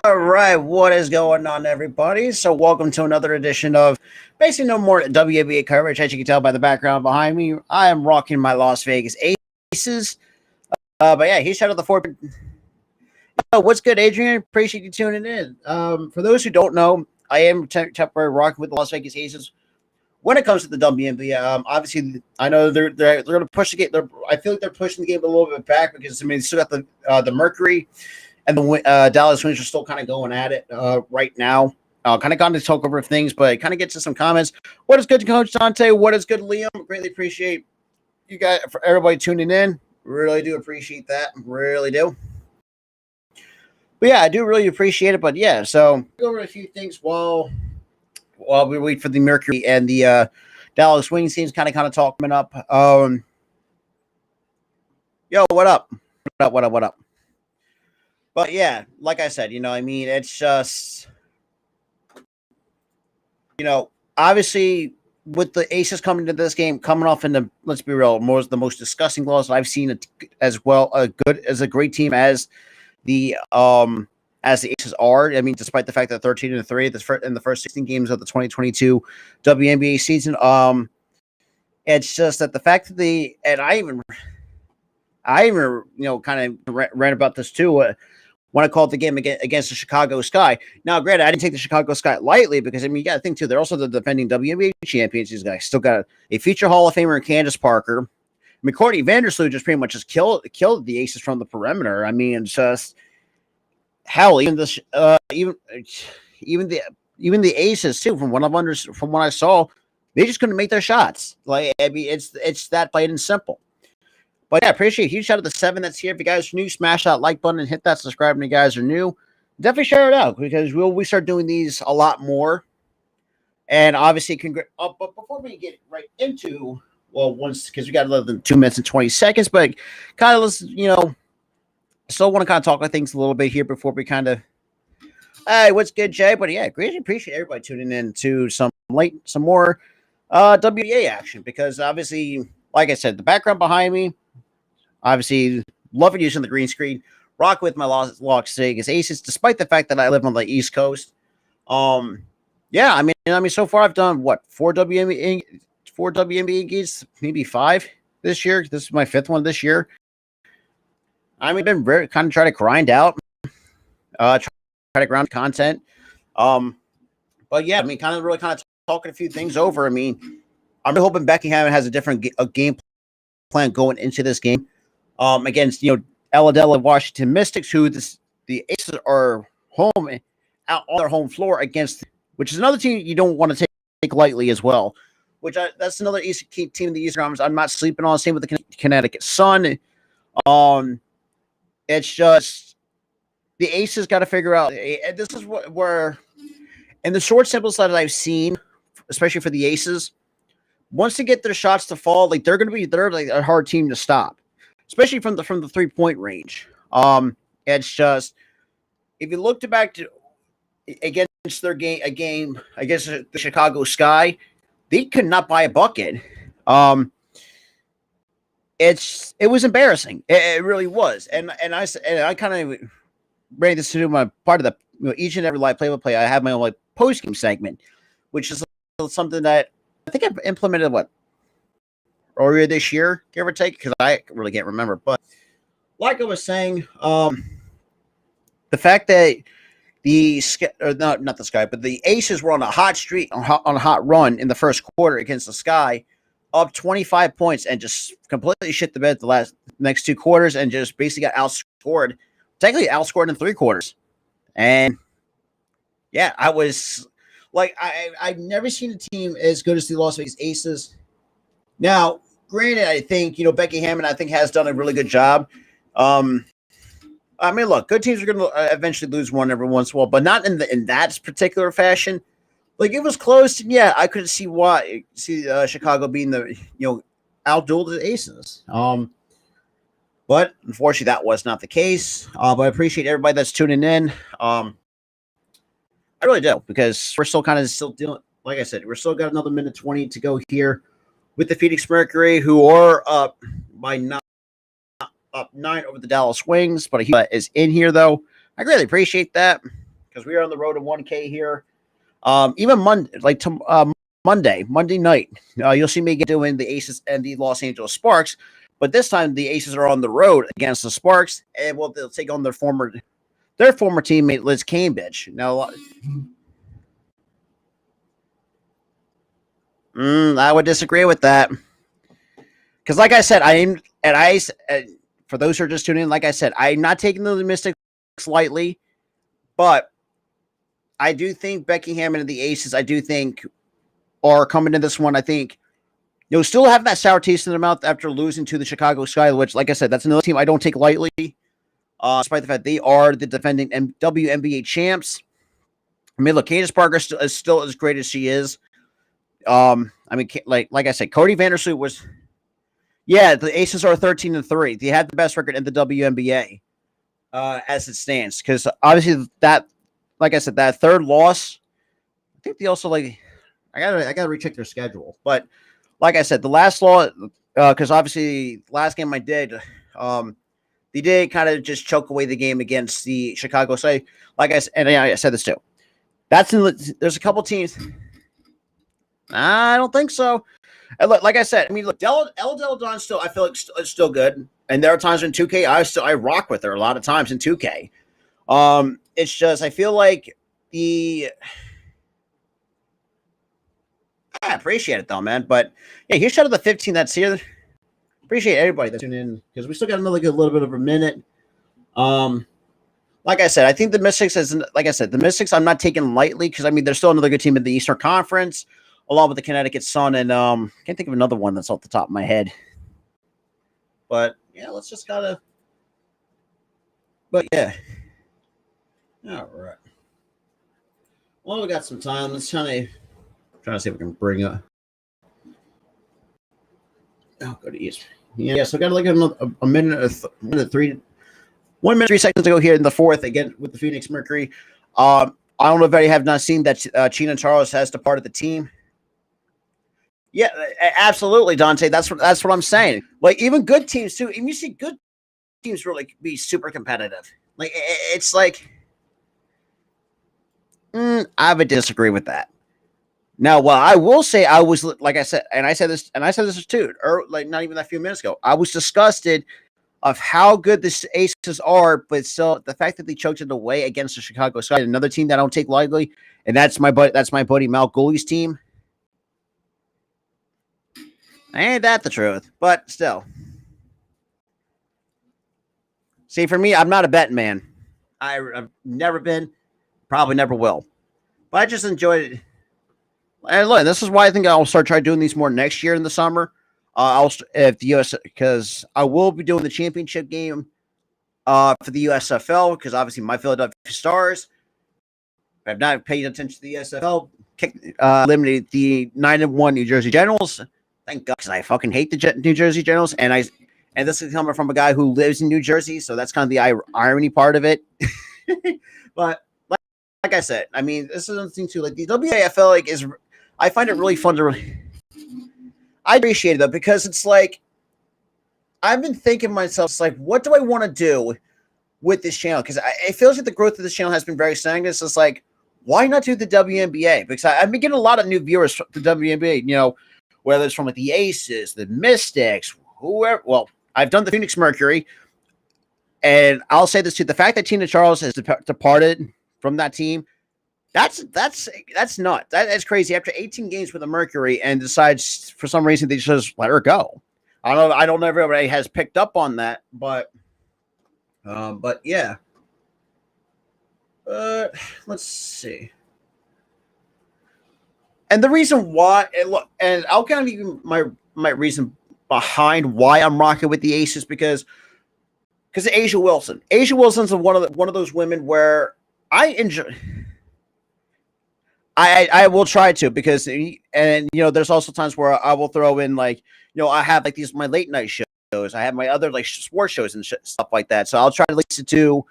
All right, what is going on, everybody? So, welcome to another edition of basically no more WNBA coverage. As you can tell by the background behind me, I am rocking my Las Vegas Aces. But yeah, he's out of the four. What's good, Adrian? Appreciate you tuning in. For those who don't know, I am temporarily rocking with the Las Vegas Aces. When it comes to the WNBA, obviously, I know they're going to push the game. I feel like they're pushing the game a little bit back because they still got the Mercury. And the Dallas Wings are still kind of going at it right now. Kind of gone to talk over things, but kind of get to some comments. What is good, Coach Dante? What is good, Liam? Greatly appreciate you guys, for everybody tuning in. Really do appreciate that. Really do. But yeah, I do really appreciate it. But yeah, so go over a few things while we wait for the Mercury and the Dallas Wings teams kind of talking up. Yo, what up? What up? But yeah, like I said, it's just, obviously with the Aces coming to this game, coming off in the, let's be real, the most disgusting loss I've seen as well, a great team as the Aces are. I mean, despite the fact that 13-3 in the first 16 games of the 2022 WNBA season, it's just that the fact that I even kind of ran about this too. When I called the game against the Chicago Sky. Now, granted, I didn't take the Chicago Sky lightly because, you got to think, too, they're also the defending WNBA champions. These guys still got a future Hall of Famer in Candace Parker. Courtney Vandersloot just pretty much just killed the Aces from the perimeter. I mean, it's just hell, even the Aces, too, from what I saw, they just couldn't make their shots. Like, I mean, it's that plain and simple. But yeah, appreciate a huge shout out to the 7 that's here. If you guys are new, smash that like button and hit that subscribe. And you guys are new, definitely share it out because we start doing these a lot more. And obviously, but before we get right into, because we got less than 2 minutes and 20 seconds, but kind of let's, still want to kind of talk about things a little bit here before we kind of, hey, what's good, Jay? But yeah, greatly appreciate everybody tuning in to some more WNBA action because obviously, like I said, the background behind me. Obviously, loving using the green screen. Rock with my Las Vegas Aces, despite the fact that I live on the East Coast. Yeah, I mean, so far I've done four WNBA gigs, maybe 5 this year. This is my 5th one this year. I mean, I've been kind of trying to grind out, try to ground content. But yeah, I mean, kind of talking a few things over. I mean, I'm hoping Becky Hammon has a different game plan going into this game. Against Aladela Washington Mystics, who the Aces are home out on their home floor against, which is another team you don't want to take lightly as well. That's another team in the Eastern Conference I'm not sleeping on. Same with the Connecticut Sun. It's just the Aces got to figure out. And this is where, in the short samples that I've seen, especially for the Aces, once they get their shots to fall, like they're like a hard team to stop. Especially from the 3-point range. It's just if you looked back to against their game against the Chicago Sky, they could not buy a bucket. It was embarrassing. It really was, and I kind of ready to do my part of the each and every live play-by-play. I have my own post game segment, which is something that I think I've implemented earlier this year, give or take, because I really can't remember. But like I was saying, the fact that not the Sky, but the Aces were on a hot streak, on a hot run in the first quarter against the Sky, up 25 points, and just completely shit the bed the next 2 quarters, and just basically got outscored. Technically outscored in 3 quarters, and yeah, I was like, I've never seen a team as good as the Las Vegas Aces. Now, granted, I think Becky Hammon, I think, has done a really good job. I mean, look, good teams are going to eventually lose one every once in a while, but not in that particular fashion. Like, it was close, and yeah, I could see Chicago being the outdueled the Aces. But unfortunately, that was not the case. But I appreciate everybody that's tuning in. I really do, because we're still doing. Like I said, we're still got another minute 20 to go here with the Phoenix Mercury, who are up by 9 over the Dallas Wings, but he is in here though. I greatly appreciate that, because we are on the road to 1K here. Even Monday night, you'll see me doing the Aces and the Los Angeles Sparks, but this time the Aces are on the road against the Sparks, and they'll take on their former teammate Liz Cambridge. Now, I would disagree with that, because like I said, for those who are just tuning in, like I said, I'm not taking the Mystics lightly, but I do think Becky Hammon and the Aces, I do think, are coming to this one. I think you'll still have that sour taste in their mouth after losing to the Chicago Sky, which, like I said, that's another team I don't take lightly, despite the fact they are the defending WNBA champs. I mean, look, Candace Parker is still as great as she is. I mean, like I said, Cody Vandersloot was... Yeah, the Aces are 13-3. They had the best record in the WNBA as it stands. Because obviously that, like I said, that third loss, I think they also I gotta recheck their schedule. But like I said, the last loss, because obviously the last game I did, they did kind of just choke away the game against the Chicago. So like I said, and I said this too. There's a couple teams. I don't think so. And look, like I said, I mean, look, El Del Don still, I feel like is still good. And there are times in 2K, I rock with her a lot of times in 2K. It's just, I feel like I appreciate it though, man. But yeah, here's out of the 15 that's here. Appreciate everybody that's tuning in, because we still got another little bit of a minute. Like I said, I think the Mystics I'm not taking lightly, because I mean, they're still another good team in the Eastern Conference, along with the Connecticut Sun, and can't think of another one that's off the top of my head. But yeah, let's just gotta. But yeah, all right. Well, we got some time. Let's trying to see if we can bring up. Oh, go to East. Yeah, so we got like a minute, minute 3 seconds to go here in the fourth again with the Phoenix Mercury. I don't know if I have not seen that Chyna Charles has departed the team. Yeah, absolutely, Dante. That's what I'm saying. Like, even good teams too. Even you see good teams really be super competitive. Like, it's like, I would disagree with that. Now, well, I will say, I was, like I said, and I said this too, or like not even a few minutes ago. I was disgusted of how good the Aces are, but still the fact that they choked it away against the Chicago Sky, another team that I don't take lightly, and that's my buddy Mal Gooley's team. Ain't that the truth? But still. See, for me, I'm not a betting man. I've never been, probably never will. But I just enjoyed it. And look, this is why I think I'll start trying doing these more next year in the summer. If the US, because I will be doing the championship game for the USFL, because obviously my Philadelphia Stars, if I've not paid attention to the USFL, eliminated the 9-1 New Jersey Generals. Thank God, because I fucking hate the New Jersey Generals, and this is coming from a guy who lives in New Jersey, so that's kind of the irony part of it. But like I said, I mean, this is another thing too. Like the WNBA, I feel like I find it really fun to. I appreciate it though, because it's like I've been thinking to myself, it's like, what do I want to do with this channel because it feels like the growth of this channel has been very stagnant. It's just like, why not do the WNBA? Because I've been getting a lot of new viewers from the WNBA, whether it's from like the Aces, the Mystics, whoever. Well, I've done the Phoenix Mercury, and I'll say this too: the fact that Tina Charles has departed from that team, that's nuts. That's crazy. After 18 games with the Mercury, and decides for some reason they just let her go. I don't know if everybody has picked up on that, but yeah. Let's see. And the reason why, and I'll kind of give you my reason behind why I'm rocking with the Aces because A'ja Wilson. A'ja Wilson's one of those women where I enjoy. I will try to because there's also times where I will throw in like I have like these my late night shows. I have my other like sports shows and stuff like that. So I'll try to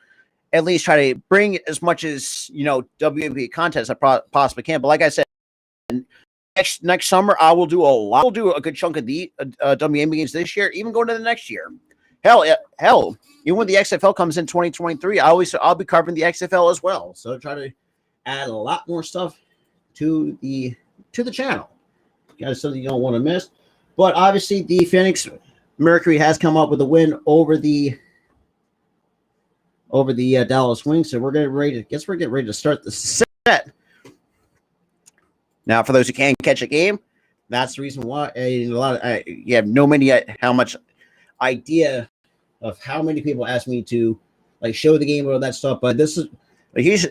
at least try to bring as much as WNBA content as I possibly can. But like I said, next summer I will do a lot. We'll do a good chunk of the WNBA games this year, even going to the next year. Hell, even when the XFL comes in 2023, I'll be covering the XFL as well. So try to add a lot more stuff to the channel. Guys, something you don't want to miss. But obviously, the Phoenix Mercury has come up with a win over the Dallas Wings. So we're getting ready to start the set. Now, for those who can't catch a game, that's the reason why you have no idea how much idea of how many people ask me to like show the game or that stuff. But this is here's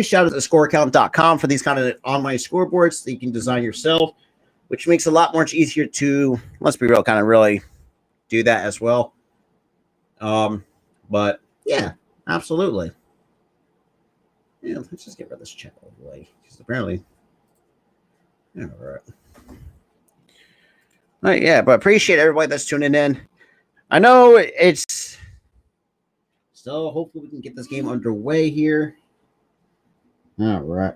shout out to scorecount.com for these kind of online scoreboards that you can design yourself, which makes it a lot more easier to, let's be real, kind of really do that as well. But yeah, absolutely. Yeah, let's just get rid of this chat all the way because apparently. All right. Yeah, but appreciate everybody that's tuning in. I know it's so hopefully we can get this game underway here. All right.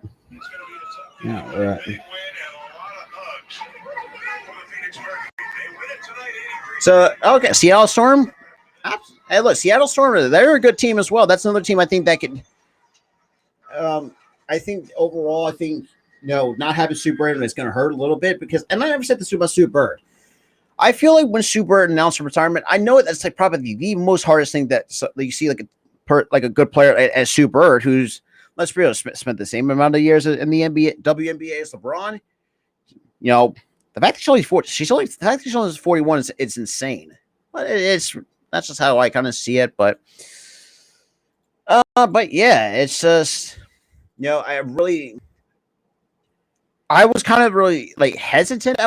So, okay, Seattle Storm. Hey, look, Seattle Storm, they're a good team as well. That's another team I think that could I think overall, not having Sue Bird is going to hurt a little bit because, and I never said this about Sue Bird. I feel like when Sue Bird announced her retirement, I know that's like probably the most hardest thing that you see like a good player as Sue Bird, who's let's be real, spent the same amount of years in the WNBA as LeBron. The fact that she's only 41 it's insane. But that's just how I kind of see it. But yeah, it's just I was kind of really like hesitant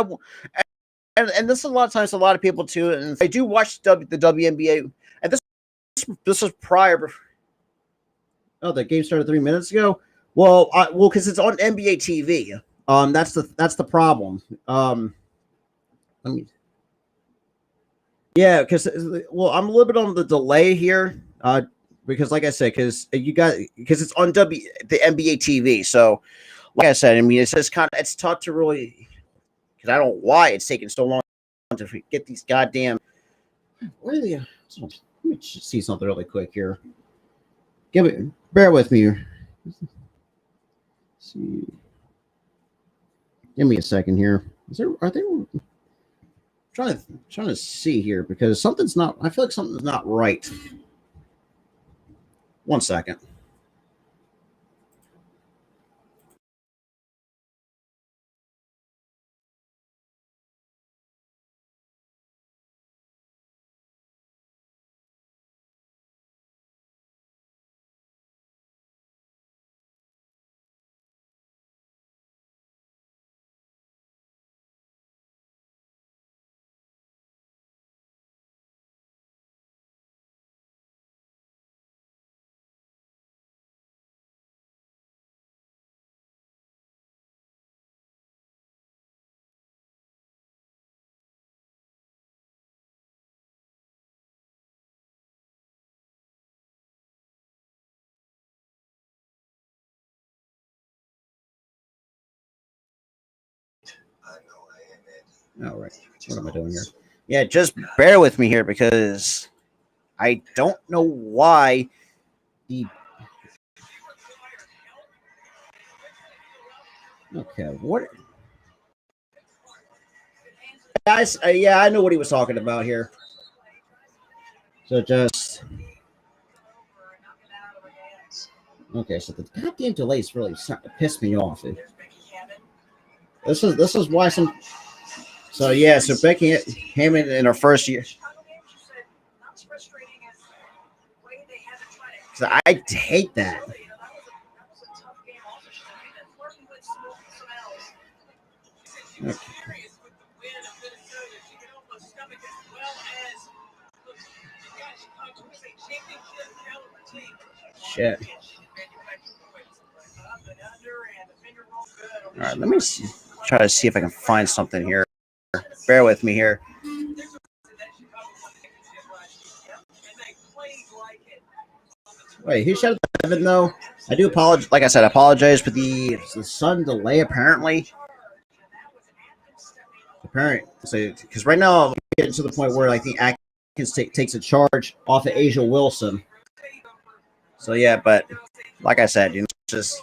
and this is a lot of times a lot of people too. And I do watch the WNBA, and this was prior. Oh, the game started 3 minutes ago. Well, because it's on NBA TV. That's the problem. Yeah, because I'm a little bit on the delay here. Because like I said, because it's on the NBA TV. So, like I said, I mean, it's just it's tough to really. Because I don't know why it's taking so long to get these goddamn. Where are they? Let me see something really quick here. Bear with me. See. Give me a second here. Are they trying to see here because something's not. I feel like something's not right. 1 second. All right. What am I doing here? Yeah, just bear with me here because I don't know why the okay, what guys? Yeah, I know what he was talking about here. So just okay. So the goddamn delays really pissed me off. This is why some. So yeah, so Becky Hammond in her first year. So I hate that. Okay. Shit. All right, let me see, try to see if I can find something here. Bear with me here. Wait, who shut the Evan though? I do apologize. Like I said, I apologize for the sudden delay. Apparently, so because right now I'm getting to the point where I think Atkins takes a charge off of Asia Wilson. So yeah, but like I said, just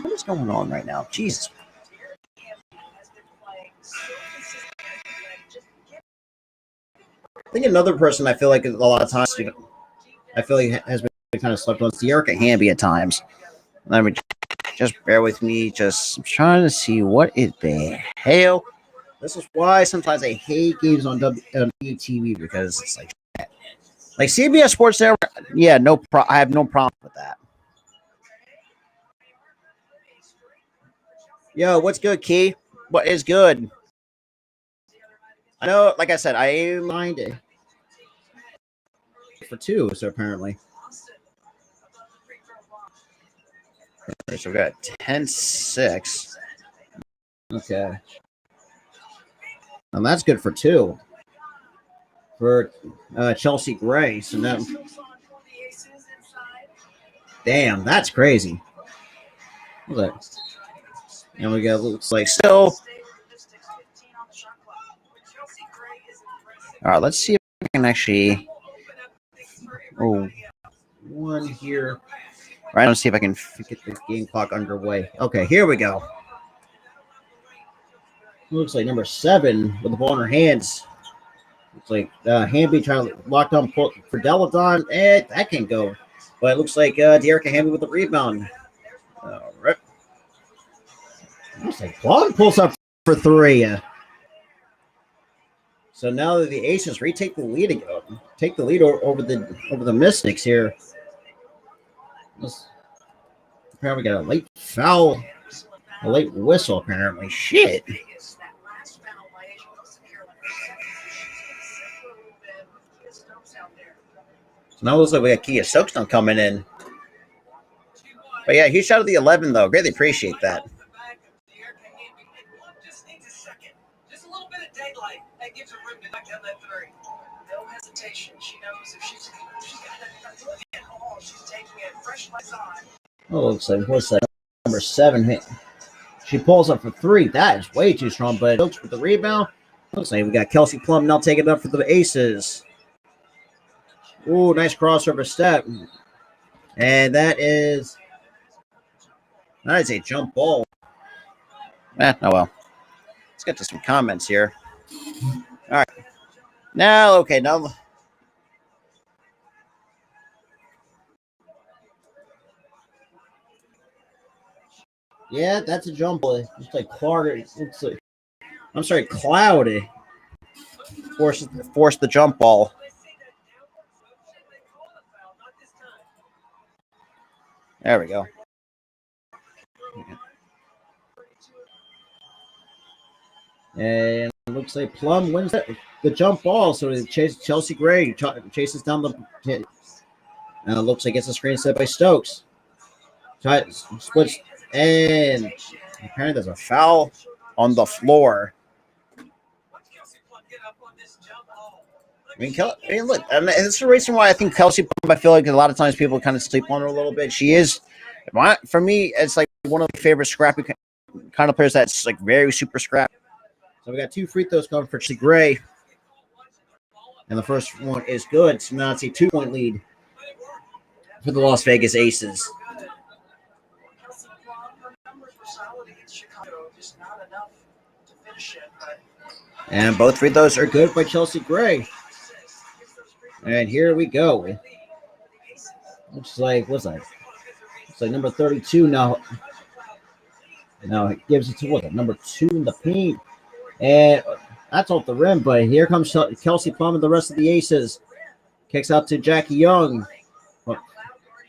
what is going on right now? Jesus. I think another person I feel like a lot of times, I feel like has been kind of slept on is Dearica Hamby at times. Let me just bear with me. Just I'm trying to see what is the hell. This is why sometimes I hate games on WTV because it's like CBS Sports Network. Yeah, I have no problem with that. Yo, what's good, Key? What is good? I know, like I said, I am minded for two. So apparently, so we got 10-6. Okay, and that's good for two for Chelsea Gray. So now, damn, that's crazy. What's that? And we got looks like still. All right, let's see if we can actually. Oh, one here. All right, let's see if I can get the game clock underway. Okay, here we go. Looks like number 7 with the ball in her hands. Looks like Hamby trying to lock down for Deladon. That can go. But it looks like Dearica Hamby with the rebound. All right. Looks like Plum pulls up for 3. So now that the Aces retake the lead, take the lead over the Mystics here. Apparently got a late foul, a late whistle. Apparently, shit. So now it looks like we got Kia Stokeston coming in. But yeah, he shot at the 11 though. Greatly appreciate that. Oh, looks like what's that? Number 7. She pulls up for 3. That is way too strong. But Stokes with the rebound. Looks like we got Kelsey Plum now taking it up for the Aces. Ooh, nice crossover step. And that is a jump ball. Oh well. Let's get to some comments here. All right. Now, okay, now. Yeah, that's a jump ball. It's like Clark. It's like, I'm sorry, Cloudy. Force the jump ball. There we go. And it looks like Plum wins the jump ball. So it chases Chelsea Gray, chases down the. Looks like it's a screen set by Stokes. Splits, and apparently there's a foul on the floor. Look, and it's the reason why I think Kelsey Plum. I feel like a lot of times people kind of sleep on her a little bit. She is, for me, it's like one of my favorite scrappy kind of players that's like very super scrappy. So we got 2 free throws coming for Chelsea Gray, and the first one is good. So now it's a 2-point lead for the Las Vegas Aces. And both free throws are good by Chelsea Gray. And here we go. Looks like, what's that? It's like number 32 now. Now it gives it to what? Number 2 in the paint. And that's off the rim, but here comes Kelsey Plum and the rest of the Aces. Kicks out to Jackie Young.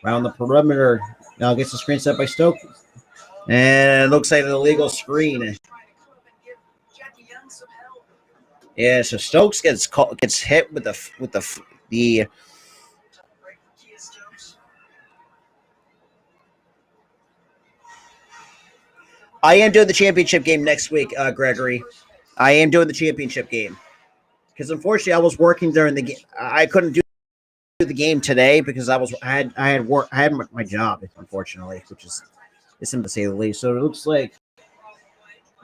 Around the perimeter. Now gets the screen set by Stokes. And it looks like an illegal screen. Yeah, so Stokes gets hit with the I am doing the championship game next week, Gregory. I am doing the championship game because unfortunately I was working during the game. I couldn't do the game today because I had my job, unfortunately, which is something to say the least. So it looks like,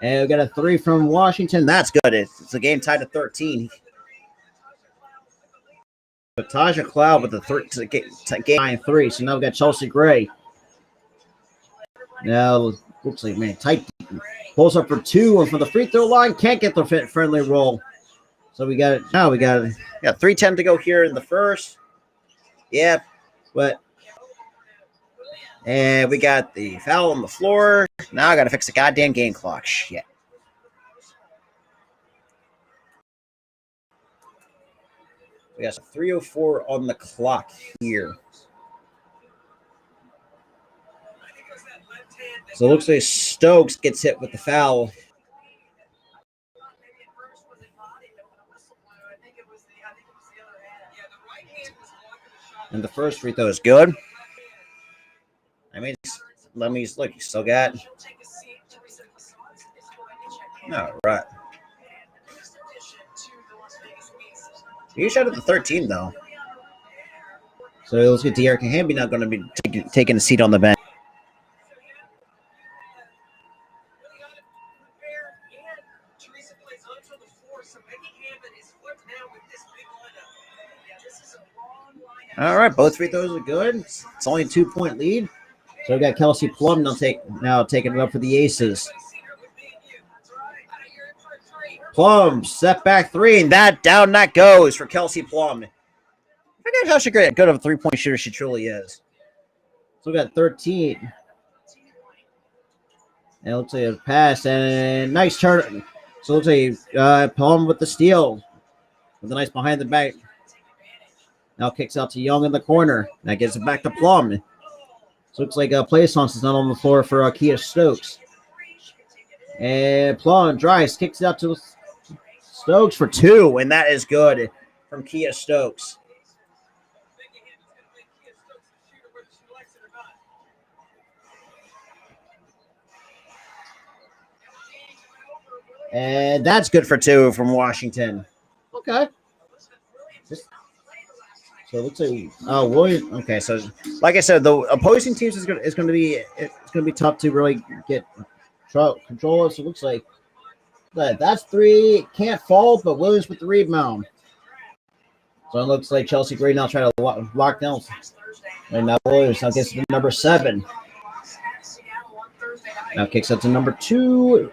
and we got a 3 from Washington. That's good. It's a game tied to 13. But Taja Cloud with the game 9-3. So now we got Chelsea Gray. Now looks like, man, tight. Pulls up for 2 and from the free throw line can't get the friendly roll. So we got 3:10 to go here in the first. Yeah, but and we got the foul on the floor. Now I got to fix the goddamn game clock. Shit. We got 3:04 on the clock here. So it looks like Stokes gets hit with the foul. And the first free throw is good. I mean, let me look. You still got. No, right. You shot at the 13 though. So let's get De'Erica Hamby not going to be taking a seat on the bench. All right, both free throws are good. It's only a 2-point lead. So we got Kelsey Plum now taking it up for the Aces. Plum, step back 3, and that goes for Kelsey Plum. I forget how good of a 3-point shooter she truly is. So we got 13. And it looks like a pass and nice turn. So it looks like Plum with the steal. With a nice behind the back. Now kicks out to Young in the corner. That gets it back to Plum. So looks like Plaisance is not on the floor for Kia Stokes. And Plum drives, kicks it out to Stokes for 2, and that is good from Kia Stokes. And that's good for 2 from Washington. Okay. So it looks like William. Okay, so like I said, the opposing teams is going to be tough to really get control of. So it looks like that's 3. Can't fall, but Williams with the rebound. So it looks like Chelsea Gray now trying to lock down. And now Williams now gets to number 7. Now kicks up to number 2.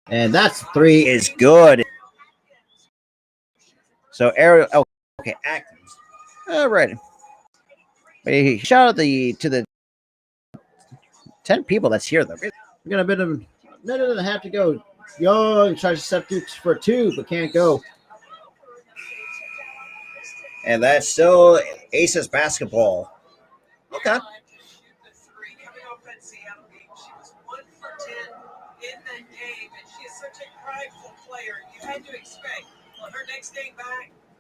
And that's 3 is good. So Ariel, okay, Atkins. All right. Shout out to the 10 people that's here though. We're gonna bit of a minute and a half to go. Young tries to step through for 2, but can't go. And that's still Aces basketball. Okay.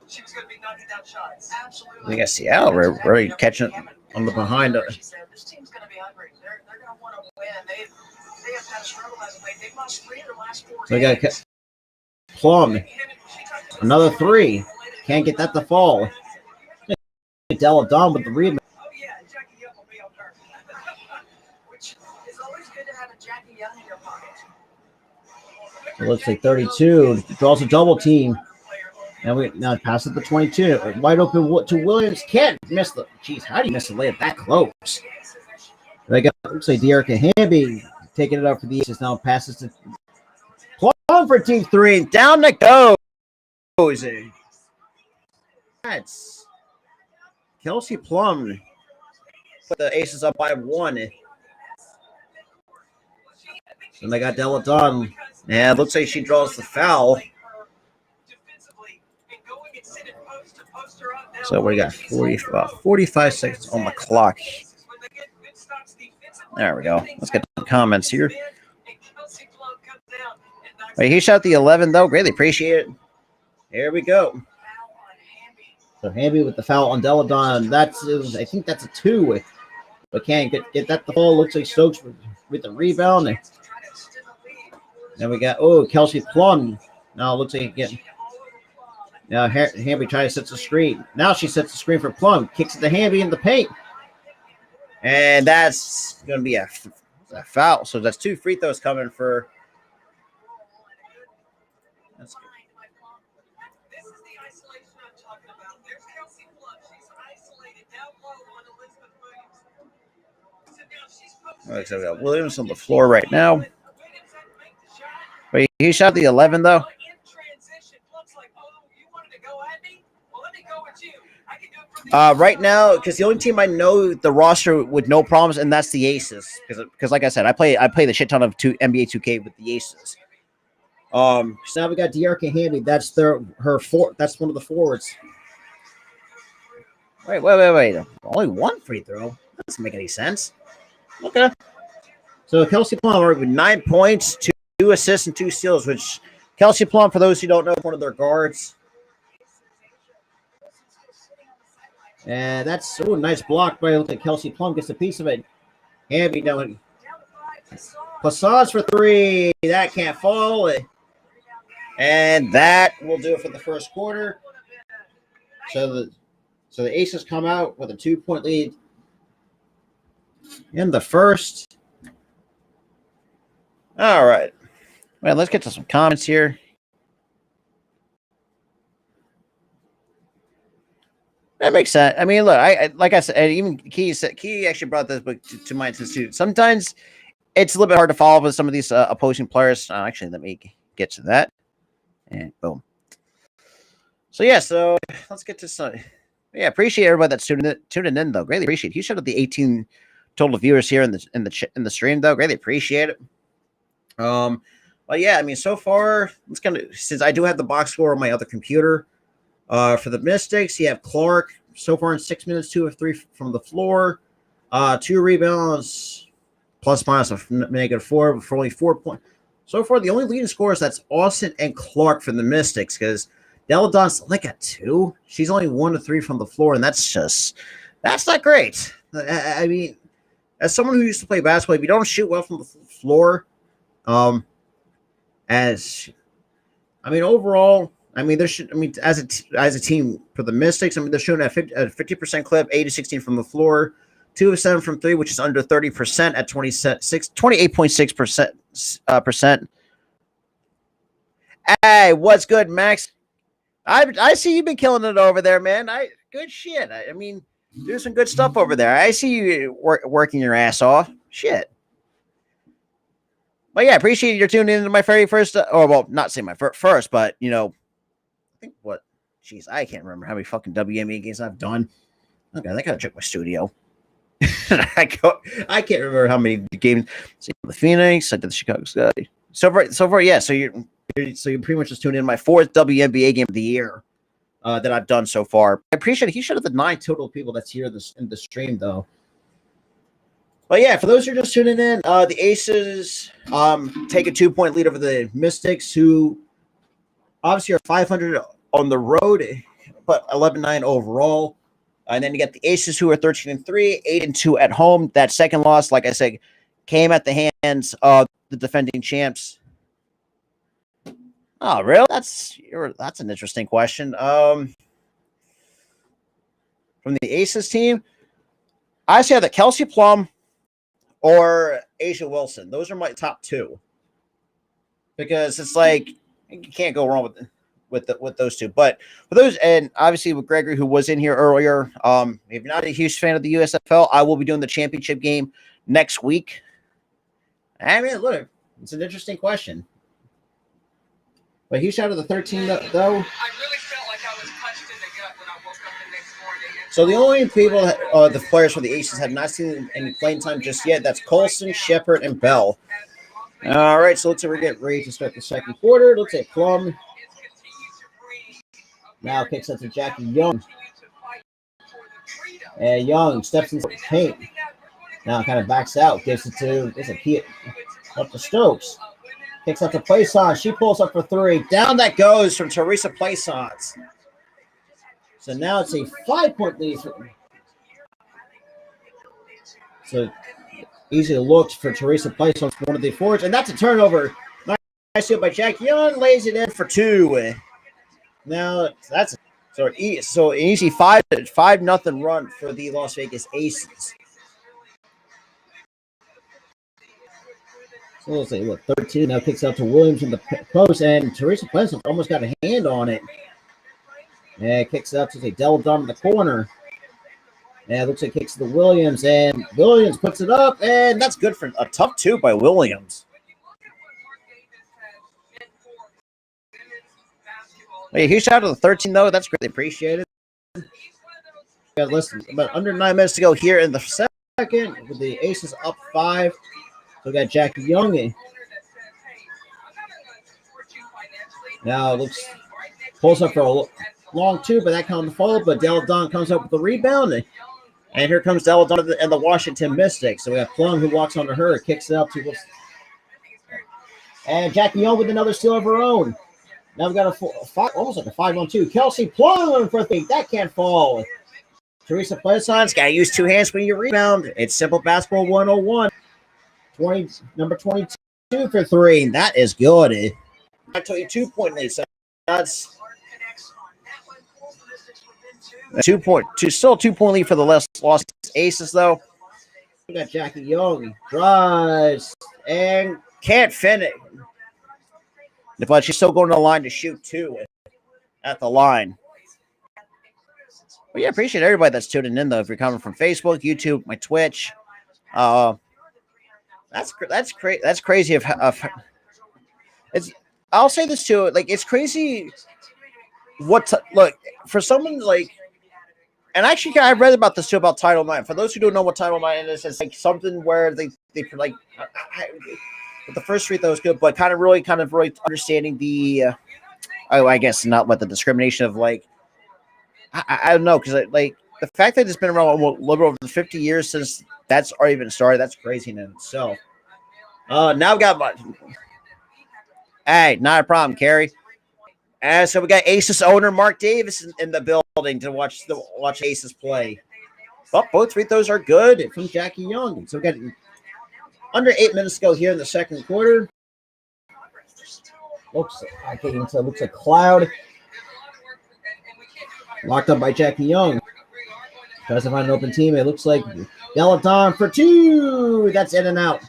She was going to be knocking down shots. Absolutely. I think Seattle really catching on the behind. She said, this team's going to be hungry. They're going to want to win. They have had a struggle as of late. They've lost 3 of their last 4 games. So we got Plum Another three. Can't get that to fall. Della Don with the rebound. It looks like 32. Draws a double team. And we now pass it to 22. Wide open to Williams. Can't miss the. Jeez, how do you miss a layup that close? They got looks like De'Erica Hamby taking it up for the Aces. Now passes to Plum for deep three. Down it goes. That's Kelsey Plum. Put the Aces up by 1. And they got Della Don. Yeah, it looks like she draws the foul. So we got 45 seconds on the clock. There we go. Let's get some comments here. Right, he shot the 11, though. Greatly appreciate it. Here we go. So Hamby with the foul on Della Don. I think that's a 2. But can't get that the ball. Looks like Stokes with the rebound. Then we got, Kelsey Plum. Now it looks like getting. Now Hamby tries to set the screen. Now she sets the screen for Plum. Kicks it to Hamby in the paint. And that's going to be a foul. So that's 2 free throws coming for. That's good. This is the isolation I'm talking about. There's Kelsey Plum. She's isolated down low on Elizabeth Williams. So now she's posted. So we got Williams on the floor right now. But he shot the 11, though. Right now, because the only team I know the roster with no problems, and that's the Aces. Because like I said, I play the shit ton of NBA 2K with the Aces. So now we got De'Erica Hamby. That's that's one of the forwards. Wait. Only 1 free throw. That doesn't make any sense. Okay. So Kelsey Plum with 9 points, 2 assists, and 2 steals. Which Kelsey Plum, for those who don't know, one of their guards. And that's a nice block by Kelsey Plum. Gets a piece of it. Hamby down. Plassage for 3. That can't fall. And that will do it for the first quarter. So the Aces come out with a 2-point lead in the first. All right. Well, let's get to some comments here. That makes sense. I mean, look, I like I said, and even Key actually brought this book to my attention too. Sometimes it's a little bit hard to follow with some of these opposing players. Actually, let me get to that. And boom. So yeah, so let's get to some. Yeah, appreciate everybody that's tuning in though. Greatly appreciate it. You showed up the 18 total viewers here in the stream though. Greatly appreciate it. But yeah, I mean, so far it's since I do have the box score on my other computer. For the Mystics, you have Clark so far in 6 minutes, 2 of 3 from the floor, 2 rebounds, plus minus a -4 for only 4 points. So far, the only leading scorers that's Austin and Clark for the Mystics because Della Don's like a 2. She's only 1 of 3 from the floor, and that's not great. I mean, as someone who used to play basketball, if you don't shoot well from the floor, overall. I mean, as a team for the Mystics, I mean, they're shooting at 50% clip, 8-16 from the floor, 2 of 7 from 3, which is under 30% at 28.6%. Hey, what's good, Max? I see you've been killing it over there, man. Good shit. I mean, doing some good stuff over there. I see you working your ass off. Shit. But yeah, appreciate you tuning in to my very first, not say my first, but I think I can't remember how many fucking WNBA games I've done. Okay, I gotta check my studio. I can't remember how many games. So the Phoenix, I did the Chicago Sky. So far, yeah. So you pretty much just tuned in my 4th WNBA game of the year that I've done so far. I appreciate it. He should have the 9 total people that's here in the stream though. But yeah, for those who are just tuning in, the Aces take a 2-point lead over the Mystics, who obviously are 500 on the road, but 11-9 overall. And then you get the Aces, who are 13-3, 8-2 at home. That second loss, like I said, came at the hands of the defending champs. Oh, really? That's an interesting question. From the Aces team, I say either Kelsey Plum or Asia Wilson. Those are my top two because it's like you can't go wrong with those two. But for those, and obviously with Gregory, who was in here earlier, if you're not a huge fan of the USFL, I will be doing the championship game next week. I mean, look, it's an interesting question. But huge shout out to the 13 though. I really felt like I was punched in the gut when I woke up the next morning. So the only people, the players for the Aces have not seen any playing time just yet. That's Colson, Shepard, and Bell. All right, so looks like we're getting ready to start the second quarter. Looks like Plum now kicks up to Jackie Young. And Young steps into the paint. Now kind of backs out, gives it to up to Stokes. Kicks up to Plaisance. She pulls up for three. Down that goes from Teresa Plaisance. So now it's a 5-point lead. So easy looked for Teresa Plaisance, one of the forwards. And that's a turnover. Nice hit by Jack Young. Lays it in for two. Now that's so an easy 5-0 run for the Las Vegas Aces. So let's say 13 now kicks out to Williams in the post, and Teresa Plaisance almost got a hand on it. And kicks out to Della Don in the corner. And it looks like kicks to Williams, and Williams puts it up, and that's good for a tough two by Williams. Hey, huge shout out to the 13 though. That's greatly appreciated. Listen, about under 9 minutes to go here in the second, with the Aces up 5. So we got Jackie Young. Now looks pulls up for a long two, but that comes fall. But Della Don comes up with the rebound. And here comes Della Don and the Washington Mystics. So we have Plum who walks onto her, kicks it up to. And Jackie Young with another steal of her own. Now we've got almost like a 5-on-2. Kelsey Plum for 3. That can't fall. Teresa Plaisance, got to use two hands when you rebound. It's simple basketball 101. Number 22 for 3. That is good. I told you 2-point lead. So that's 2-2. Still a 2-point lead for the Las Aces, though. We got Jackie Young. Drives and can't finish. But she's still going to the line to shoot 2 at the line. But yeah, appreciate everybody that's tuning in, though. If you're coming from Facebook, YouTube, my Twitch. That's crazy. That's crazy. It's. I'll say this too. Like it's crazy. Look for someone like, and actually I read about this too about Title IX. For those who don't know what Title IX is, it's like something where they like. The first free throw was good, but kind of really understanding the. I guess not what the discrimination of like. I don't know because like the fact that it's been around a little over 50 years since that's already been started. That's crazy in itself. Now we got hey, not a problem, Carrie. And so we got Aces owner Mark Davis in the building to watch Aces play. Well, both free throws are good from Jackie Young. So we got under 8 minutes to go here in the second quarter. Looks like Cloud. Locked up by Jackie Young. Tries to find an open team. It looks like Della Don for 2. That's in and out.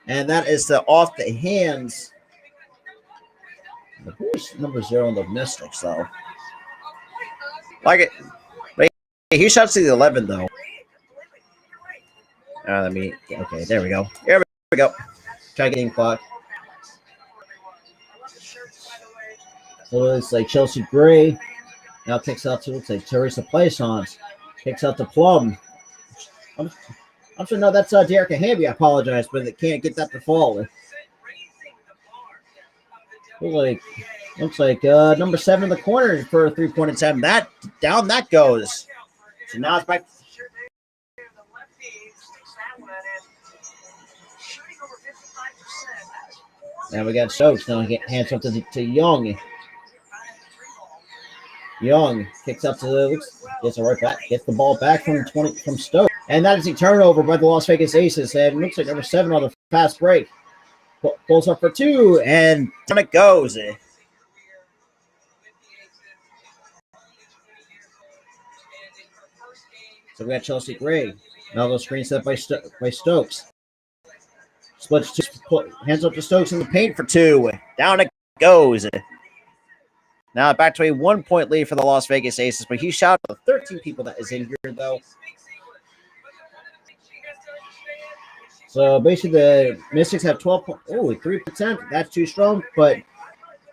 And that is off the hands. Who's number 0 on the Mystics, though? Like it. Wait, he shots to the 11, though. Okay, there we go. Here we go. Try getting clock. So it's like Chelsea Gray. Now kicks out to, looks like Teresa Plaisance. Kicks out to Plum. I'm sure, no, that's Derek Hamby. I apologize, but they can't get that to fall. Looks like number 7 in the corner for a 3-point attempt. That down that goes. So now it's back. Now we got Stokes. Now hands up to Young. Young kicks up to the gets it right back. Gets the ball back from Stokes. And that is a turnover by the Las Vegas Aces. And it looks like number 7 on the fast break. Pulls up for two, and down it goes. So we got Chelsea Gray. Another screen set by Stokes. Splits two, hands up to Stokes in the paint for two. Down it goes. Now back to a 1 point lead for the Las Vegas Aces, but he shot the 13 people that is in here though. So basically the Mystics have 12 points. Oh, 3%. That's too strong, but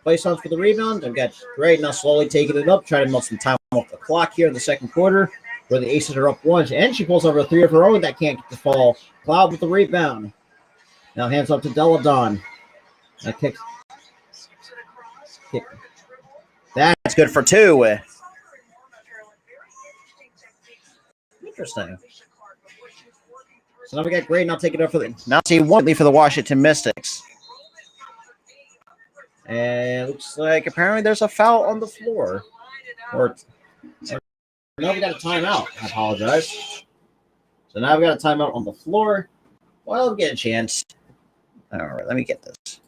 play songs for the rebound. I've got Gray now slowly taking it up, trying to milk some time off the clock here in the second quarter, where the Aces are up one, and she pulls over a three of her own that can't get the fall. Cloud with the rebound. Now hands up to Deladon. That kick. That's good for two. Interesting. So now we got Gray now taking it up for the now see one lead for the Washington Mystics. And it looks like apparently there's a foul on the floor. Or now we got a timeout. I apologize. So now we got a timeout on the floor. Well, we'll get a chance. All right, let me get this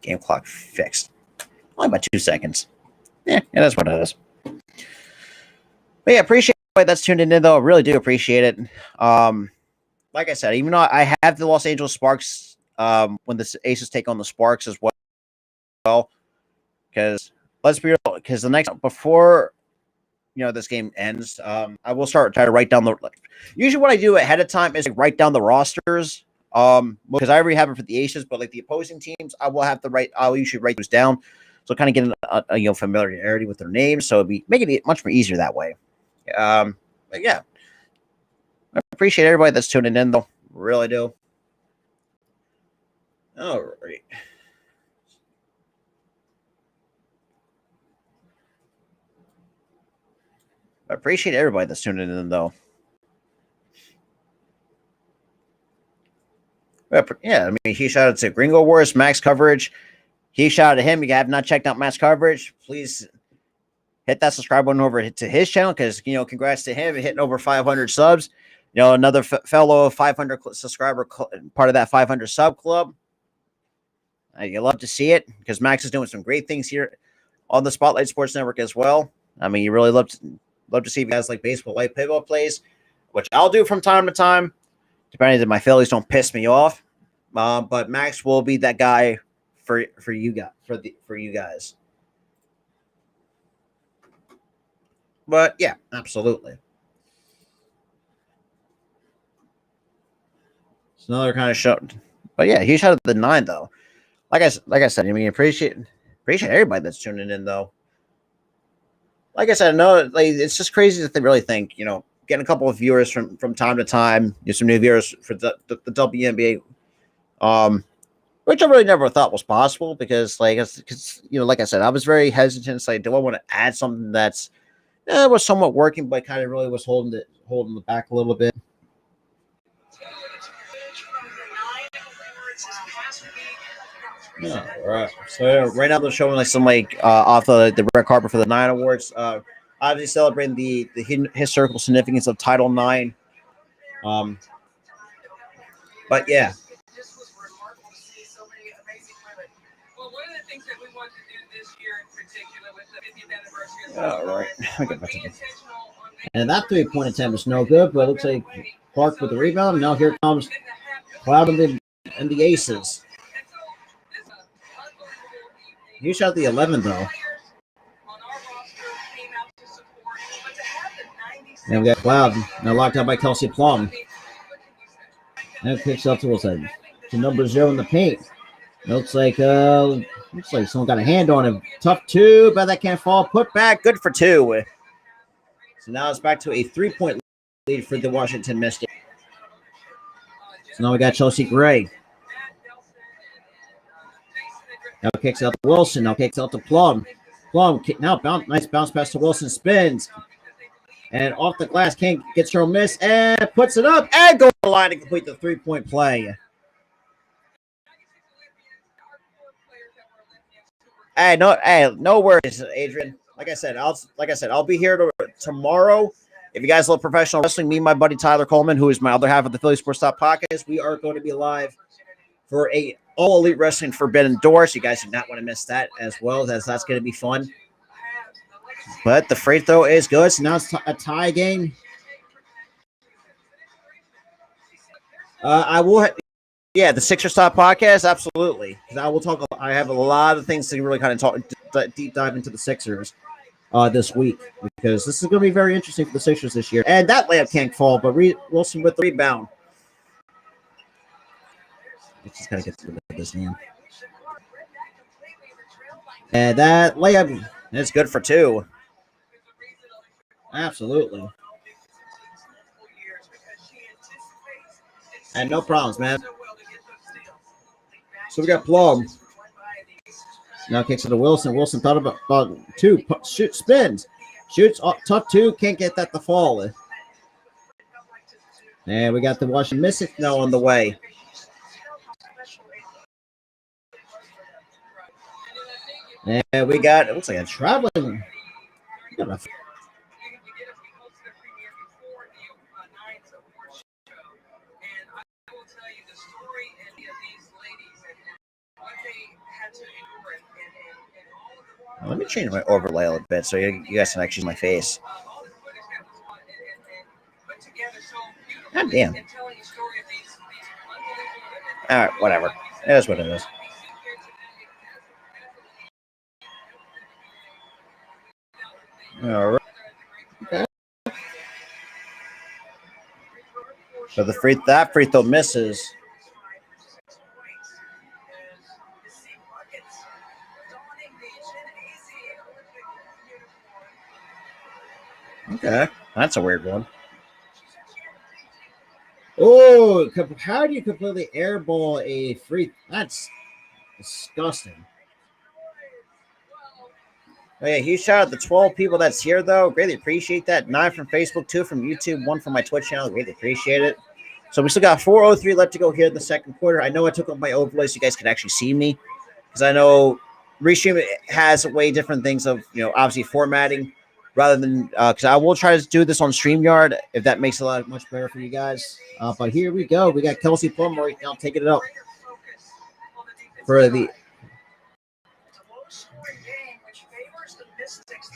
game clock fixed. Only about 2 seconds. Yeah, that's what it is. But yeah, appreciate everybody that's tuned in though. I really do appreciate it. Like I said, even though I have the Los Angeles Sparks when the Aces take on the Sparks as well, because let's be real, because the next before this game ends, I will try to write down usually what I do ahead of time is write down the rosters. Because I already have it for the Aces, but like the opposing teams, I'll usually write those down, so kind of get a familiarity with their names, so it'd be making it much more easier that way. But yeah, I appreciate everybody that's tuning in, though. Really do. All right. I appreciate everybody that's tuning in, though. Yeah, I mean, he shouted to Gringo Wars, Max Coverage. He shouted at him. You have not checked out Max Coverage, please hit that subscribe button over to his channel, because, congrats to him hitting over 500 subs. Another fellow 500 subscriber, part of that 500 sub club. You love to see it, because Max is doing some great things here on the Spotlight Sports Network as well. I mean, you really love to see guys like Baseball Light Pivot plays, which I'll do from time to time, depending if my Phillies don't piss me off. But Max will be that guy for you guys. But yeah, absolutely. It's another kind of show. But yeah, he shot at the 9 though. Like I said, I mean, appreciate everybody that's tuning in though. Like I said, no, it's just crazy that they really think, getting a couple of viewers from time to time, some new viewers for the WNBA, which I really never thought was possible, because like I said, I was very hesitant. Like, do I want to add something that's was somewhat working, but kind of really was holding it back a little bit. Yeah, right. So right now they're showing some off the red carpet for the 9 awards. Obviously celebrating the historical significance of Title IX. But yeah. All right. And that 3-point attempt is no good, but it looks like Clark with the rebound. Now here comes Cloud and the Aces. He shot the 11 though. And we got Cloud now locked out by Kelsey Plum. And picks up to number 0 in the paint. Looks like someone got a hand on him. Tough 2, but that can't fall. Put back, good for 2. So now it's back to a 3-point lead for the Washington Mystics. So now we got Chelsea Gray. Now kicks out to Wilson. Now kicks out to Plum. Plum now nice bounce pass to Wilson. Spins. And off the glass, King gets her miss and puts it up and goes to the line to complete the 3-point play. Hey, no worries, Adrian. Like I said, I'll be here tomorrow. If you guys love professional wrestling, me and my buddy Tyler Coleman, who is my other half of the Philly Sports Talk podcast, we are going to be live for a All Elite Wrestling Forbidden Door. So you guys do not want to miss that as well, as that's going to be fun. But the free throw is good. So now it's a tie game. I will. Yeah, the Sixers Talk podcast, absolutely. I will talk. I have a lot of things to really kind of talk, deep dive into the Sixers this week, because this is going to be very interesting for the Sixers this year. And that layup can't fall, but Wilson with the rebound. Just gotta get through this, man. And that layup is good for two. Absolutely. And no problems, man. So we got Plum. Now kicks it to Wilson. Wilson thought about two. Spins. Shoots. Tough two. Can't get that to fall. And we got the Washington Mystics now on the way. And we got, it looks like a traveling. Let me change my overlay a little bit so you guys can actually see my face. God damn. All right, whatever. It is what it is. All right. Okay. So that free throw misses. Okay, that's a weird one. Oh, how do you completely airball a free? That's disgusting. Oh, yeah, huge shout out to 12 people that's here, though. Greatly appreciate that. 9 from Facebook, 2 from YouTube, 1 from my Twitch channel. Greatly appreciate it. So we still got 4:03 left to go here in the second quarter. I know I took up my overlay so you guys can actually see me, because I know Restream has way different things of, obviously formatting rather than, because I will try to do this on StreamYard if that makes it much better for you guys. But here we go. We got Kelsey Plum right now taking it up for the.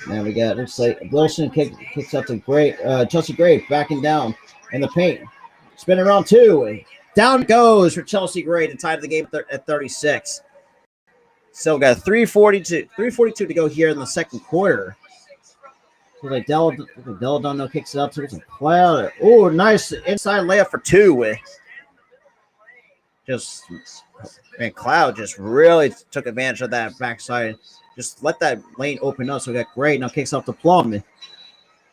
Now we got, looks like Wilson kicks up to Chelsea Gray backing down in the paint. Spin around two. Down goes for Chelsea Gray to tie the game at 36. So we got 3:42 to go here in the second quarter. So like Deladon kicks it up to Cloud. Oh, nice inside layup for two. Cloud just really took advantage of that backside. Just let that lane open up. So we got Gray now kicks off the Plum.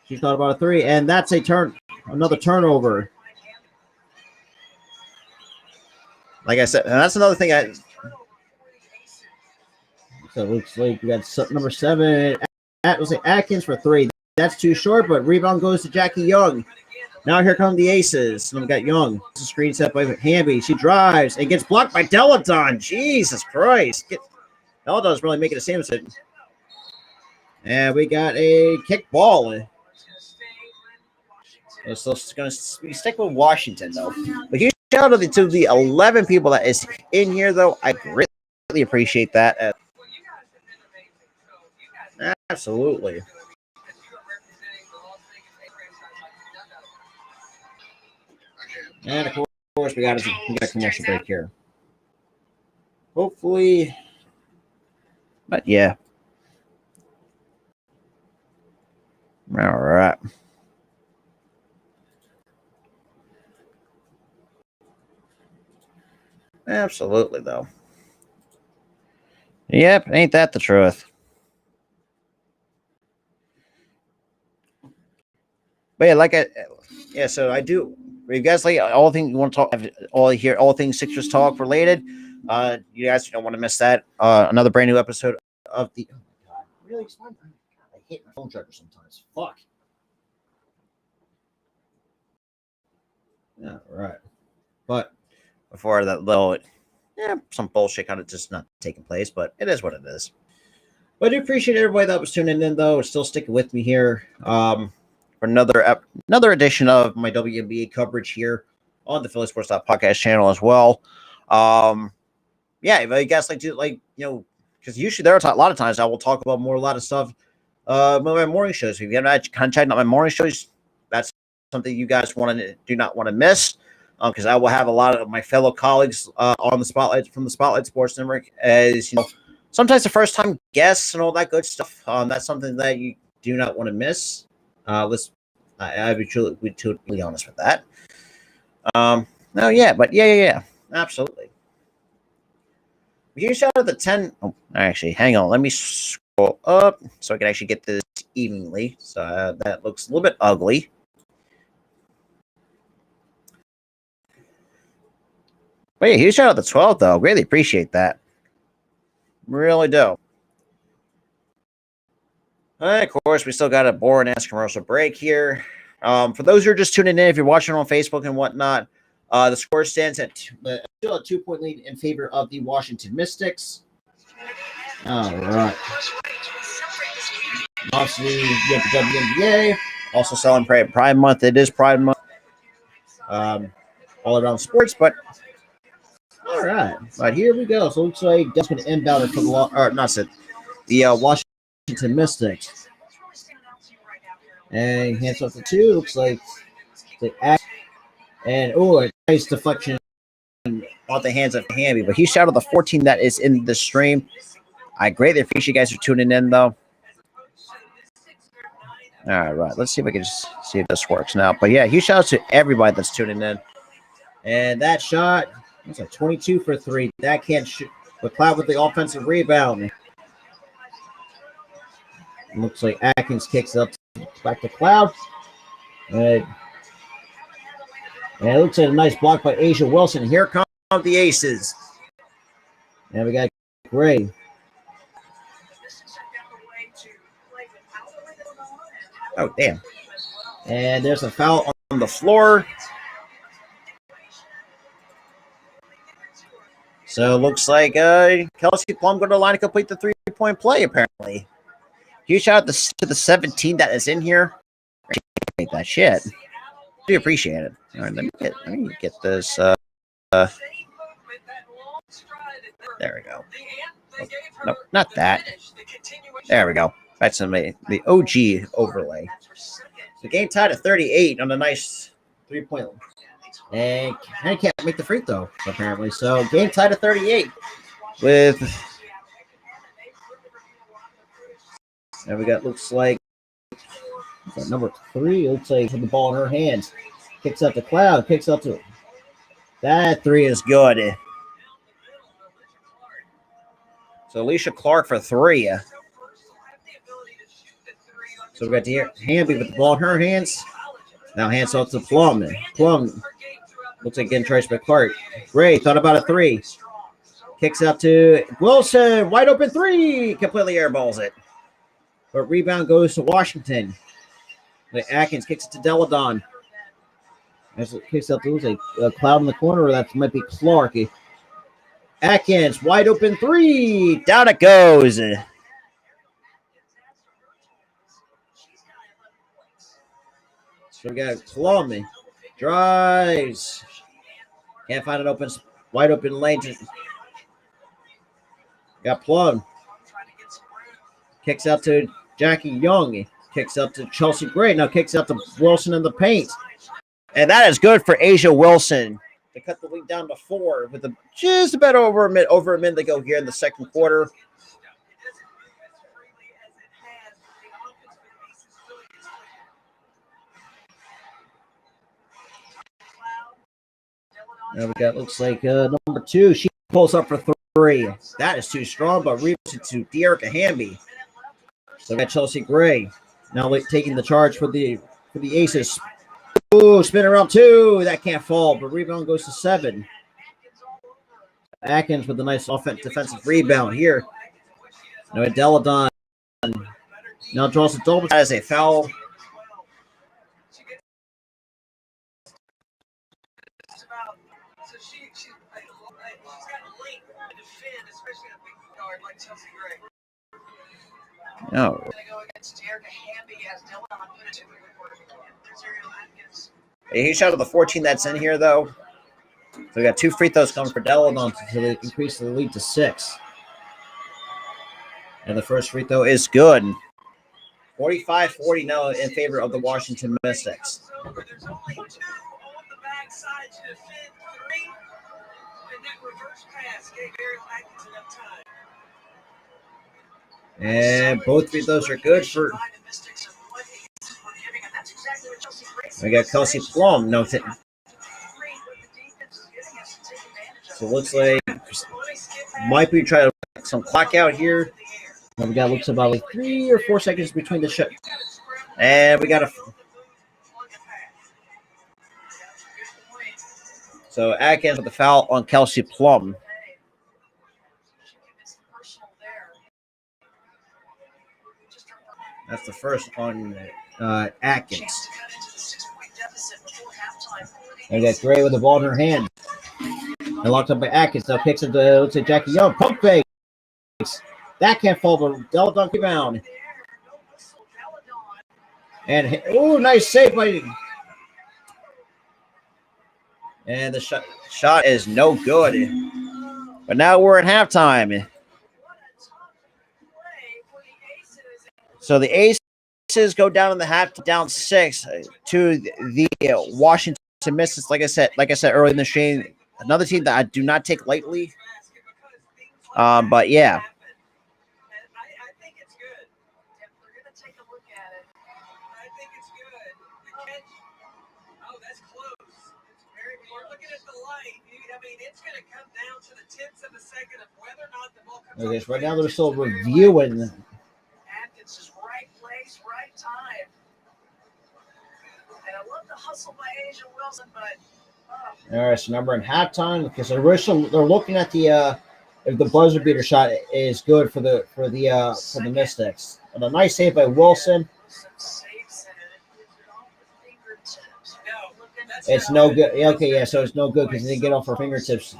She thought about a three, and that's another turnover. Like I said, and that's another thing. So it looks like we got number 7. Atkins for 3. That's too short, but rebound goes to Jackie Young. Now here come the Aces. And we got Young. It's a screen set by Hamby. She drives and gets blocked by Deladon. Jesus Christ. Deladon's really making a sandwich. And we got a kick ball. So it's going to stick with Washington, though. But huge shout out to the 11 people that is in here, though. I greatly appreciate that. Absolutely. And of course, we got a commercial break here. Hopefully, but yeah. All right. Absolutely, though. Yep, ain't that the truth? But yeah, so I do. If you guys like all things you want to talk, all things Sixers talk related, you guys don't want to miss that. Another brand new episode of the. Oh my God, really? I hate my phone charger sometimes. Fuck. Yeah, right. But before that little, some bullshit kind of just not taking place, but it is what it is. But I do appreciate everybody that was tuning in, though, still sticking with me here. For another edition of my WNBA coverage here on the Philly Sports Podcast channel as well. yeah, if I guess because usually there are a lot of times I will talk about a lot of stuff. My morning shows. If you haven't kind of checked out my morning shows, that's something you guys do not want to miss. Because I will have a lot of my fellow colleagues on the spotlight from the Spotlight Sports Network as sometimes the first time guests and all that good stuff. That's something that you do not want to miss. I'd be totally honest with that. No, yeah, but yeah, absolutely. Huge shout out to 10. Oh, actually, hang on. Let me scroll up so I can actually get this evenly. So that looks a little bit ugly. But yeah, huge shout out to 12, though. Really appreciate that. Really do. Of course, we still got a boring ass commercial break here. For those who are just tuning in, if you're watching on Facebook and whatnot, the score stands at still a 2-point lead in favor of the Washington Mystics. All right. Obviously, you have the WNBA. Also celebrating Pride Month. It is Pride Month. All around sports, but all right. But here we go. So it looks like that's going to inbound for the Washington Mystics. And hands off the 2. Looks like the act. And a nice deflection off the hands of Hamby. But he shouted the 14 that is in the stream. I greatly appreciate you guys for tuning in, though. All right, let's see if we can just see if this works now. But yeah, huge shout out to everybody that's tuning in. And that shot, it's a 22 for 3. That can't shoot. But Cloud with the offensive rebound. Looks like Atkins kicks up back to Cloud. And it looks like a nice block by A'ja Wilson. Here come the Aces. And we got Gray. Oh, damn. And there's a foul on the floor. So it looks like Kelsey Plum going to line to complete the 3-point play, apparently. Huge shout out to the 17 that is in here. Appreciate that shit. Do appreciate it. All right, let me get this. There we go. Oh, no, not that. There we go. That's the OG overlay. So game tied at 38 on a nice 3-point. And I can't make the free throw, apparently. So game tied at 38 with. And we got, looks like number 3. Looks like the ball in her hands. Kicks up to Cloud. Kicks up to. That 3 is good. So Alicia Clark for 3. So we got to hear Hamby with the ball in her hands. Now hands off to Plum. Plum looks like getting traced by Clark. Gray thought about a 3. Kicks out to Wilson. Wide open 3. Completely airballs it. But rebound goes to Washington. Atkins kicks it to Deladon. As it kicks out to a Cloud in the corner. That might be Clark. Atkins, wide open 3. Down it goes. So we got Plum. Drives. Can't find an wide open lane. Got Plum. Kicks out to Jackie Young. Kicks up to Chelsea Gray. Now kicks out to Wilson in the paint. And that is good for A'ja Wilson. They cut the lead down to 4 with just about over a minute to go here in the second quarter. Now we got, looks like number 2. She pulls up for 3. That is too strong, but rebounds to Dearica Hamby. So we got Chelsea Gray now taking the charge for the Aces. Ooh, spin around 2. That can't fall, but rebound goes to 7. Atkins with a nice defensive rebound here. Now Deladon now draws a double. That is a foul. No. He shot at the 14 that's in here, though. So we got 2 free throws coming for Deladon to increase the lead to 6. And the first free throw is good. 45-40 now in favor of the Washington Mystics. And both free throws are good for. We got Kelsey Plum. No, so it looks like might be trying to some clock out here. And we got looks about like 3 or 4 seconds between the shot. And we got a. So Atkins with the foul on Kelsey Plum. That's the first on Atkins. And we got Gray with the ball in her hand. And locked up by Atkins. Now picks it to looks like Jackie Young. Pump fake. That can't fall, but Deladon rebound. And nice save by. And the shot is no good. But now we're at halftime. So the Aces go down in the half, down 6 to the Washington Mystics. Like I said earlier in the stream, another team that I do not take lightly. But yeah. Okay, so right now they're still reviewing. Atkins is right place, right time. And I love the hustle by Asia Wilson, but all right, so number in halftime because they're looking at the if the buzzer beater shot is good for the Mystics. And a nice save by Wilson. It's no good. Okay, yeah, so it's no good because they didn't get off her fingertips.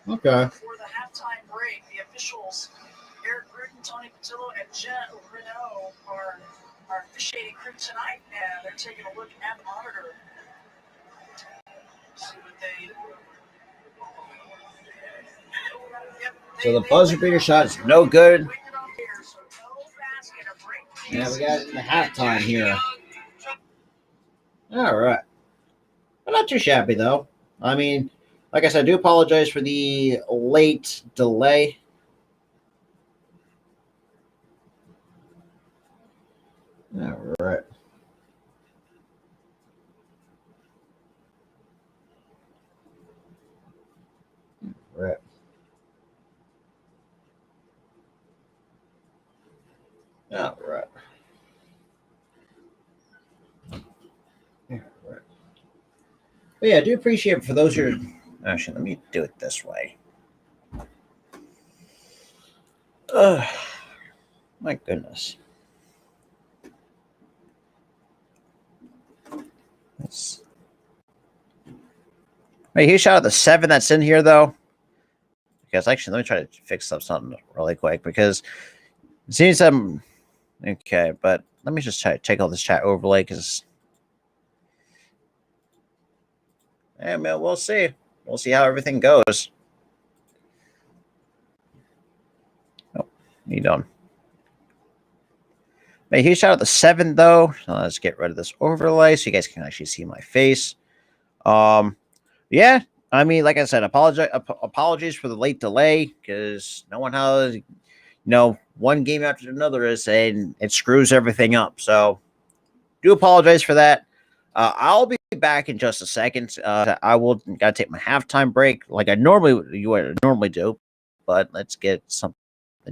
Okay. For the halftime break, the officials, Eric Gruden, Tony Patillo, and Jen Renault are officiating crew tonight, and they're taking a look at the monitor. See what they. So the buzzer beater shot is no good. Yeah, we got it in the halftime here. All right. But not too shabby, though. I mean, like I said, I do apologize for the late delay. All right. Right. All right. All right. But yeah, I do appreciate it for those who are. Actually, let me do it this way. My goodness. Let's. Wait, he shot at the 7 that's in here though. Because actually, let me try to fix up something really quick because it seems I'm okay. But let me just try to check all this chat overlay because. Yeah, man, we'll see. We'll see how everything goes. Oh, you done? Hey, he shot at the 7 though. So let's get rid of this overlay so you guys can actually see my face. Yeah. I mean, like I said, apologies for the late delay because no one has, one game after another is and it screws everything up. So, do apologize for that. I'll be back in just a second. I will gotta take my halftime break like I normally do, but let's get something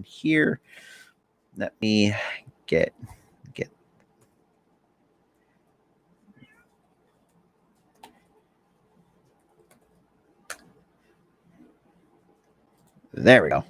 here. Let me get. There we go.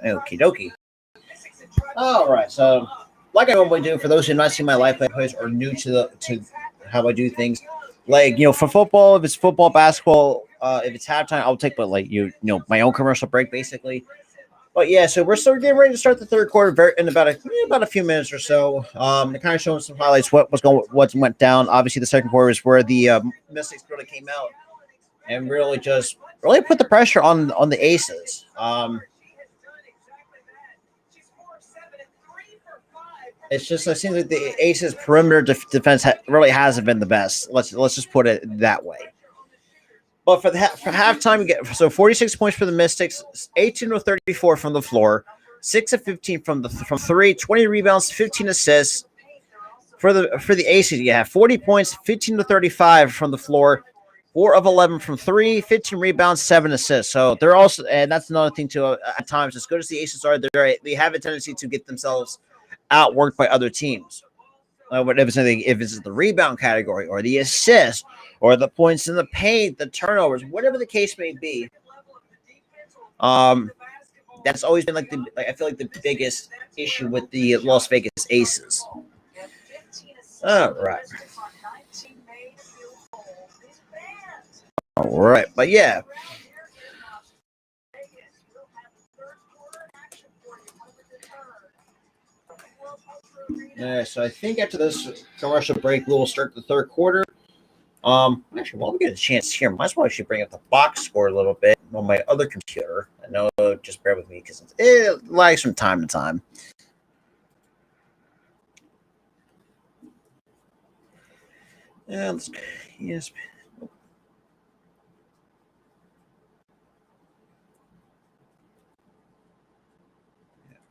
Okie dokie. All right. So, like I normally do, for those who have not seen my live play plays or new to how I do things, like for football, if it's football, basketball, if it's halftime, I'll take my own commercial break basically. But yeah, so we're still getting ready to start the third quarter in about a few minutes or so. Kind of showing some highlights what went down. Obviously, the second quarter is where the Mystics really came out and really put the pressure on the Aces. It's just it seems like the Aces perimeter defense really hasn't been the best. Let's just put it that way. But for halftime, you get 46 points for the Mystics, 18 of 34 from the floor, 6 of 15 from three, 20 rebounds, 15 assists. For the Aces, you have 40 points, 15 to 35 from the floor, 4 of 11 from three, 15 rebounds, 7 assists. So they're also, and that's another thing too. At times, as good as the Aces are, they have a tendency to get themselves outworked by other teams. If it's the rebound category or the assist or the points in the paint, the turnovers, whatever the case may be. That's always been I feel like the biggest issue with the Las Vegas Aces. All right. All right, but yeah. So I think after this commercial break, we will start the third quarter. Actually, while we get a chance here, might as well actually bring up the box score a little bit on my other computer. I know, just bear with me because it lags from time to time. Yes.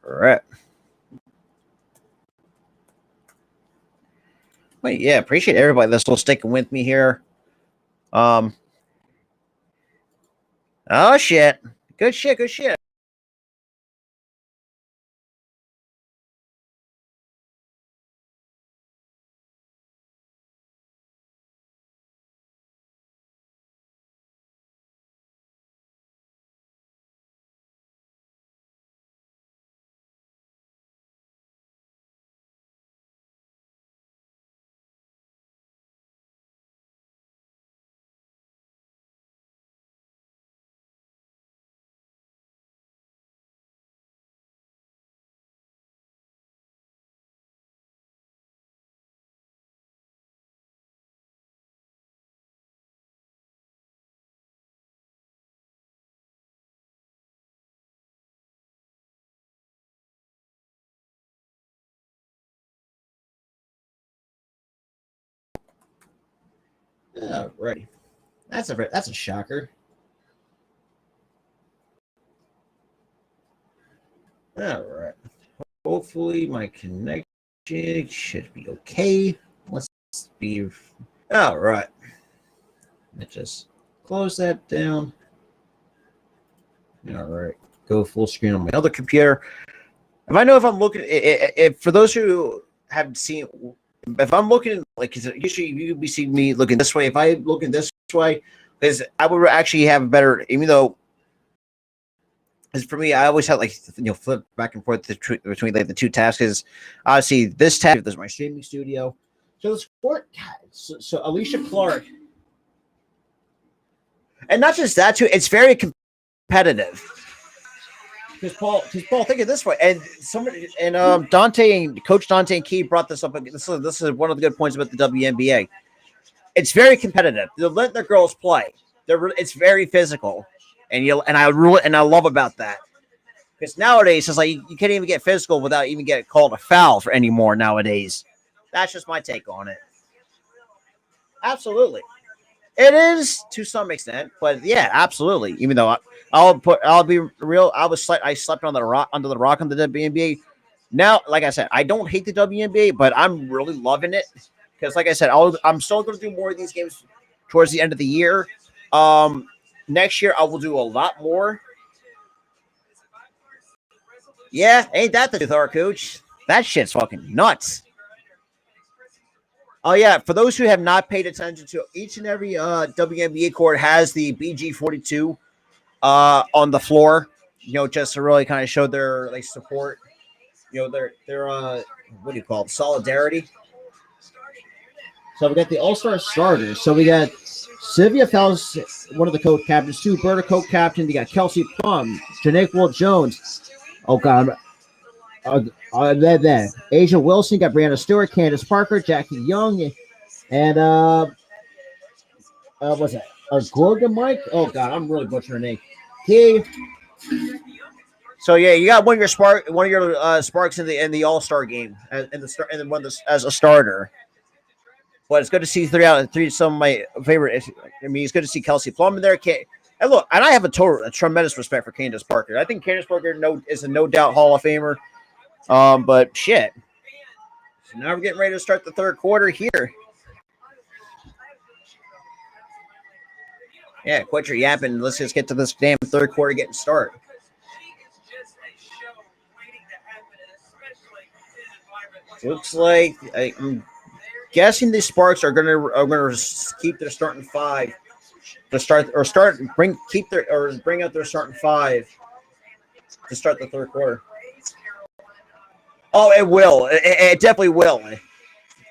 All right. Wait, yeah, appreciate everybody that's still sticking with me here. Oh shit. Good shit. All right. That's a shocker. All right. Hopefully my connection should be okay. Let's be all right. Let's just close that down. All right. Go full screen on my other computer. If I'm looking, if for those who haven't seen, if I'm looking usually you be seeing me looking this way. If I looking this way, because I would actually have a better, even though. Because for me, I always have flip back and forth between the two tabs. Because obviously this tab, there's my streaming studio. So the sport, so Alicia Clark, and not just that too. It's very competitive. Because Paul, think of it this way, and Dante and Coach Dante and Key brought this up. This is one of the good points about the WNBA. It's very competitive. They're letting their girls play. It's very physical, and I love about that. Because nowadays it's like you can't even get physical without even getting called a foul for anymore nowadays. That's just my take on it. Absolutely. It is to some extent, but yeah, absolutely. Even though I'll be real. I slept on the rock under the rock on the WNBA. Now, like I said, I don't hate the WNBA, but I'm really loving it because, like I said, I'm still going to do more of these games towards the end of the year. Next year I will do a lot more. Yeah, ain't that the truth, Arcooch? That shit's fucking nuts. Oh yeah, for those who have not paid attention to, each and every WNBA court has the BG42 on the floor. just to really kind of show their like support, their what do you call it, solidarity. So we got the All-Star starters. So we got Sylvia Fowles, one of the co-captains, Sue Berta, co-captain. You got Kelsey Plum, Janae Jones. Oh God, there. Asia Wilson, got Brianna Stewart, Candace Parker, Jackie Young, and what's that? Gorgon Mike. Oh God, I'm really butchering her name. He. So yeah, you got one of your sparks in the All-Star game as a starter. But it's good to see 3 out of 3. Some of my favorite. I mean, it's good to see Kelsey Plum in there. And look, and I have a tremendous respect for Candace Parker. I think Candace Parker is a no doubt Hall of Famer. But shit. So now we're getting ready to start the third quarter here. Yeah, quit your yapping. Let's just get to this damn third quarter getting started. Looks like I'm guessing the Sparks are gonna keep their starting 5 to bring out their starting 5 to start the third quarter. Oh, it will. It definitely will.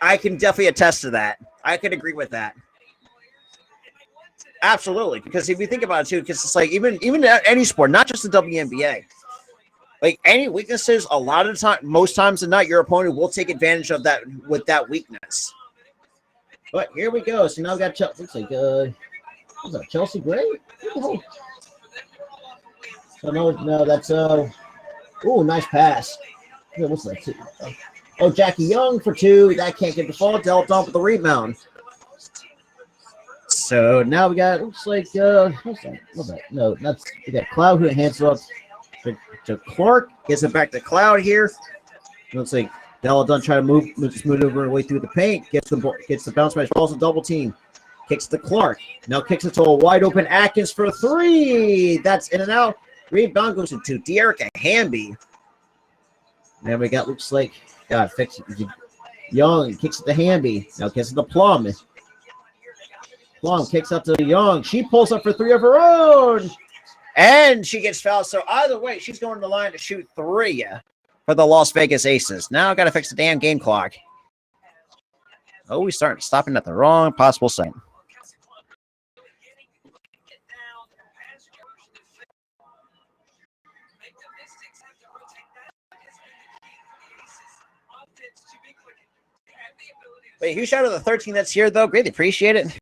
I can definitely attest to that. I can agree with that. Absolutely, because if you think about it too, because it's like even any sport, not just the WNBA, like any weaknesses, a lot of the time, most times than not, your opponent will take advantage of that with that weakness. But here we go. So now we got Chelsea. Looks like what's that, Chelsea Gray? Oh. So no, that's nice pass. What's that? Oh, Jackie Young for 2. That can't get the ball. Dealt off with the rebound. So now we got, looks like, what's that? No, we got Cloud who hands it up to Clark. Gets it back to Cloud here. Looks like Deladon trying to move over her way through the paint. Gets the bounce pass, falls a double team. Kicks to Clark. Now kicks it to a wide open Atkins for 3. That's in and out. Rebound goes to Dearica Hamby. Then we got, looks like, Young kicks it to Hamby. Now kicks it to Plum. Plum kicks up to Young. She pulls up for 3 of her own. And she gets fouled. So either way, she's going to the line to shoot 3 for the Las Vegas Aces. Now I got to fix the damn game clock. Oh, we start stopping at the wrong possible second. Wait, huge shout out to the 13 that's here, though. Greatly appreciate it.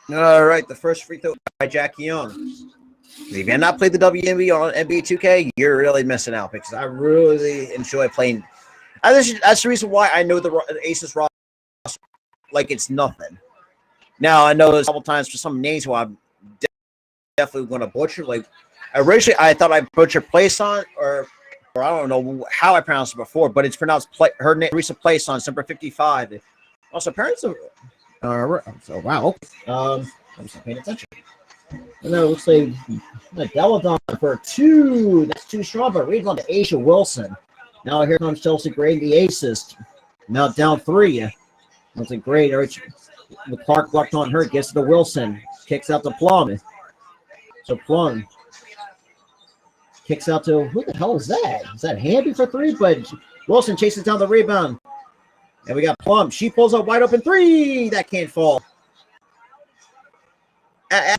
All right, the first free throw by Jackie Young. If you have not played the WNBA on NBA 2K, you're really missing out because I really enjoy playing. That's the reason why I know the Aces roster like it's nothing. Now, I know there's a couple times for some names who I'm definitely going to butcher. Like, originally, I thought I butchered Playson, or I don't know how I pronounced it before, but it's pronounced her name, Teresa Playson, number 55. Also, parents of. So wow. I'm just paying attention. And then it looks like Deladon for 2. That's too strong, but rebound to Asia Wilson. Now here comes Chelsea Gray, the Aces. Now down 3. Looks like great. The Clark blocked on her, gets to Wilson. Kicks out to Plum. So Plum kicks out to, who the hell is that? Is that Hamby for 3? But Wilson chases down the rebound. And we got Plum. She pulls up wide open 3. That can't fall.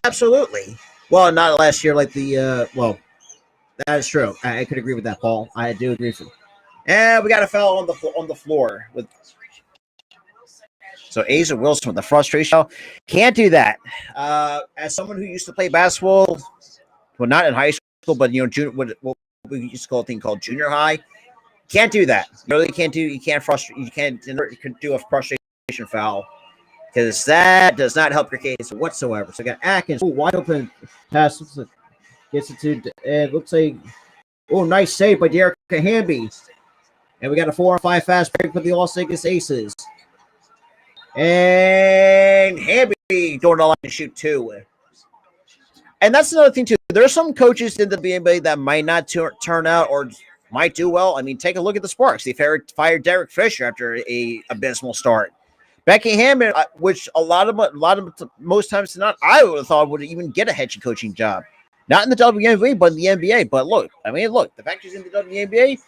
Absolutely. Well, not last year like the, well, that is true. I could agree with that, Paul. I do agree with you. And we got a foul on the floor. So Asia Wilson with the frustration. Can't do that. As someone who used to play basketball, well, not in high school, but, what we used to call a thing called junior high, can't do that. You really can't do. You can't do a frustration foul because that does not help your case whatsoever. So we got Atkins, wide open pass, gets it to, and looks like, nice save by Dearica Hamby. And we got a 4-on-5 fast break for the Las Vegas Aces. And Hamby going to the line to shoot 2. And that's another thing too. There are some coaches in the NBA that might not turn out or might do well. I mean, take a look at the Sparks. They fired Derek Fisher after a abysmal start. Becky Hammon, which most times not, I would have thought would even get a head coaching job, not in the WNBA, but in the NBA. But look, the fact she's in the WNBA,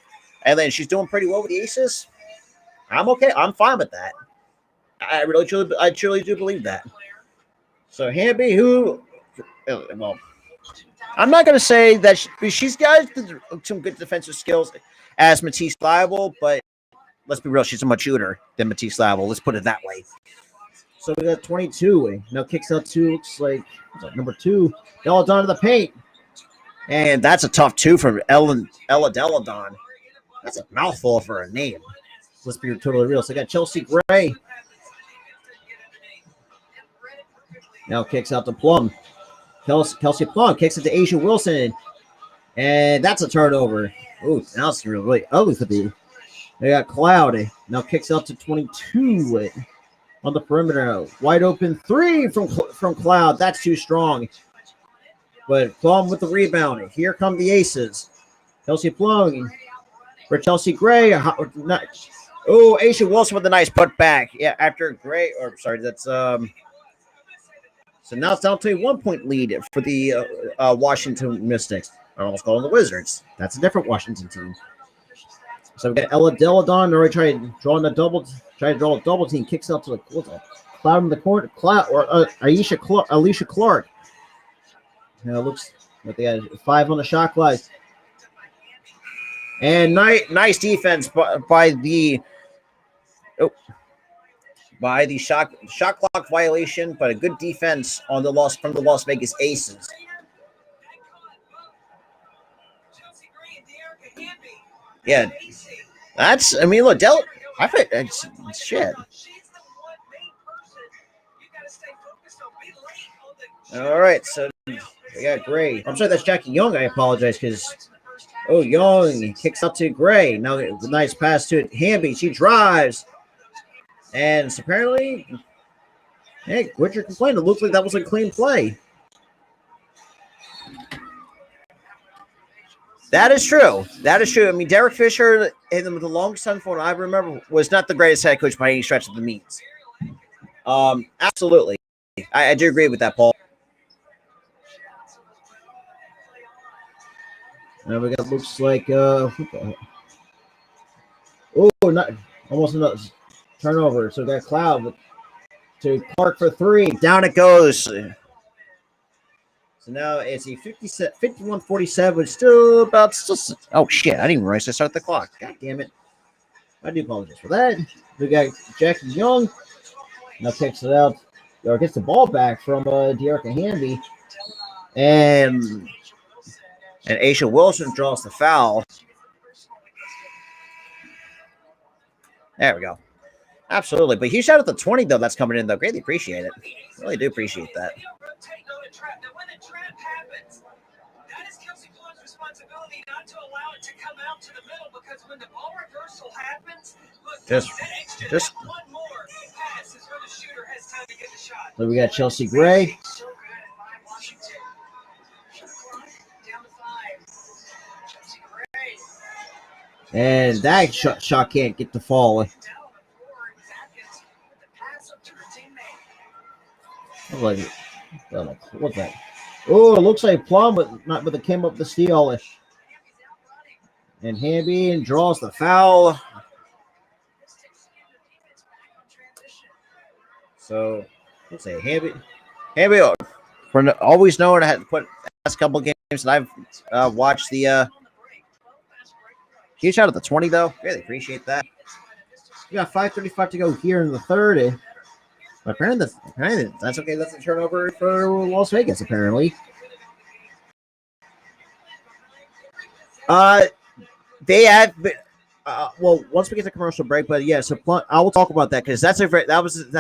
and then she's doing pretty well with the Aces. I'm okay. I'm fine with that. I truly do believe that. So Hamby, well, I'm not going to say that she's got some good defensive skills as Matisse Thybulle, but let's be real, she's a much shooter than Matisse Thybulle. Let's put it that way. So we got 22. Now kicks out two. Looks like number 2. Delle Donne to the paint. And that's a tough 2 from Ella Delle Donne. That's a mouthful for a name. Let's be totally real. So I got Chelsea Gray. Now kicks out to Plum. Kelsey Plum kicks it to A'ja Wilson. And that's a turnover. Ooh, now it's really ugly for the. They got Cloud. Now kicks out to 22 on the perimeter. Wide open 3 from Cloud. That's too strong. But Plum with the rebound. Here come the Aces. Kelsey Plum for Chelsea Gray. Oh, A'ja Wilson with a nice putback. Yeah, after Gray. That's So now it's down to a 1-point lead for the Washington Mystics. I almost call them the Wizards. That's a different Washington team. So we got Ella Delle Donne already trying to draw a double team. Kicks out to the Cloud in the corner. Cloud or Alicia Clark. Now looks like they got 5 on the shot clock. And nice defense by the shot clock violation, but a good defense on the from the Las Vegas Aces. Yeah, look, I think it's shit. All right, so we got Gray. I'm sorry, that's Jackie Young. I apologize because Young kicks up to Gray. Now the nice pass to Hamby. She drives. And apparently, hey, Witcher complained. It looks like that was a clean play. That is true. I mean, Derek Fisher, the longest time for I remember, was not the greatest head coach by any stretch of the means. Absolutely. I do agree with that, Paul. Now we got looks like almost another turnover. So we got Cloud to Clark for 3. Down it goes. So now it's a 51-47. Still oh shit! I didn't even realize to start the clock. God damn it! I do apologize for that. We got Jackie Young. Now kicks it out or gets the ball back from Dearica Hamby, and A'ja Wilson draws the foul. There we go. Absolutely. But huge shout out to 20, though, that's coming in, though. Greatly appreciate it. Really do appreciate that. Just. So we got Chelsea Gray. And that shot can't get the fall. What's that? Oh, it looks like Plum, but it came up the steal. And Hamby draws the foul. So let's say Hamby, for always knowing I had to put the last couple of games that I've watched the. Huge shout out to 20 though. Really appreciate that. We got 5:35 to go here in the third. But apparently that's okay. That's a turnover for Las Vegas, apparently. They have been, once we get to commercial break, but yeah, so I will talk about that because that's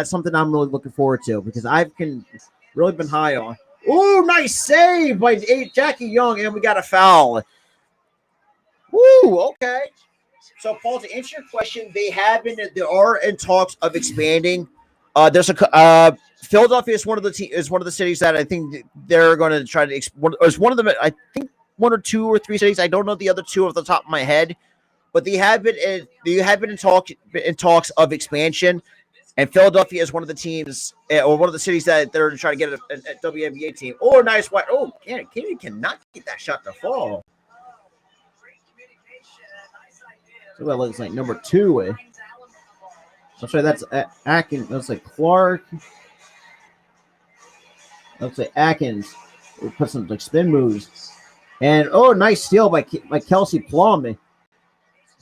something I'm really looking forward to because I've really been high on. Oh, nice save by Jackie Young, and we got a foul. Woo, okay. So, Paul, to answer your question, there are in talks of expanding. There's Philadelphia is one of the cities that I think they're going to try to. Is one of them? I think 1 or 2 or 3 cities. I don't know the other 2 off the top of my head, but they have been in talks of expansion. And Philadelphia is one of the teams, or one of the cities that they're trying to get a WNBA team. Oh, nice white. Oh, Kennedy cannot get that shot to fall. So that looks like number 2. I'm sorry, that's Atkins. Looks like Clark. Looks like Atkins. We put some like spin moves. And nice steal by Kelsey Plum.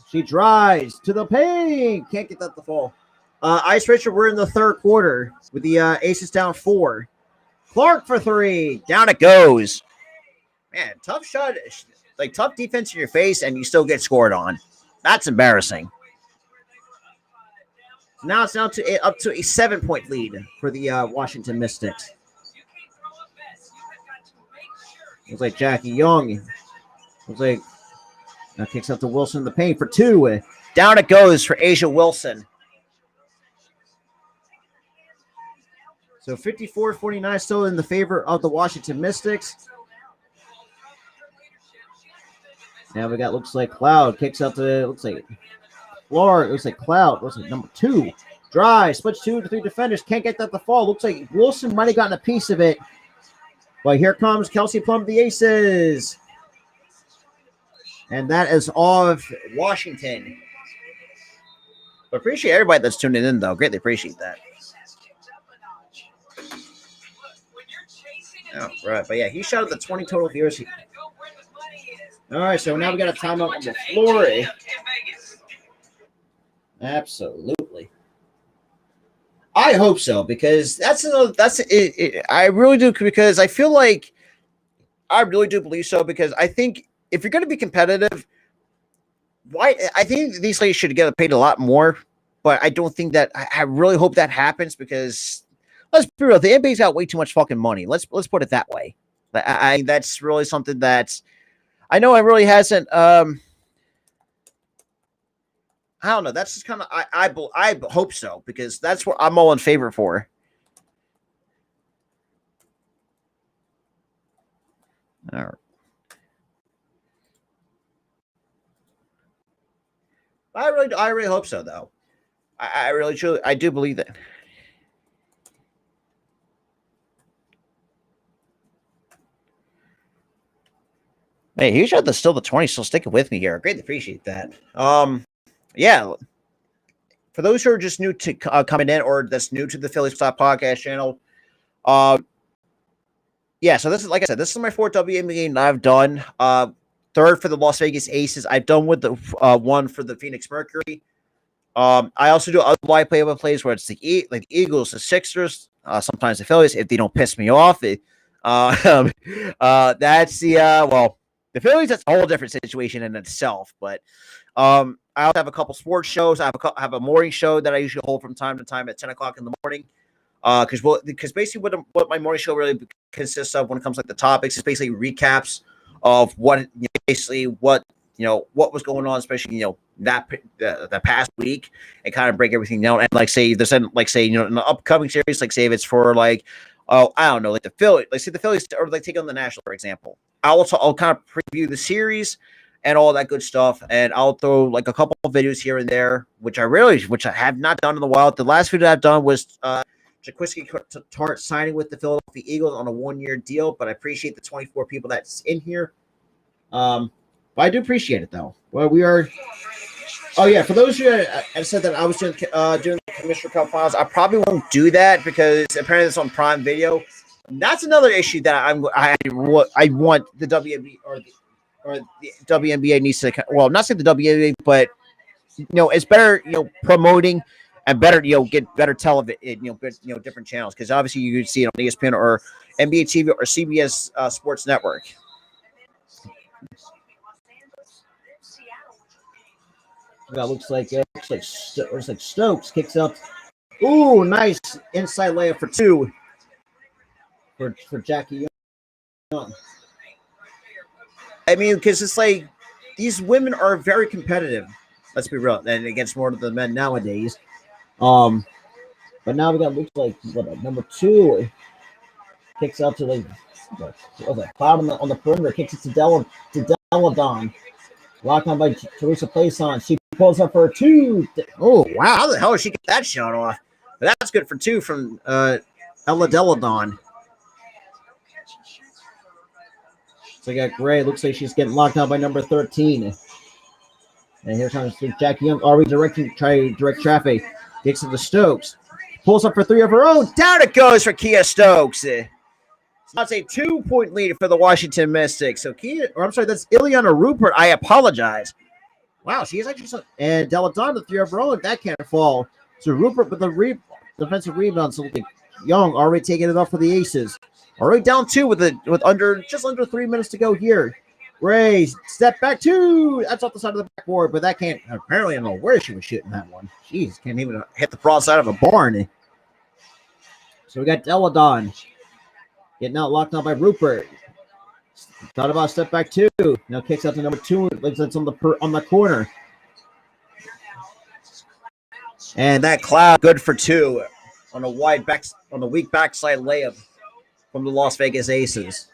She drives to the paint. Can't get that to fall. Ice Richard, we're in the third quarter with the Aces down 4. Clark for 3. Down it goes. Man, tough shot. Like tough defense in your face, and you still get scored on. That's embarrassing. Now it's up to a 7-point lead for the Washington Mystics. Looks like Jackie Young. Looks like now kicks up to Wilson in the paint for 2. Down it goes for Asia Wilson. So 54-49 still in the favor of the Washington Mystics. Now we got looks like Cloud kicks up to looks like Clark. Looks like Cloud. Looks like number 2. Drive, switch 2 to 3 defenders. Can't get that to fall. Looks like Wilson might have gotten a piece of it. But here comes Kelsey Plum of the Aces. And that is all of Washington. But appreciate everybody that's tuning in, though. Greatly appreciate that. Oh, right. But yeah, he shot at the 20 total viewers. All right, so now we got a timeout on the floor. Absolutely. I hope so, because that's it. I really do, because I feel like I really do believe so, because I think if you're going to be competitive, I think these ladies should get paid a lot more, but I don't think that I really hope that happens, because let's be real, the NBA's got way too much fucking money. Let's put it that way. That's really something that I know it really hasn't. I don't know. That's just kind of I hope so, because that's what I'm all in favor for. All right. I really hope so, though. I really truly I do believe that. Hey, here's still the 20, still sticking with me here. Greatly appreciate that. Yeah. For those who are just new to coming in, or that's new to the Phillies Stop Podcast channel, yeah. So this is, like I said, this is my 4th WNBA game I've done. 3rd for the Las Vegas Aces. I've done with the 1 for the Phoenix Mercury. I also do other live play-by plays where it's the Eagles, the Sixers, sometimes the Phillies if they don't piss me off. That's the Phillies. That's a whole different situation in itself, but. I also have a couple sports shows. I have a morning show that I usually hold from time to time at 10 o'clock in the morning. Because basically what my morning show really consists of when it comes to the topics is basically recaps of what what was going on, especially the past week, and kind of break everything down. And in the upcoming series, say if it's for I don't know, the Phillies, say the Phillies or take on the Nationals, for example. I'll kind of preview the series and all that good stuff, and I'll throw a couple of videos here and there, which I have not done in a while. The last video I've done was Jaquiski Tartt signing with the Philadelphia Eagles on a 1-year deal, but I appreciate the 24 people that's in here. But I do appreciate it, though. Well, we are. Oh yeah, for those who I said that I was doing the Commissioner Cup Finals, I probably won't do that because apparently it's on Prime Video. And that's another issue that I want the WNBA or the WNBA needs to, well, not say the WNBA, but it's better, promoting and better, get better television, different channels, because obviously you can see it on ESPN or NBA TV or CBS Sports Network. That looks like Stokes kicks up. Ooh, nice inside layup for 2 for Jackie Young. I mean, because it's these women are very competitive. Let's be real, and against more of the men nowadays. But now we got looks like number 2 kicks out to Cloud on the perimeter, kicks it to Deladon. Locked on by Teresa Payson. She pulls up for a 2. Oh wow! How the hell did she get that shot off? But that's good for 2 from Ella Deladon. So we got Gray. Looks like she's getting locked out by number 13. And here comes Jackie Young already try to direct traffic. Kicks it to Stokes. Pulls up for 3 of her own. Down it goes for Kia Stokes. That's a 2-point lead for the Washington Mystics. So that's Ileana Rupert. I apologize. Wow, she's actually and Deladon, the 3 of her own. That can't fall. So Rupert with the defensive rebound. So Young already taking it off for the Aces. Already down 2 with just under 3 minutes to go here. Gray, step back 2. That's off the side of the backboard, but that can't. Apparently, I don't know where she was shooting that one. Jeez, can't even hit the broadside of a barn. So we got Deladon getting out, locked out by Rupert. Thought about step back 2. Now kicks out to number 2. It's on the corner. And that cloud good for 2 on a weak backside layup from the Las Vegas Aces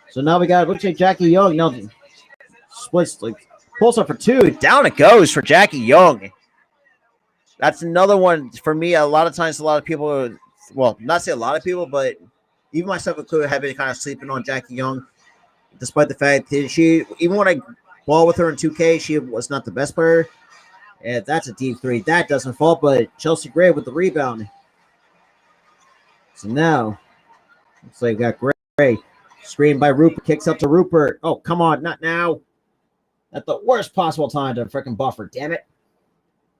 So now we got, looks like Jackie Young now splits, pulls up for 2. Down it goes for Jackie Young. That's another one for me. A lot of times, a lot of people, well, not say a lot of people, but even myself included, have been kind of sleeping on Jackie Young, despite the fact that even when I ball with her in 2K, she was not the best player. And that's a deep 3. That doesn't fall, but Chelsea Gray with the rebound. So now, looks like we got Gray. Screen by Rupert. Kicks up to Rupert. Oh, come on. Not now. At the worst possible time to freaking buffer. Damn it.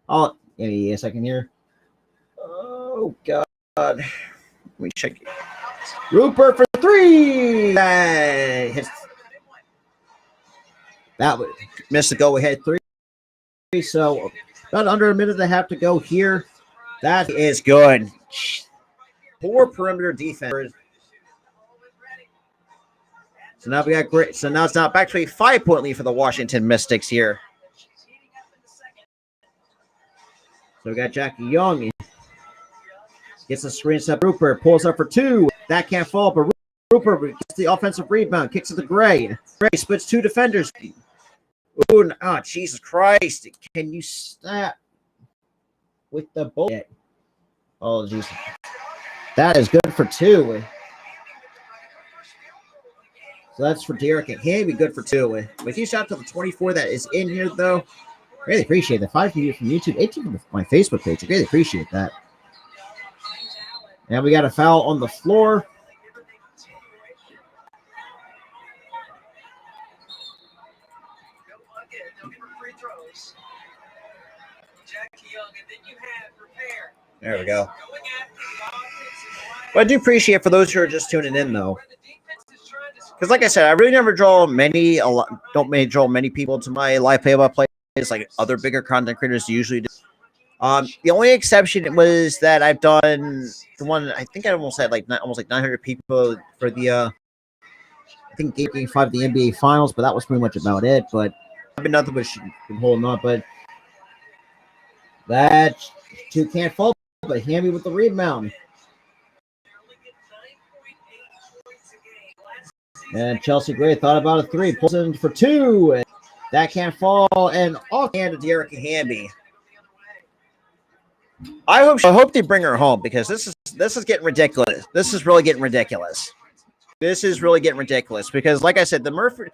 Oh, give me a second here. Oh, God. Let me check it. Rupert for 3. That would miss the go-ahead 3. So, about under a minute and a half to go here. That is good. Poor perimeter defense. So now we got great. So now it's not back to a 5-point lead for the Washington Mystics here. So we got Jackie Young. Gets a screen step. Rupert pulls up for 2. That can't fall, but Rupert gets the offensive rebound. Kicks it to Gray. Gray splits 2 defenders. Ooh, oh, Jesus Christ. Can you stop with the bullet? Oh, Jesus. That is good for 2. So that's for Derek and Hamby, good for 2. But huge shout out to the 24 that is in here, though. Really appreciate that. 5 from YouTube, 18 from my Facebook page. I really appreciate that. And we got a foul on the floor. There we go. But I do appreciate for those who are just tuning in, though. Because, like I said, I really never draw don't draw many people to my live play-by-play plays like other bigger content creators usually do. The only exception was that I've done the one. I think I almost had almost 900 people for the. I think Game 5 of the NBA Finals, but that was pretty much about it. But I've been nothing but been holding on. But that 2 can't fall. But Hamby with the rebound. And Chelsea Gray thought about a 3. Pulls in for 2. That can't fall. And offhand to Derek Hamby. I hope they bring her home because this is getting ridiculous. This is really getting ridiculous. Because, like I said, the Murphy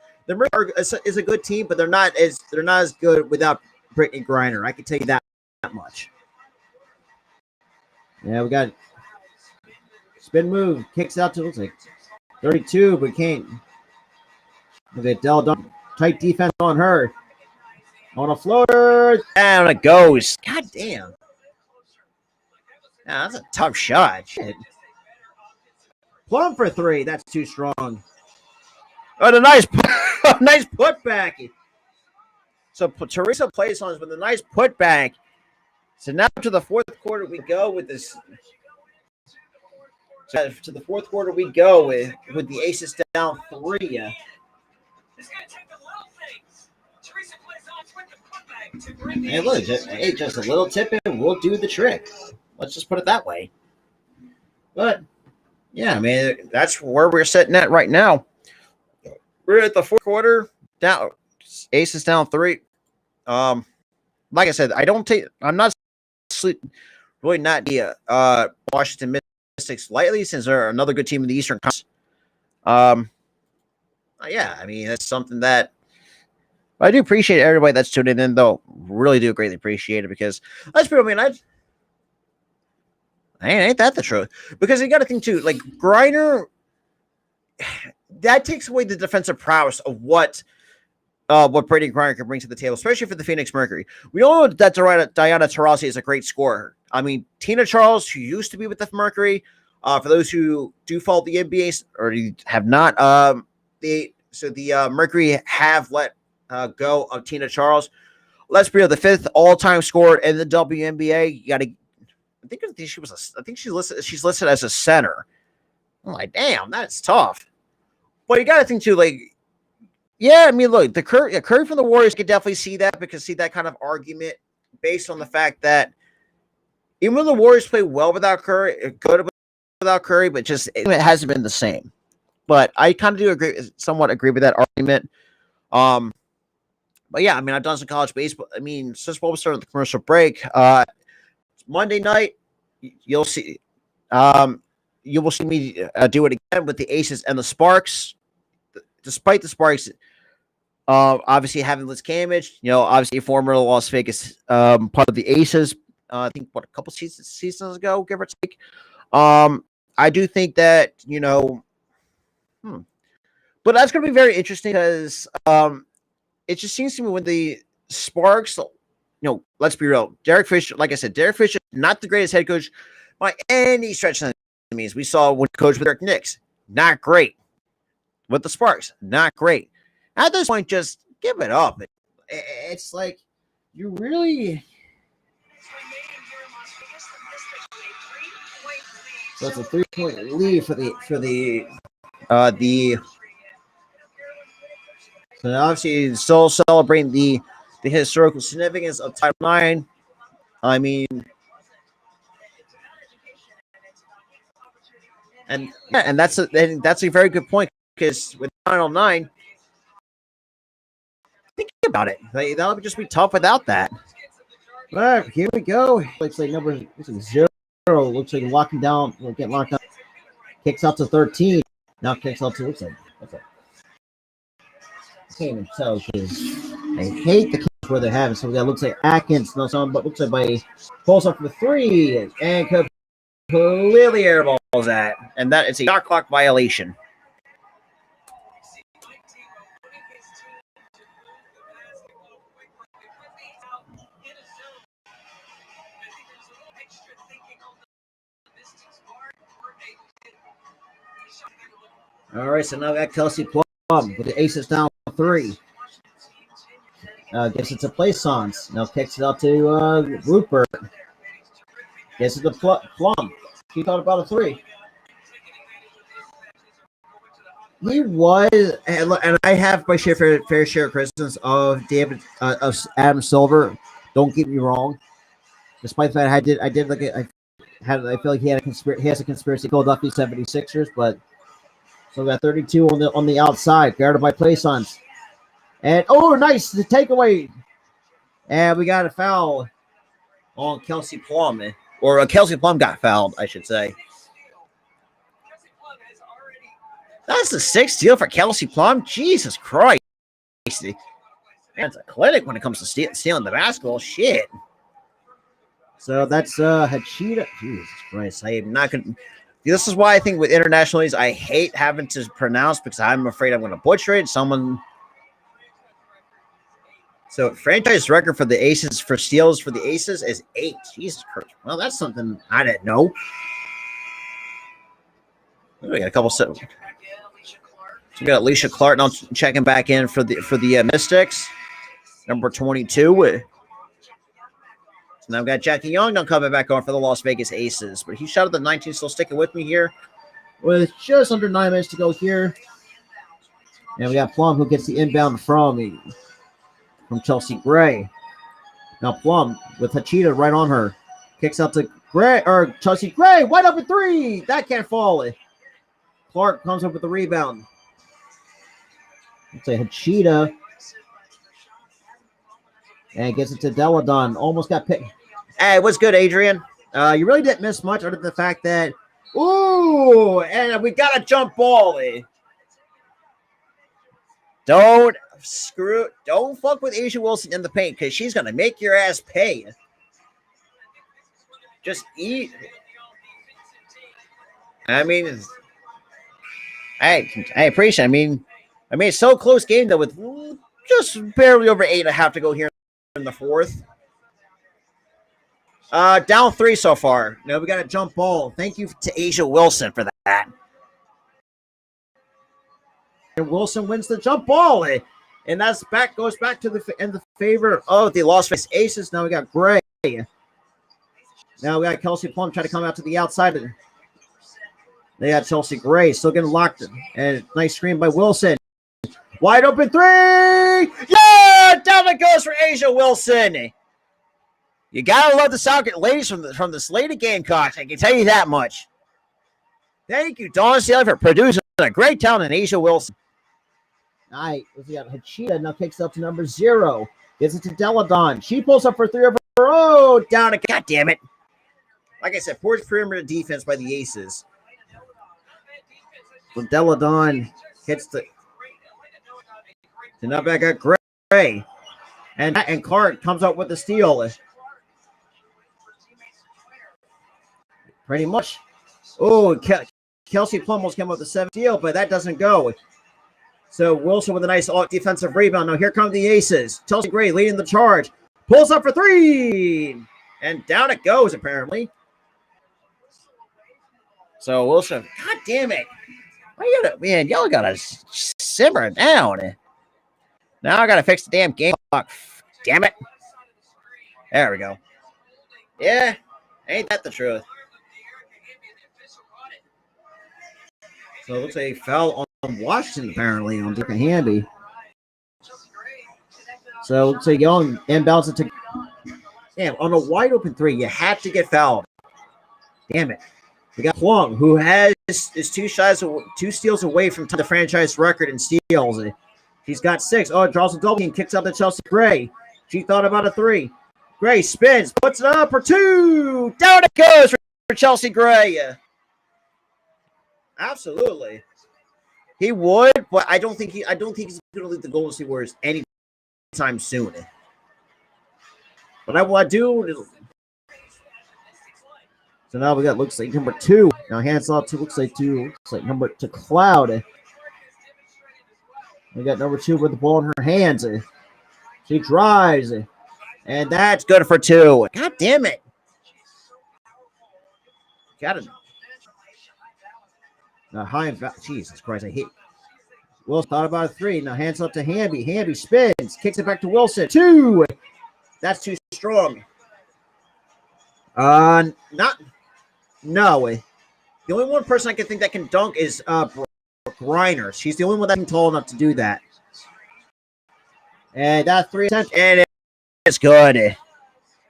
is a good team, but they're not as good without Brittany Griner. I can tell you that much. Yeah, we got spin move, kicks out to looks like 32, but can't. Look at Deladon, tight defense on her. On a floater, down it goes. God damn. Nah, that's a tough shot. Shit. Plum for 3. That's too strong. Oh, a nice putback. So Teresa plays on us with a nice putback. So now to the fourth quarter we go with this. So to the fourth quarter we go with the Aces down 3. Hey, look, just a little tip and we'll do the trick. Let's just put it that way. But yeah, I mean that's where we're sitting at right now. We're at the fourth quarter. Down, Aces down 3. Like I said, I'm not really not the Washington Mystics lightly, since they're another good team in the Eastern Conference. Yeah, I mean, that's something that I do appreciate everybody that's tuning in, though. Really do greatly appreciate it, because let's be real, I mean, ain't that the truth? Because you got to think too, like Griner, that takes away the defensive prowess of what Brady Griner can bring to the table, especially for the Phoenix Mercury. We all know that Diana Taurasi is a great scorer. I mean, Tina Charles, who used to be with the Mercury, for those who do follow the NBA or have not, the Mercury have let go of Tina Charles. Let's be real, the 5th all-time scorer in the WNBA. You got to. I think she's listed as a center. I'm like, damn, that's tough. But you got to think too, like, yeah, I mean, look, the Curry from the Warriors could definitely see that, because see that kind of argument based on the fact that even though the Warriors play well without Curry, good without Curry, but just it hasn't been the same. But I kind of do somewhat agree with that argument. But yeah, I mean, I've done some college baseball. I mean, since we'll start the commercial break, Monday night, you'll see. You will see me do it again with the Aces and the Sparks. Despite the Sparks, obviously having Liz Cambage, obviously a former Las Vegas part of the Aces. I think a couple seasons ago, give or take. I do think that but that's going to be very interesting, because it just seems to me when the Sparks, let's be real, Derek Fisher, like I said, Derek Fisher, not the greatest head coach by any stretch of the means. We saw when coach with Eric Knicks, not great. With the Sparks, not great. At this point, just give it up. It's like you really. So it's a 3-point lead for the. So obviously, still celebrating the historical significance of Title IX. I mean, and that's a very good point, because with Title IX, think about it. That would just be tough without that. But here we go. Looks like number 0. Looks like locking down. We'll get locked up. Kicks out to 13. Now kicks out to what's that? I can't even tell, because I hate the kicks where they have it. So that looks like Atkins, but looks like by pulls up for 3 and completely airballs that, and that is a shot clock violation. All right, so now we got Kelsey Plum with the Aces down 3. Gives it to Plaisance. Now kicks it out to Rupert. Gives it to Plum. He thought about a 3. He was, and I have my fair share of criticisms of of Adam Silver. Don't get me wrong. Despite the fact I did look at, I feel like he has a conspiracy Philadelphia 76ers, but. So we got 32 on the outside, guarded by Plaisance. And nice, the takeaway. And we got a foul on Kelsey Plum, or Kelsey Plum got fouled, I should say. That's the 6th steal for Kelsey Plum. Jesus Christ, man's a clinic when it comes to stealing the basketball. Shit. So that's Hachida. Jesus Christ, I am not gonna. This is why I think with international leagues, I hate having to pronounce, because I'm afraid I'm going to butcher it. So franchise record for the Aces, for steals for the Aces, is 8. Jesus Christ. Well, that's something I didn't know. We got a couple. So we got Alicia Clark now checking back in for the Mystics, number 22. So now we've got Jackie Young now coming back on for the Las Vegas Aces. But he shot at the 19, still sticking with me here. With just under 9 minutes to go here. And we got Plum, who gets the inbound from Chelsea Gray. Now Plum with Hachida right on her. Kicks out to Chelsea Gray. Wide open 3. That can't fall. Clark comes up with the rebound. Let's say Hachida. And gets it to Deladon. Almost got picked. Hey, what's good, Adrian? You really didn't miss much other than the fact that, ooh, and we got a jump ball. Don't fuck with Asia Wilson in the paint because she's gonna make your ass pay. Just eat. I mean, I appreciate. It's so close game though, with just barely over 8.5 to go here in the fourth. Down 3 so far. No, we got a jump ball. Thank you to Asia Wilson for that. And Wilson wins the jump ball, and goes back to the favor of the Las Vegas Aces. Now we got Gray. Now we got Kelsey Plum trying to come out to the outside. They got Chelsea Gray still getting locked in. And nice screen by Wilson. Wide open 3. Yeah, down it goes for Asia Wilson. You gotta love the soccer ladies from the Slady Gamecocks. I can tell you that much. Thank you, Dawn Staley, for producing a great talent in Asia Wilson. All right, we got Hachita now kicks up to number 0. Gives it to Deladon. She pulls up for 3 over. Oh, down it. God damn it. Like I said, poor perimeter defense by the Aces. When Deladon hits the now back at Gray. And Clark comes up with the steal. Pretty much. Oh, Kelsey Plum almost came up with the 7th steal, but that doesn't go. So Wilson with a nice defensive rebound. Now here come the Aces. Chelsea Gray leading the charge. Pulls up for 3. And down it goes, apparently. So Wilson, God damn it. Y'all gotta simmer down. Now I gotta fix the damn game clock. Damn it. There we go. Yeah, ain't that the truth? So it looks like he fell on Washington, apparently, on Dick Hamby. So it looks like Young inbounds it to. Damn, on a wide open 3, you had to get fouled. Damn it. We got Plum, who is 2 steals away from the franchise record in steals. He's got 6. Oh, draws a double team, kicks out to Chelsea Gray. She thought about a 3. Gray spins, puts it up for 2. Down it goes for Chelsea Gray. Absolutely. He would, but I don't think he's going to leave the Golden State Warriors anytime soon. But I want to do. So now we got looks like number 2. Now hands off to looks like number to Cloud. We got number 2 with the ball in her hands. She drives, and that's good for 2. God damn it! Got it. Now high and Jesus Christ, I hate. Wilson thought about a 3. Now hands up to Hamby. Hamby spins, kicks it back to Wilson. 2. That's too strong. No. The only one person I can think that can dunk is Reiner. She's the only one that's tall enough to do that. And that 3 attempts, and it's good.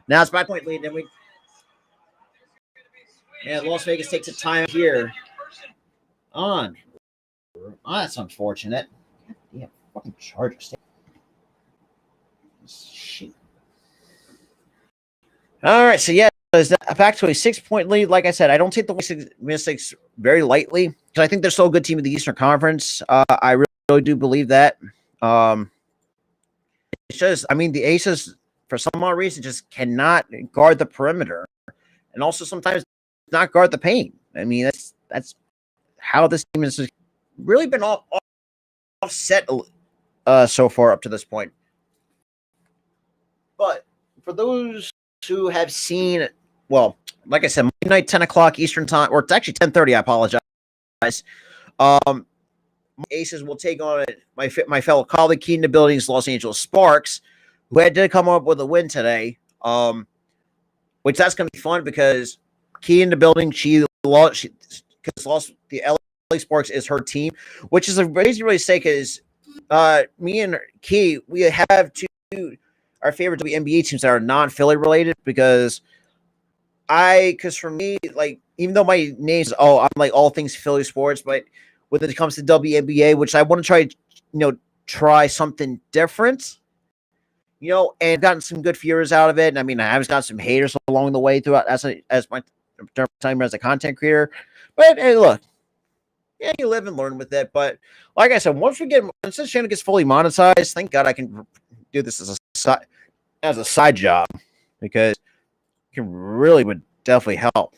Now it's 5-point lead. Then Las Vegas takes a time here. Oh, that's unfortunate. Yeah, fucking Chargers. Shit. All right, so yeah, back to a 6-point lead. Like I said, I don't take the mistakes very lightly because I think they're still a good team in the Eastern Conference. I really do believe that. It's just, the Aces, for some odd reason, just cannot guard the perimeter, and also sometimes not guard the paint. That's how this team has really been offset so far up to this point. But for those who have seen, well, like I said, Monday night, 10 o'clock Eastern time, or it's actually 10:30. I apologize. Aces will take on my fellow colleague, Key in the Building's Los Angeles Sparks, who had to come up with a win today. Which that's going to be fun because Key in the Building, she lost the LA Sparks is her team, which is a crazy really say because me and Key, we have our favorite WNBA teams that are non-Philly related because for me, like, even though my name is, I'm like all things Philly sports, but when it comes to WNBA, which I want to try something different, and gotten some good viewers out of it. And I mean, I've gotten some haters along the way throughout as my time as a content creator. But hey, look, yeah, you live and learn with it. But like I said, once this channel gets fully monetized, thank God I can do this as a side job, because it would definitely help.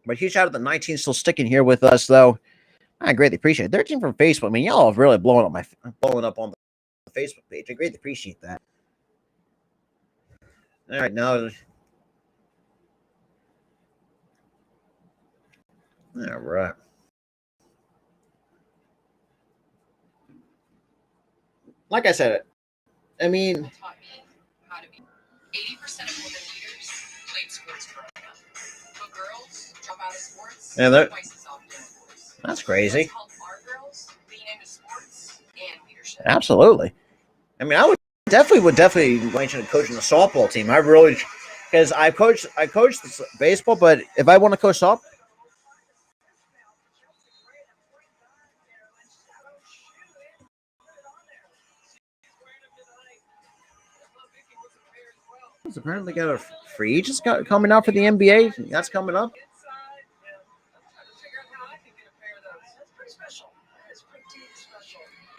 But huge shout out to the 19 still sticking here with us, though. I greatly appreciate it. 13 from Facebook. I mean, y'all have really blowing up on the Facebook page. I greatly appreciate that. All right, now. All right. Like I said, I mean, 80% of women leaders played sports growing up, but girls drop out of sports twice as often. That's crazy. Help our girls lean into sports and leadership. Absolutely. I mean, I would definitely mention coaching the softball team. I really, because I coached baseball, but if I want to coach softball. Apparently got a free agent coming out for the NBA. That's coming up.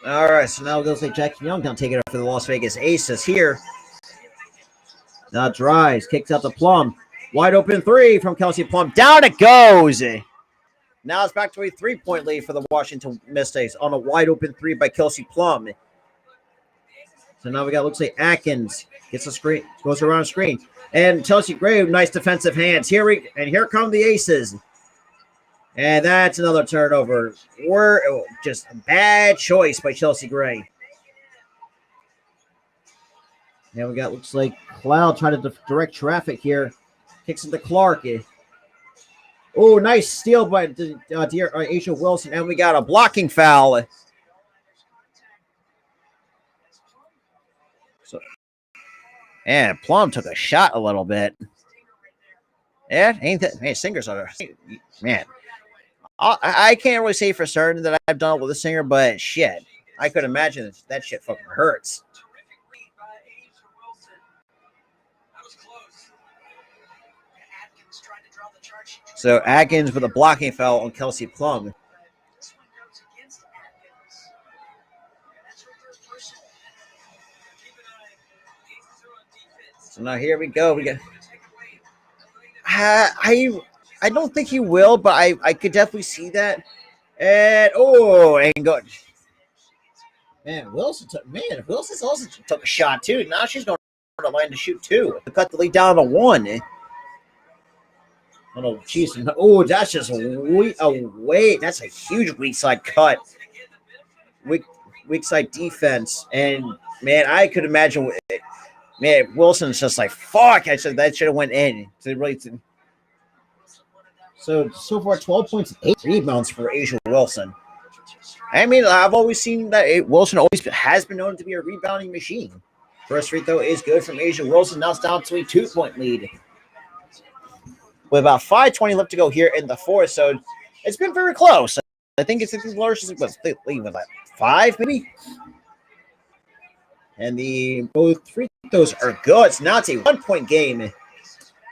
All right, so now we'll say Jackie Young going to take it up for the Las Vegas Aces here. Now drives, kicks out to Plum. Wide open three from Kelsey Plum. Down it goes. Now it's back to a 3-point lead for the Washington Mystics on a wide open three by Kelsey Plum. So now we got, looks like Atkins gets a screen, goes around the screen. And Chelsea Gray, nice defensive hands. Here come the Aces. And that's another turnover. Just a bad choice by Chelsea Gray. Now we got, looks like Cloud trying to direct traffic here. Kicks into Clark. Oh, nice steal by A'ja Wilson. And we got a blocking foul. And Plum took a shot a little bit. Yeah, ain't that? Hey, singers are, man. I can't really say for certain that I've done it with a singer, but shit, I could imagine that shit fucking hurts. So Atkins with a blocking foul on Kelsey Plum. So now here we go. We got. I don't think he will, but I could definitely see that. And go. Man, Wilson also took a shot too. Now she's going to the line to shoot two. To cut the lead down to one. Oh, jeez. Oh, that's just wait. That's a huge weak side cut. Weak side defense. And man, I could imagine. Man, Wilson's just like, fuck. I said that should have went in. So far, 12 points and 8 rebounds for A'ja Wilson. I mean, I've always seen that Wilson always has been known to be a rebounding machine. First free throw is good from A'ja Wilson. Now it's down to a 2-point lead. With about 5:20 left to go here in the fourth, so it's been very close. I think it's the largest lead with like 5 maybe. And both free throws are good. So now it's a 1-point game.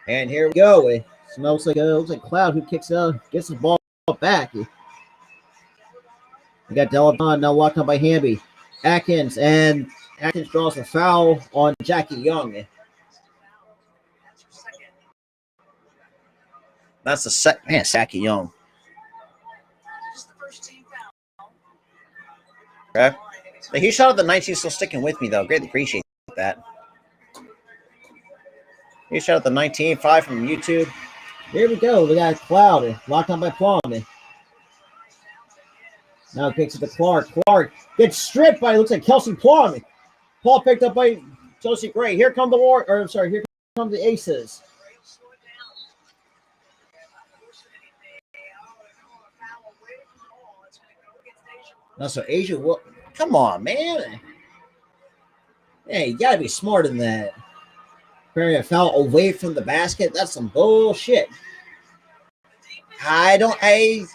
And here we go. So now it looks like Cloud who kicks out, gets the ball back. We got Delavon now walked on by Hamby. Atkins draws a foul on Jackie Young. That's the second. Man, Jackie Young. Okay. The huge shot of the 19 still sticking with me, though. Greatly appreciate that. Huge shot at the 19-5 from YouTube. Here we go. We got Cloud locked on by Plum. Now kicks it to Clark. Clark gets stripped by, looks like Kelsey Plum. Paul picked up by Chelsea Gray. Here come here come the Aces. Now, so A'ja, come on, man. Hey, you gotta be smarter than that. Carrying a foul away from the basket. That's some bullshit. You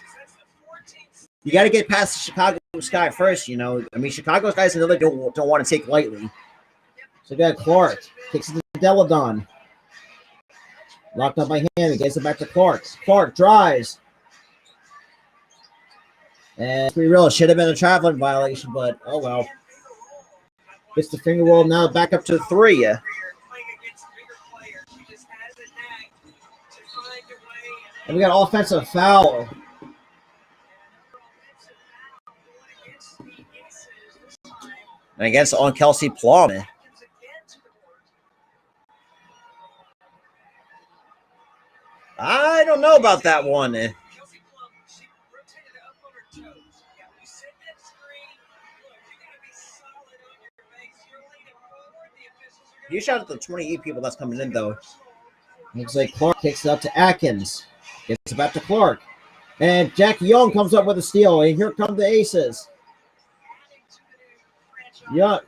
got to get past the Chicago Sky first, you know. I mean, Chicago's guys, another don't want to take lightly. So we got Clark. Kicks it to Deladon. Locked up by Hammy. Gets it back to Clark. Clark drives. And to be real, it should have been a traveling violation, but oh well. Gets the finger roll now back up to 3. And we got offensive foul. And against on Kelsey Plum. I don't know about that one. You shout at the 28 people that's coming in, though. Looks like Clark kicks it up to Atkins. Gets it back to Clark. And Jack Young comes up with a steal. And here come the Aces. Yeah.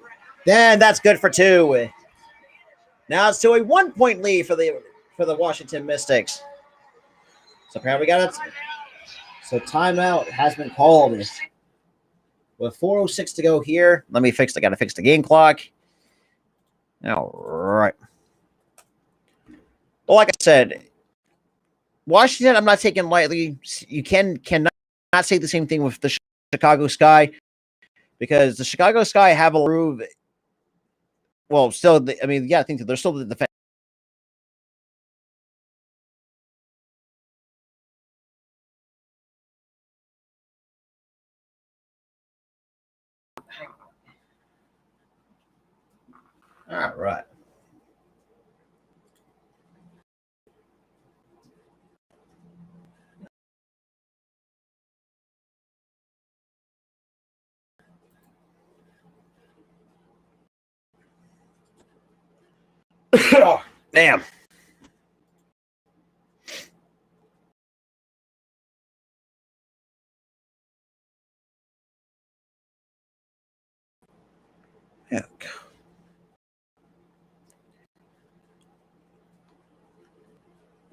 Then that's good for 2. Now it's to a 1-point lead for the Washington Mystics. So apparently we got it. So timeout has been called. With 4:06 to go here. I got to fix the game clock. All right. Well, like I said, Washington, I'm not taking lightly. You cannot say the same thing with the Chicago Sky, because the Chicago Sky have a prove. Well, still, I think that they're still the defense. All right. Oh, damn. Yeah.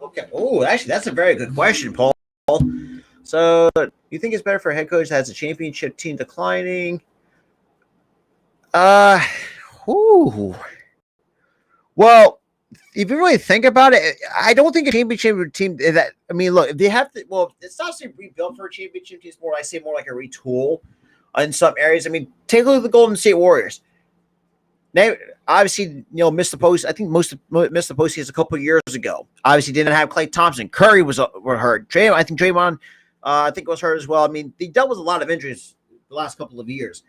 Okay. Oh, actually, that's a very good question, Paul. So, you think it's better for a head coach that has a championship team declining? Well, if you really think about it, I don't think a championship team that. I mean, look, if they have to. Well, it's not saying rebuild for a championship team. It's more, I say, more like a retool in some areas. I mean, take a look at the Golden State Warriors. They obviously, missed the post. I think missed the postseason a couple of years ago. Obviously, didn't have Klay Thompson. Curry were hurt. I think Draymond, was hurt as well. I mean, they dealt with a lot of injuries the last couple of years.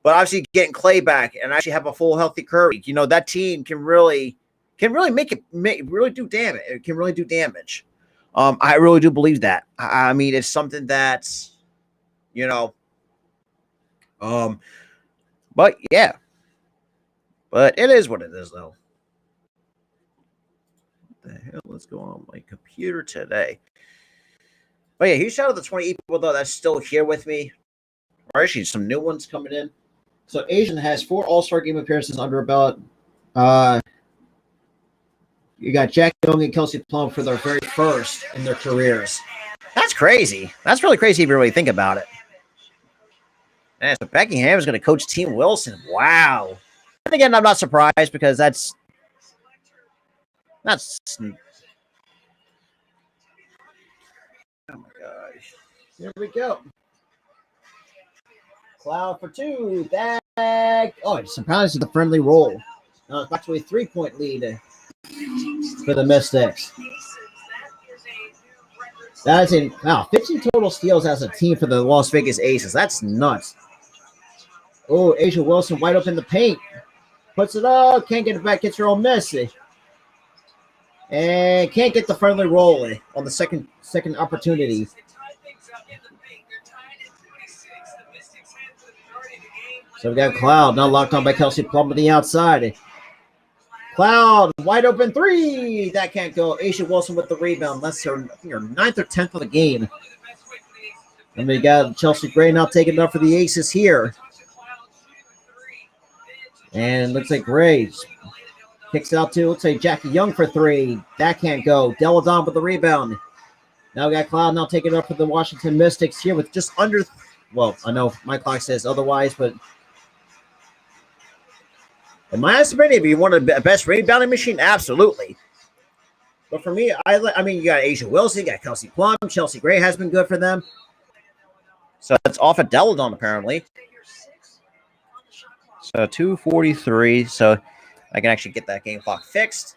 But obviously, getting Klay back and actually have a full healthy Curry, that team can really really do damage. It can really do damage. I really do believe that. I mean, it's something that's, but yeah. But it is what it is, though. What the hell is going on my computer today? But yeah, huge shout out to the 28 people, though, that's still here with me. Or actually, some new ones coming in. So Asian has 4 All-Star game appearances under her belt. You got Jack Young and Kelsey Plum for their very first in their careers. That's crazy. That's really crazy if you really think about it. And so Becky Hammond is going to coach Team Wilson. Wow. And again, I'm not surprised because that's oh my gosh. Here we go. Cloud for 2. Back. Oh, surprised the friendly roll. Now it's back to a 3-point lead for the Mystics. That is 15 total steals as a team for the Las Vegas Aces. That's nuts. Oh, Asia Wilson wide open in the paint. Puts it up. Can't get it back. Gets her own miss. And can't get the friendly roll on the second opportunity. So we got Cloud now locked on by Kelsey Plum to the outside. Cloud wide open 3. That can't go. Asia Wilson with the rebound. That's her 9th or 10th of the game. And we got Chelsea Gray now taking it up for the Aces here. And looks like Gray kicks it out to, looks like Jackie Young for 3. That can't go. Deladon with the rebound. Now we got Cloud now taking it up for the Washington Mystics here with just under. Well, I know my clock says otherwise, but In my estimation, if you want a best rebounding machine, absolutely. But for me, I mean, you got A'ja Wilson, you got Kelsey Plum, Chelsea Gray has been good for them. So that's off at Deladon, apparently. So 2:43. So I can actually get that game clock fixed.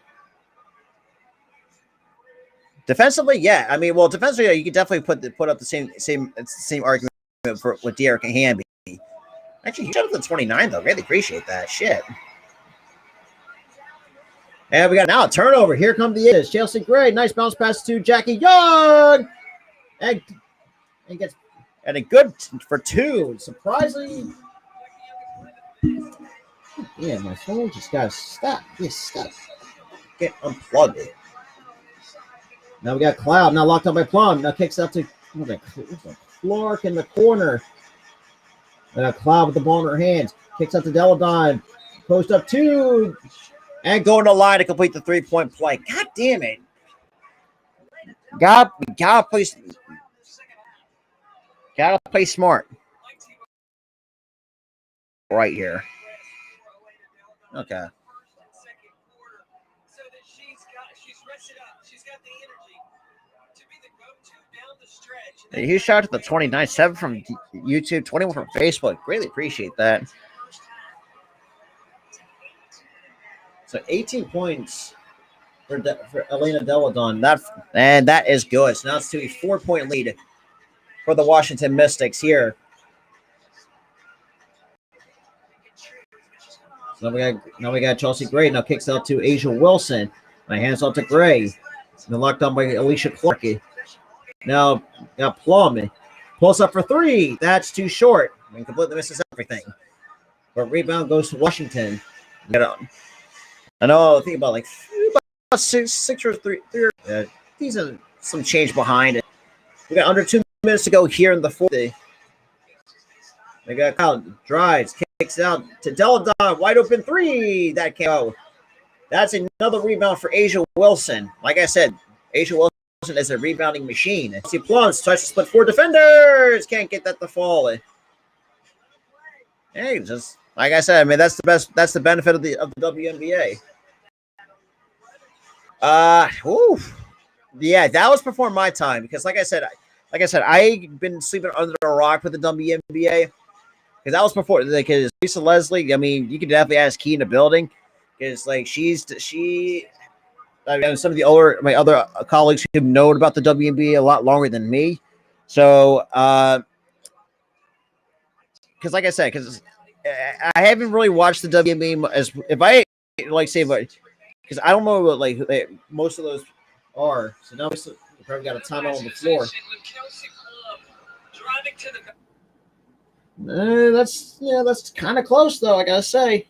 Defensively, yeah. I mean, well, defensively, you can definitely put up the same argument with Derek and Hamby. Actually, he shot up to 29 though. Really appreciate that. Shit. And we got now a turnover. Here come the is Chelsea Gray. Nice bounce pass to Jackie Young. And gets a good for two. Surprisingly. Yeah, my phone just got to stop. Just stop. Get unplugged. Now we got Cloud. Now locked up by Plum. Now kicks out to Clark in the corner. Cloud with the ball in her hands. Kicks out to Deladon. Post up two. And going to the line to complete the 3-point play. God damn it. Gotta play smart. Right here. Okay. He shot at the 29, 7 from YouTube, 21 from Facebook. Greatly appreciate that. So 18 points for Elena Deladon. That is good. So now it's to a 4-point lead for the Washington Mystics here. So now we got Chelsea Gray. Now kicks out to A'ja Wilson. My hands off to Gray. Then locked on by Alicia Clark. Now got Plum. Pulls up for three. That's too short. And completely misses everything. But rebound goes to Washington. Get on. I know. I think about six or three. These are some change behind it. We got under 2 minutes to go here in the fourth. They got Kyle drives, kicks out to Deladon, wide open three. That came out. That's another rebound for A'ja Wilson. Like I said, A'ja Wilson is a rebounding machine. See Plums tries to split 4 defenders. Can't get that to fall. Hey, just like I said, I mean that's the benefit of the WNBA. Yeah, that was before my time because like I said, I've been sleeping under a rock with the WNBA because that was before. Because Lisa Leslie, I mean, you could definitely ask Key in the building because like I mean, some of my other colleagues who've known about the WNBA a lot longer than me. So, because like I said, because I haven't really watched the WNBA as if I like say, but because I don't know what like most of those are. So now we probably got a timeout on the floor. That's kind of close though. I gotta say,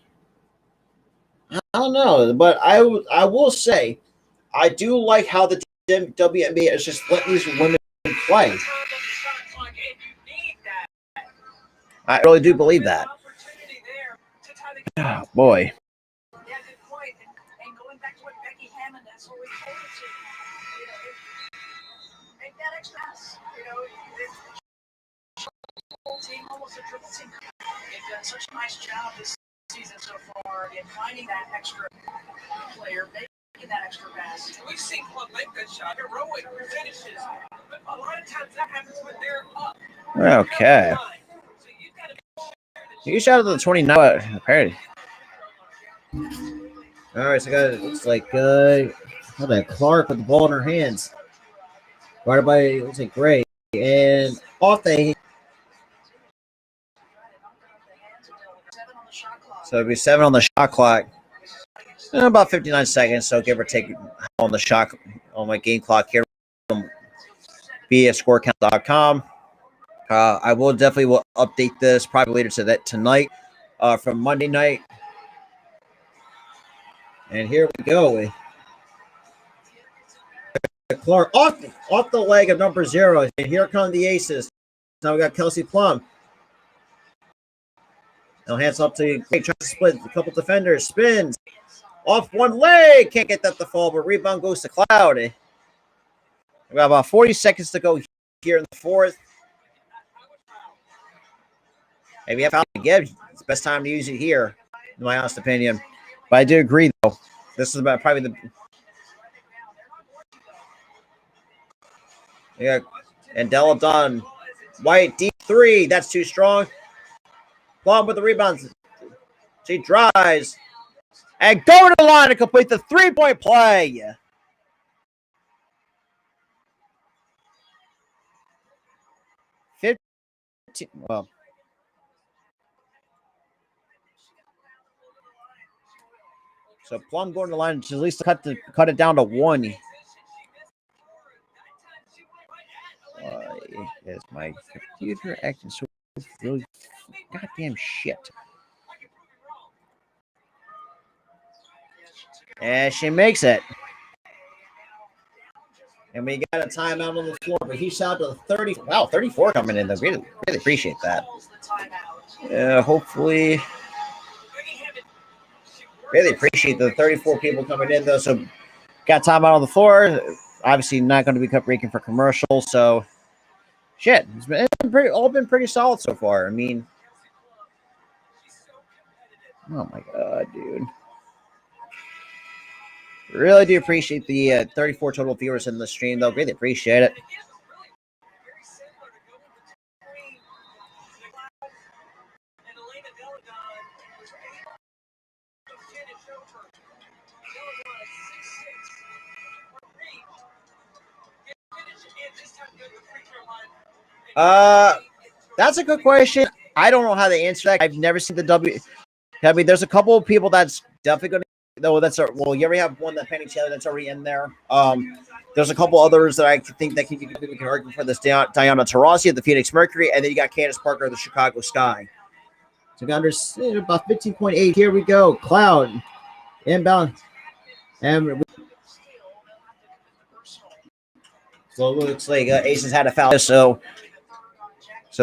I don't know, but I will say, I do like how the WNBA is just letting these women play. I really do believe that. Oh, boy. They've done such a nice job this season so far in finding that extra player, making that extra pass. We've seen Plum make good shot, heroic finishes, but a lot of times that happens when they're up. Okay. You shot at the 29. Apparently. All right, so it looks like Clark with the ball in her hands. Guarded by looks like Gray and off the. So it'll be 7 on the shot clock. And about 59 seconds, so give or take on the shot on my game clock here via scorecount.com. I will definitely update this probably later tonight from Monday night. And here we go. Clark off the leg of number 0. And here come the aces. Now we got Kelsey Plum. Now hands up to Gray, tries to split a couple defenders, spins off one leg, can't get that to fall, but rebound goes to Cloud. We got about 40 seconds to go here in the fourth. Maybe I found again. It's the best time to use it here, in my honest opinion. But I do agree, though. This is about probably the. Yeah, and Della done. White deep three. That's too strong. Plum with the rebounds. She drives. And going to the line to complete the 3-point play. Well. So Plum going to the line to at least cut it down to 1. Why is my computer acting so really goddamn shit? And she makes it. And we got a timeout on the floor, but he shot to 30. Wow, 34 coming in. Really, really appreciate that. Hopefully. Really appreciate the 34 people coming in, though. So got timeout on the floor. Obviously, not going to be breaking for commercial. So, shit, it's been pretty solid so far. I mean, oh my god, dude. Really do appreciate the 34 total viewers in the stream, though. Really appreciate it. That's a good question. I don't know how to answer that. I've never seen the W. I mean, there's a couple of people that's definitely going to. No, that's well. You already have one that Penny Taylor that's already in there. There's a couple others that I think that we can argue for this. Diana Taurasi of the Phoenix Mercury, and then you got Candace Parker of the Chicago Sky. So we understand about 15.8. Here we go. Cloud inbound, and so it looks like Aces had a foul. So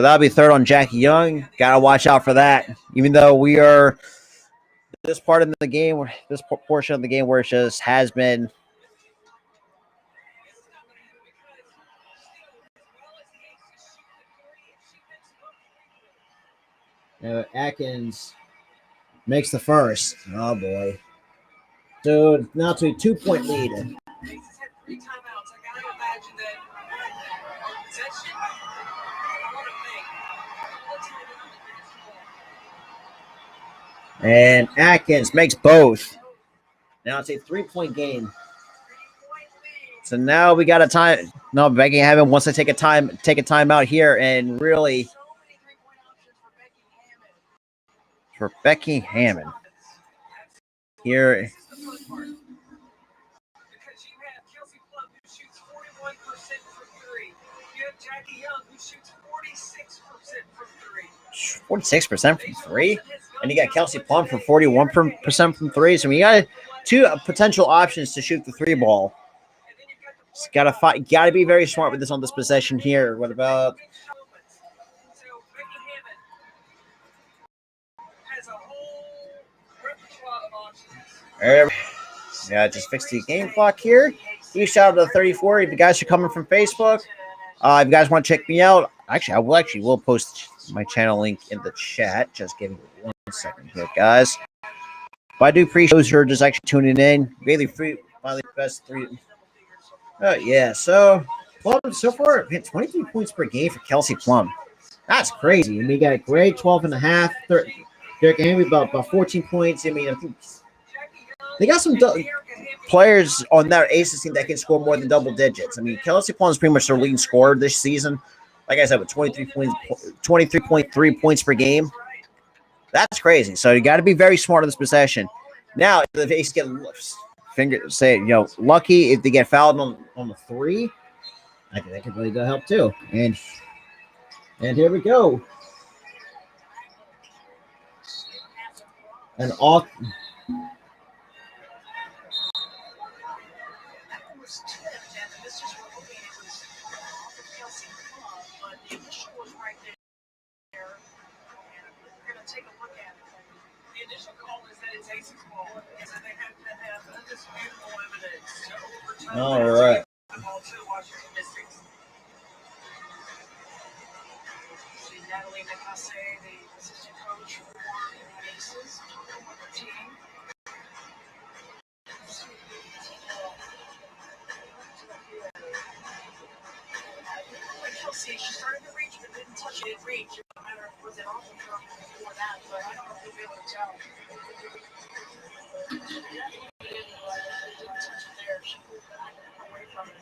that'll be third on Jackie Young. Gotta watch out for that. Even though we are this part of the game, this portion of the game where it just has been. Atkins makes the first. Oh boy. So now to a 2-point lead. And Atkins makes both. Now it's a 3-point game. So now we got a time. No, Becky Hammond wants to take a time out here and really for Becky Hammond. Here. Because you have Kelsey Plum who shoots 41% from 3. You have Jackie Young who shoots 46% from 3. 46% from 3? And you got Kelsey Plum for 41% from 3. So we got two potential options to shoot the 3 ball. Gotta be very smart with this on this possession here. What about yeah, just fix the game clock here. You shout out to 34. If you guys are coming from Facebook, if you guys want to check me out, I will post my channel link in the chat. Just give me 1 second here, guys. But I do appreciate those who are just actually tuning in. Really free, finally best 3. Yeah, so Plum so far hit 23 points per game for Kelsey Plum. That's crazy. And we got a great 12.5. Derek Henry about 14 points. I mean, I think they got some players on that Aces team that can score more than double digits. I mean, Kelsey Plum is pretty much their leading scorer this season. Like I said, with 23.3 points per game. That's crazy. So you got to be very smart on this possession. Now, if the Aces get lucky if they get fouled on the 3, I think that could really help too. And here we go. And off. All right. Natalie Nicase, the assistant coach for the Aces, team. reach. It doesn't matter if it was an awful drop before that, but I don't know if we'll be able to tell. There, she away from it.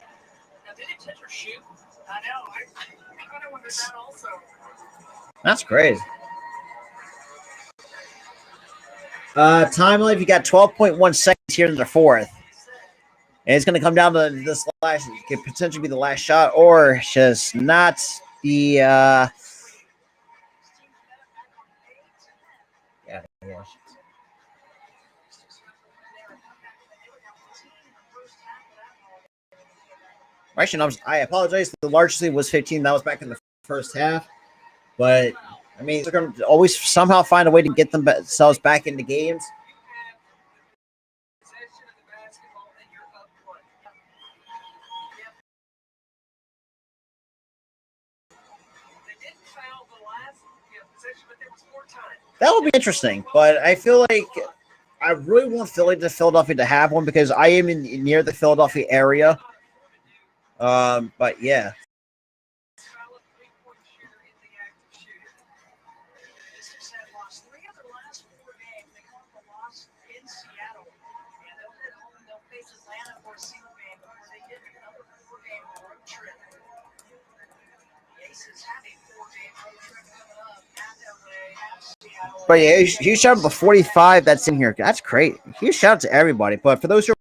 Now, did it touch her shoe? I know. I kind of wondered that also. That's crazy. Time life, you got 12.1 seconds here in the fourth. And it's going to come down to this last, it could potentially be the last shot, or just not the, yeah. Actually, no, I apologize. The largest lead was 15. That was back in the first half. But, I mean, they're going to always somehow find a way to get themselves back into games. That will be interesting, but I feel like I really want Philadelphia to have one because I am near the Philadelphia area. But yeah. But yeah, huge shout out to the 45 that's in here. That's great. Huge shout out to everybody. But for those who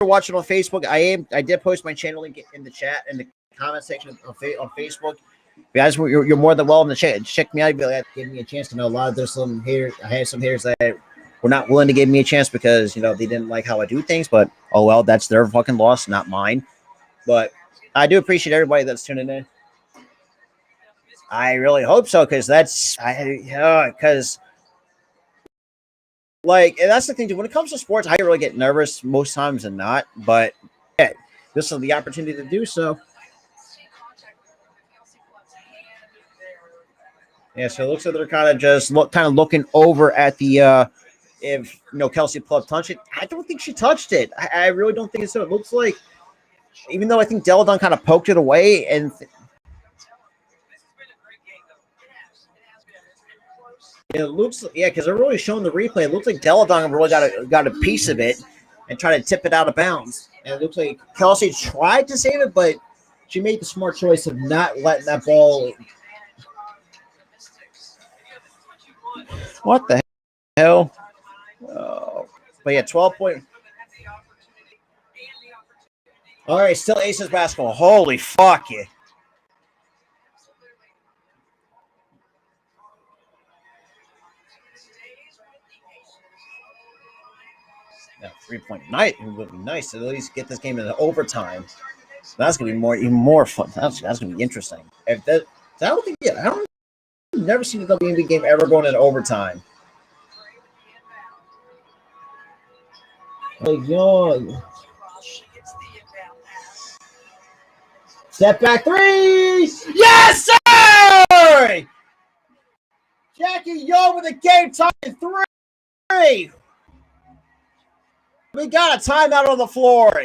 are watching on Facebook, I did post my channel link in the chat in the comment section on Facebook. If you guys, you're more than welcome to check me out. Give me a chance to know a lot of there's some haters. I have some haters that were not willing to give me a chance because they didn't like how I do things. But oh well, that's their fucking loss, not mine. But I do appreciate everybody that's tuning in. I really hope so because because. Like, and that's the thing, too. When it comes to sports, I really get nervous most times and not. But yeah, this is the opportunity to do so. Yeah, so it looks like they're kind of just looking over at the if Kelsey Plum touched it. I don't think she touched it. I really don't think so. It looks like, even though I think Deladon kind of poked it away and. It looks, because they're really showing the replay. It looks like Deladon really got a piece of it and tried to tip it out of bounds. And it looks like Kelsey tried to save it, but she made the smart choice of not letting that ball. What the hell? Oh. But yeah, 12 point. All right, still Aces basketball. Holy fuck yeah. Yeah, 3-point night would be nice to at least get this game into overtime. So that's gonna be even more fun. That's gonna be interesting. I don't think I've never seen a WNBA game ever going into overtime. Young. Step back three. Yes, sir! Jackie Young with a game-tying three. We got a timeout on the floor.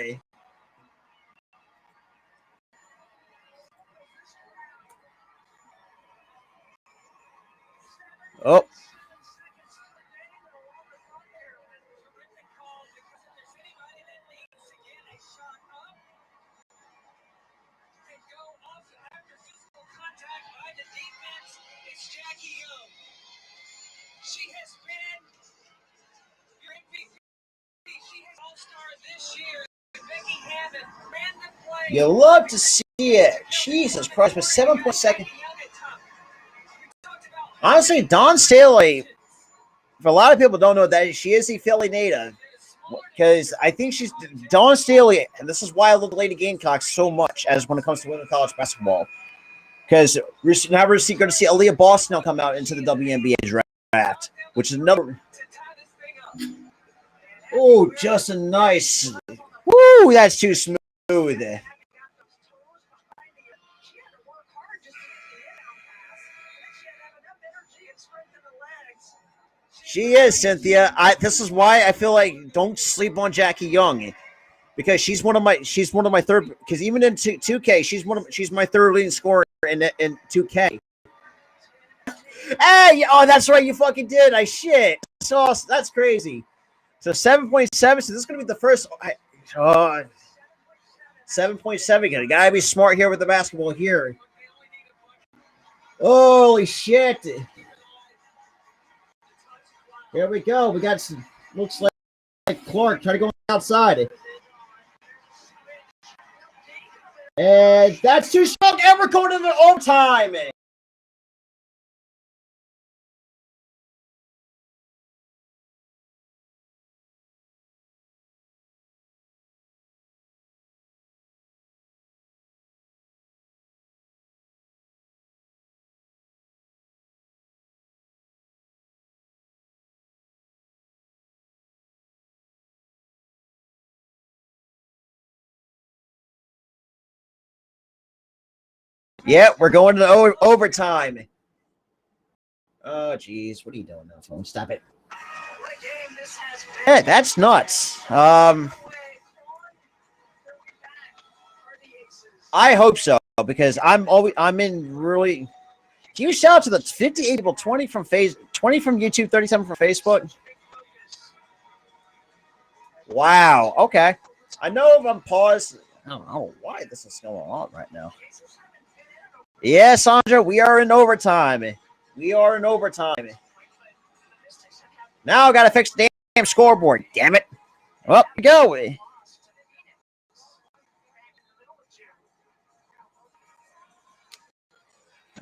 Oh. You love to see it. Jesus Christ, with 7.2 seconds. Honestly, Dawn Staley, for a lot of people don't know that she is a Philly native. Because I think she's Dawn Staley, and this is why I love the Lady Gamecocks so much as when it comes to women's college basketball. Because now we're going to see Aaliyah Boston come out into the WNBA draft, which is another. Oh, just a nice. Woo, that's too smooth. She is, Cynthia. This is why I feel like don't sleep on Jackie Young, because she's one of my third. Because even in 2K, she's my third leading scorer in 2K. Hey, oh, that's right. You fucking did. I shit. So that's crazy. So 7.7. So this is gonna be the first. 7.7. Gotta be smart here with the basketball here. Holy shit. Here we go. We got some, looks like Clark trying to go outside. And that's too strong. And we're going into overtime. Yeah, we're going to the overtime. Oh, geez. What are you doing now, phone? Stop it. Yeah, that's nuts. I hope so, because I'm in really. Huge shout out to the 58 people, 20 from YouTube, 37 from Facebook. Wow. Okay. I know if I'm paused. I don't know why this is going on right now. Yeah, Sandra, we are in overtime. We are in overtime. Now I got to fix the damn scoreboard. Damn it. Up we go.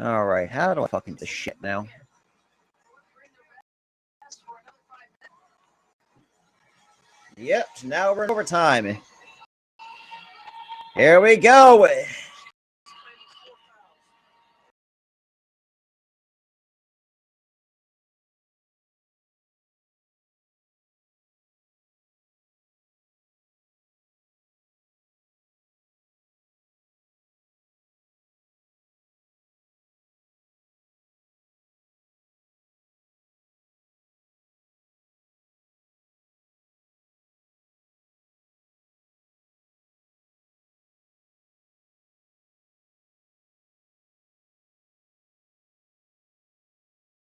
All right. How do I fucking do this shit now? Yep. So now we're in overtime. Here we go.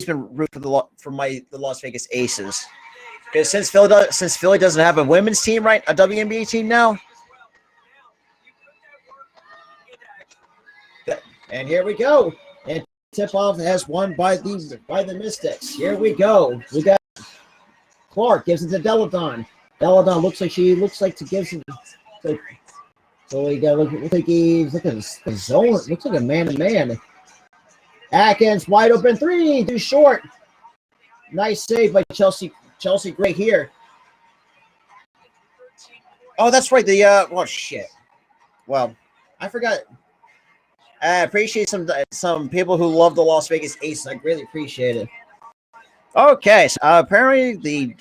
Been root for the Las Vegas Aces, because since Philly doesn't have a women's team, right, a WNBA team now. And here we go. And tip-off has won by the Mystics. Here we go. We got Clark gives it to Deladon. Deladon looks like to give some. So we got look like he's looking at the zone. Looks like a man-to-man. Atkins wide open three, too short. Nice save by Chelsea Gray here. Oh, that's right. Oh shit. Well, I forgot. I appreciate some people who love the Las Vegas Aces. I greatly appreciate it. Okay, so apparently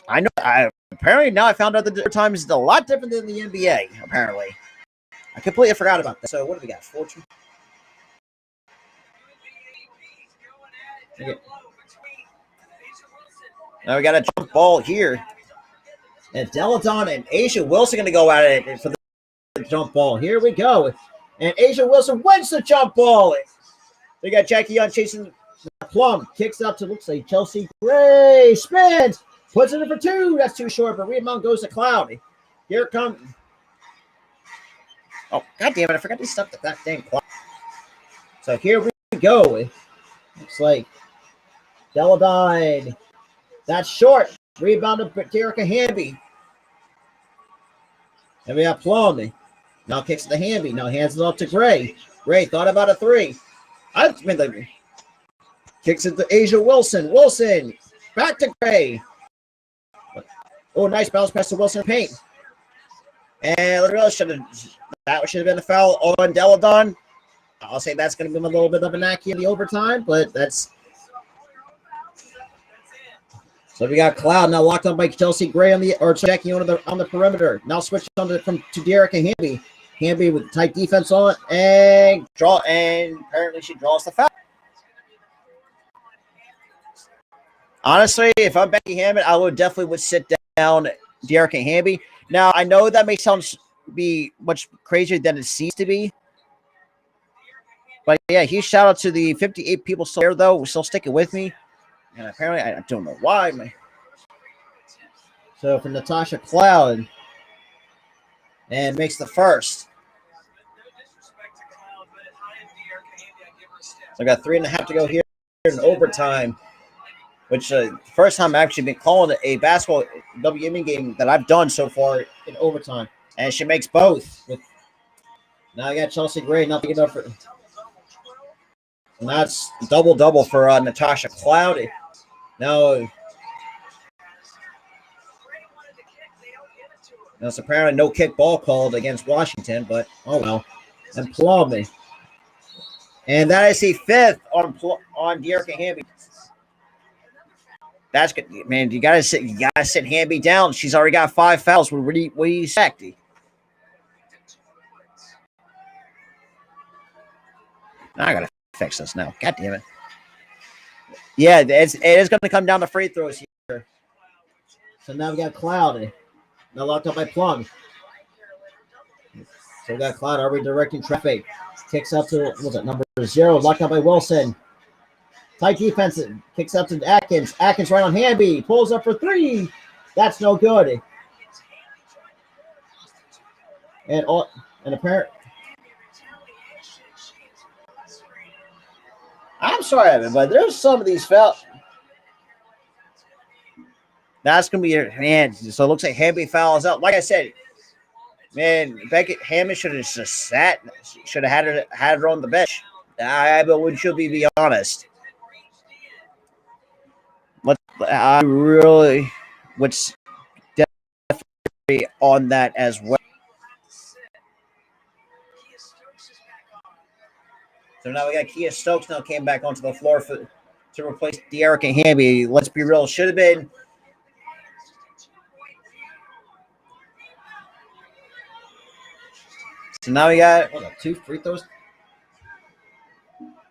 apparently now I found out that the time is a lot different than the NBA. Apparently, I completely forgot about that. So what do we got? Fortune. Okay. Now we got a jump ball here. And Deladon and A'ja Wilson going to go at it for the jump ball. Here we go. And A'ja Wilson wins the jump ball. They got Jackie Young chasing Plum. Kicks out to, looks like Chelsea Gray. Spins. Puts it in for two. That's too short, but rebound goes to Cloud. Here comes. Oh, God damn it. I forgot to stuff that dang clock. So here we go. Looks like Deladon. That's short. Rebounded by Dearica Hamby. And we have Plum. Now kicks to Hamby. Now hands it off to Gray. Gray thought about a three. Kicks it to A'ja Wilson. Wilson. Back to Gray. Oh, nice bounce pass to Wilson paint. And that should have been a foul on Deladon. I'll say that's going to be a little bit of an knacky in the overtime, but that's. So we got Cloud now locked on by Chelsea Gray on Jackie on the perimeter. Now switched on to Dearica Hamby. Hamby with tight defense on and apparently she draws the foul. Honestly, if I'm Becky Hammond, I would sit down Dearica Hamby. Now I know that may sound be much crazier than it seems to be. But yeah, huge shout out to the 58 people still there, though. Still sticking with me. And apparently, I don't know why. So for Natasha Cloud, and makes the first. So I got 3.5 to go here in overtime, which first time I've actually been calling a basketball WNBA game that I've done so far in overtime, and she makes both. Now I got Chelsea Gray not picking up for. And that's double for Natasha Cloud. Now, it's apparently no kick ball called against Washington, but oh well. And Plum. And that is the fifth on Dearica Hamby. That's good, man. You gotta sit Hamby down. She's already got 5 fouls. What do you expect? I gotta fix this now. God damn it. Yeah, it is going to come down to free throws here. So now we got Cloud. Now locked up by Plum. So we got Cloud already directing traffic. Kicks up to, number 0. Locked up by Wilson. Tight defense. Kicks up to Atkins. Atkins right on Hamby. Pulls up for 3. That's no good. And apparently. I'm sorry, Evan, but there's some of these fouls. That's going to be your man. So it looks like Hamby fouls out. Like I said, man, Beckett Hammond should have just sat. Should have had her on the bench. But should be honest. I really would definitely on that as well. So now we got Kia Stokes now came back onto the floor to replace Dearica Hamby. Let's be real, should have been. So now we got 2 free throws.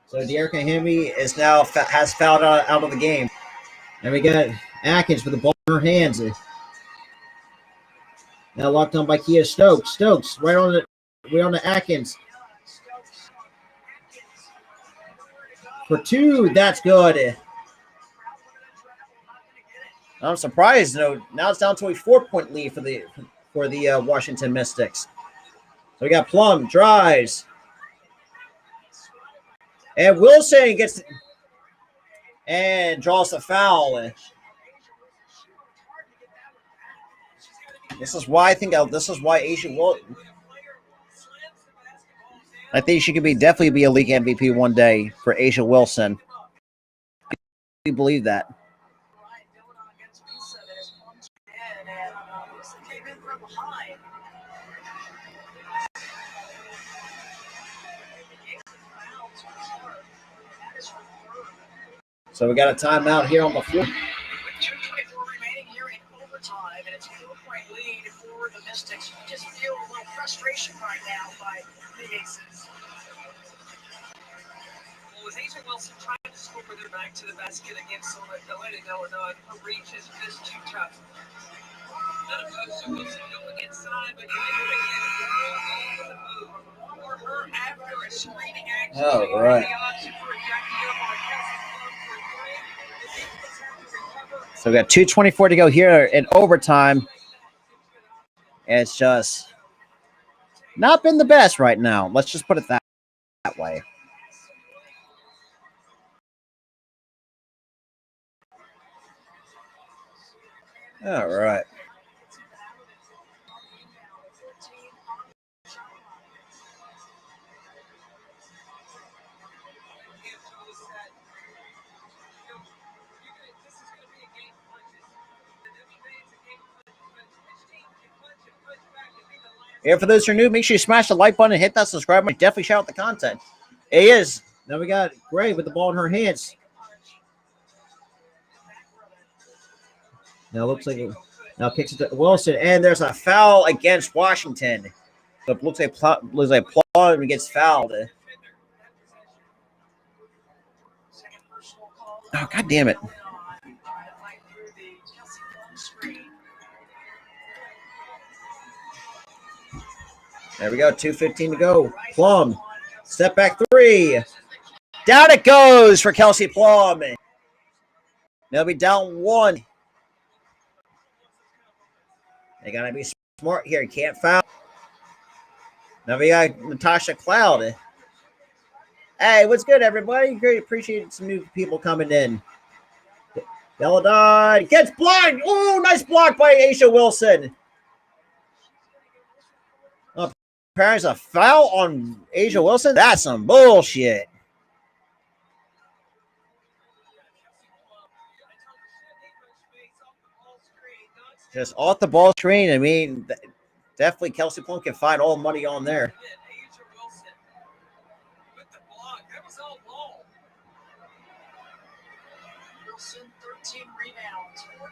So Dearica Hamby is now has fouled out of the game, and we got Atkins with the ball in her hands. Now locked on by Kia Stokes. Stokes right on the Atkins. For 2, that's good. I'm surprised. Now it's down to a 4-point lead for the Washington Mystics. So we got Plum drives, and Wilson gets and draws the foul. This is why I think A'ja Wilson. I think she could definitely be a league MVP one day for A'ja Wilson. I believe that. So we got a timeout here on the floor. With 2:24 remaining here in overtime, and it's a 4-point lead for the Mystics. You just feel a little frustration right now by the Aces. Well, as A'ja Wilson tried to score their back to the basket against Sona, they'll let it know or not. Her reach is just too tough. Not opposed to Wilson going inside, but the move for her after a screening action. Oh, right. So we got 2:24 to go here in overtime. And it's just not been the best right now. Let's just put it that way. All right. And for those who are new, make sure you smash the like button and hit that subscribe button. Definitely shout out the content. It is. Now we got Gray with the ball in her hands. Now looks like now kicks it to Wilson, and there's a foul against Washington. So it looks like Plum gets fouled. Oh, God damn it. There we go. 2:15 to go. Plum. Step back 3. Down it goes for Kelsey Plum. They'll be down 1. They got to be smart here. Can't foul. Now we got Natasha Cloud. Hey, what's good, everybody? Great. Appreciate some new people coming in. Deladon gets blocked. Oh, nice block by Aisha Wilson. Oh, apparently a foul on Aisha Wilson. That's some bullshit. Just off the ball screen. I mean, definitely Kelsey Plum can find all money on there.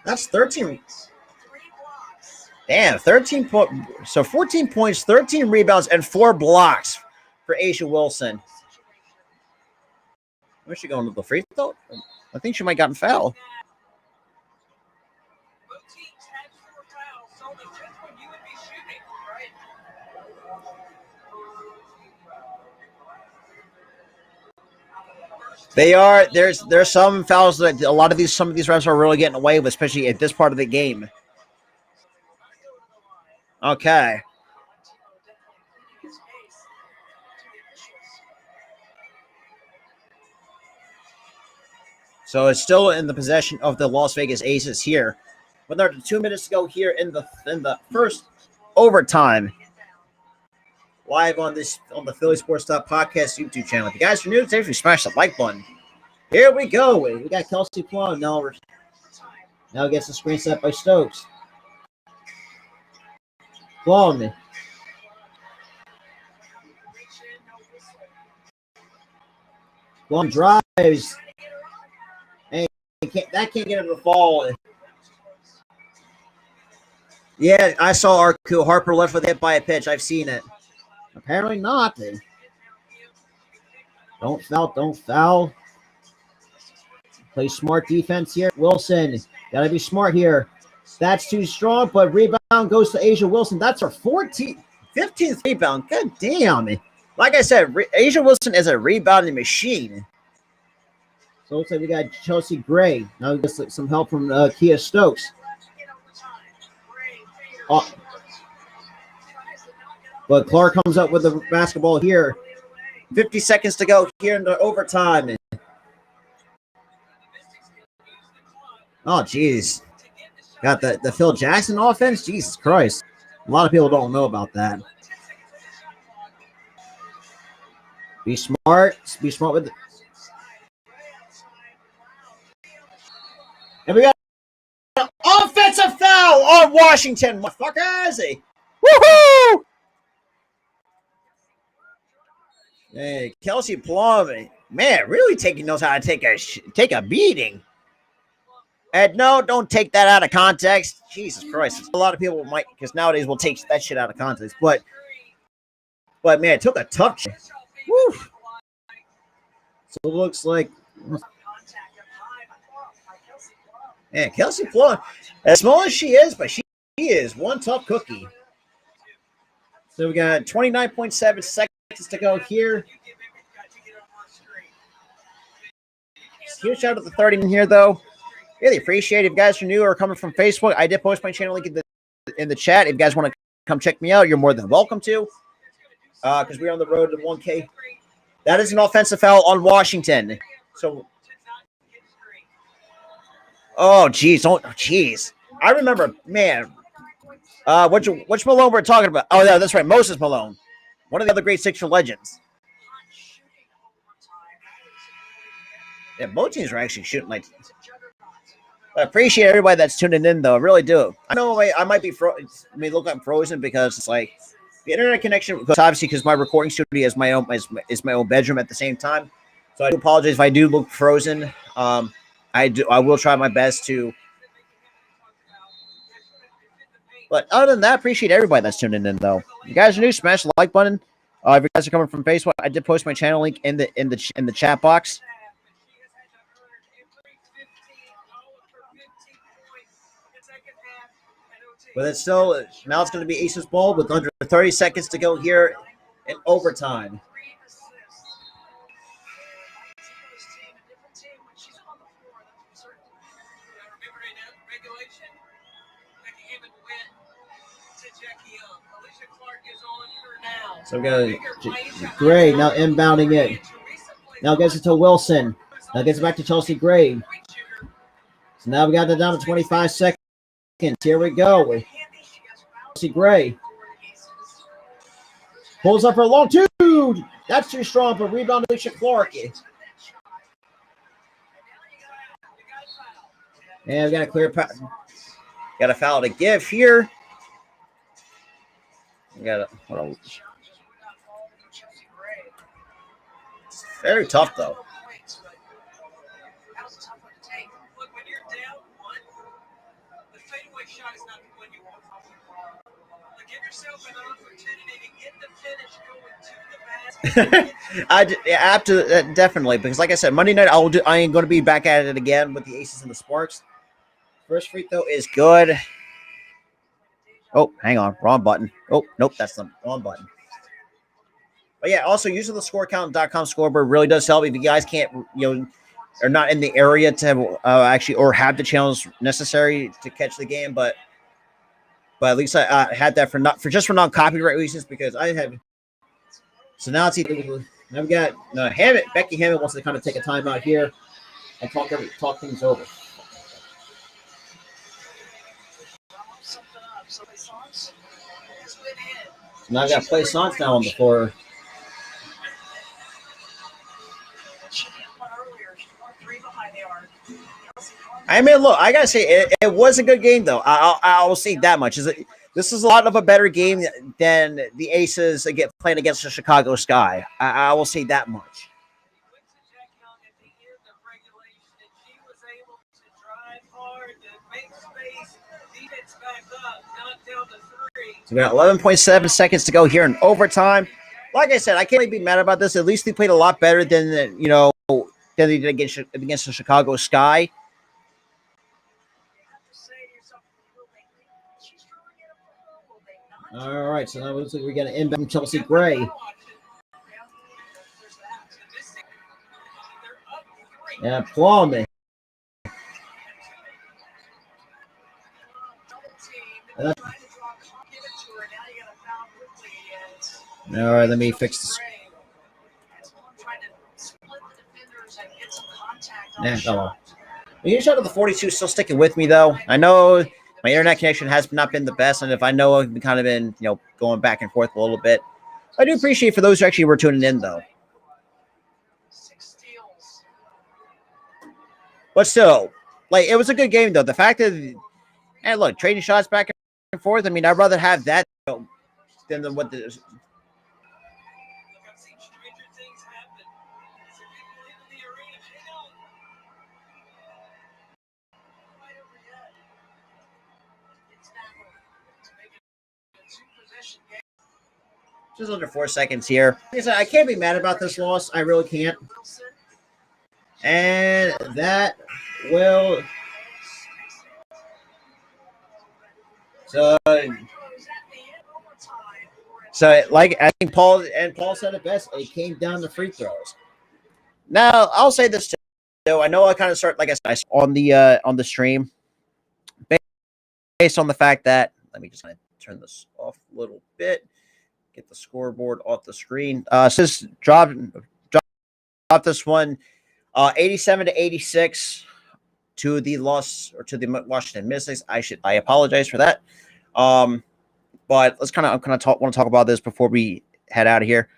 That's 13. Damn, 13 points. So 14 points, 13 rebounds, and 4 blocks for Aisha Wilson. Where's she going to the free throw? I think she might have gotten fouled. They are. There's some fouls that a lot of some of these refs are really getting away with, especially at this part of the game. Okay. So it's still in the possession of the Las Vegas Aces here. With under 2 minutes to go here in the first overtime. Live on the Philly Sports Talk Podcast YouTube channel. If you guys are new today, if you smash the like button. Here we go. We got Kelsey Plum now gets the screen set by Stokes. Plum. Plum drives. Hey, that can't get him to fall. Yeah, I saw Harper left with hit by a pitch. I've seen it. Apparently not. Don't foul. Play smart defense here. Wilson, gotta be smart here. That's too strong, but rebound goes to Aisha Wilson. That's her 15th rebound. God damn. Like I said, Aisha Wilson is a rebounding machine. So it looks like we got Chelsea Gray. Now we get some help from Kia Stokes. But Clark comes up with the basketball here. 50 seconds to go here in the overtime. Oh, jeez. Got the Phil Jackson offense? Jesus Christ. A lot of people don't know about that. Be smart. Be smart with it. And we got an offensive foul on Washington, motherfuckers. Woohoo! Hey, Kelsey Plum, man, really knows how to take a beating. And no, don't take that out of context. Jesus Christ. A lot of people might, because nowadays we'll take that shit out of context. But man, it took a tough shit. Woo. So it looks like, man, Kelsey Plum, as small as she is, but she is one tough cookie. So we got 29.7 seconds to go here. Huge shout out to 30 in here, though. Really appreciate it. If you guys are new or coming from Facebook, I did post my channel link in the chat. If you guys want to come check me out, you're more than welcome to. Because we're on the road to 1K. That is an offensive foul on Washington. So, oh, geez. Oh, geez. I remember, man. Which Malone we're talking about? Oh, yeah, that's right. Moses Malone. One of the other great Sixer legends. Yeah, both teams are actually shooting like. I appreciate everybody that's tuning in, though. I really do. I know I might be look like I'm frozen because it's like the internet connection. Because obviously, because my recording studio is my own bedroom at the same time. So I do apologize if I do look frozen. I will try my best to. But other than that, appreciate everybody that's tuning in, though. If you guys are new, smash the like button. If you guys are coming from Facebook, I did post my channel link in the chat box. But it's still, now it's going to be Aces ball with under 30 seconds to go here in overtime. So we got Gray now inbounding it. Now gets it to Wilson. Now gets it back to Chelsea Gray. So now we got it down to 25 seconds. Here we go. Chelsea Gray pulls up for a long two. That's too strong, but rebound to Alicia Clark. And we got a clear pass. Got a foul to give here. We got a very tough though. I have to definitely, because like I said, Monday night I ain't going to be back at it again with the Aces and the Sparks. First free throw is good. Oh, hang on, wrong button. Oh, nope, that's the wrong button. But yeah, also using the scorecount.com scoreboard really does help if you guys can't, are not in the area to have, actually or have the channels necessary to catch the game. But at least I had that for non-copyright reasons because I have. So now it's either now we got Hammett. Becky Hammett wants to kind of take a timeout here and talk things over. Now I got play songs now on the floor. I mean, look, I gotta say it was a good game though. I'll say that much. This is a lot of a better game than the Aces playing against the Chicago Sky. I will say that much. So we got 11.7 seconds to go here in overtime. Like I said, I can't really be mad about this. At least they played a lot better than than they did against the Chicago Sky. All right, so now it looks like we got an inbound from Chelsea Gray. And Plum. All right, let me fix this. Come on. You shot of the 42 still sticking with me though. I know my internet connection has not been the best, and if I know I've kind of been going back and forth a little bit, I do appreciate for those who actually were tuning in though. But still, like it was a good game though. The fact that and look, trading shots back and forth. I mean, I'd rather have that than what the. Just under 4 seconds here. Like I said, I can't be mad about this loss. I really can't. And that will. So like I think Paul said it best. It came down to free throws. Now I'll say this too. I know I kind of start like I said on the stream, based on the fact that let me just kind of turn this off a little bit. Get the scoreboard off the screen. Just drop this one, 87-86 to the loss or to the Washington Mystics. I apologize for that. But let's want to talk about this before we head out of here.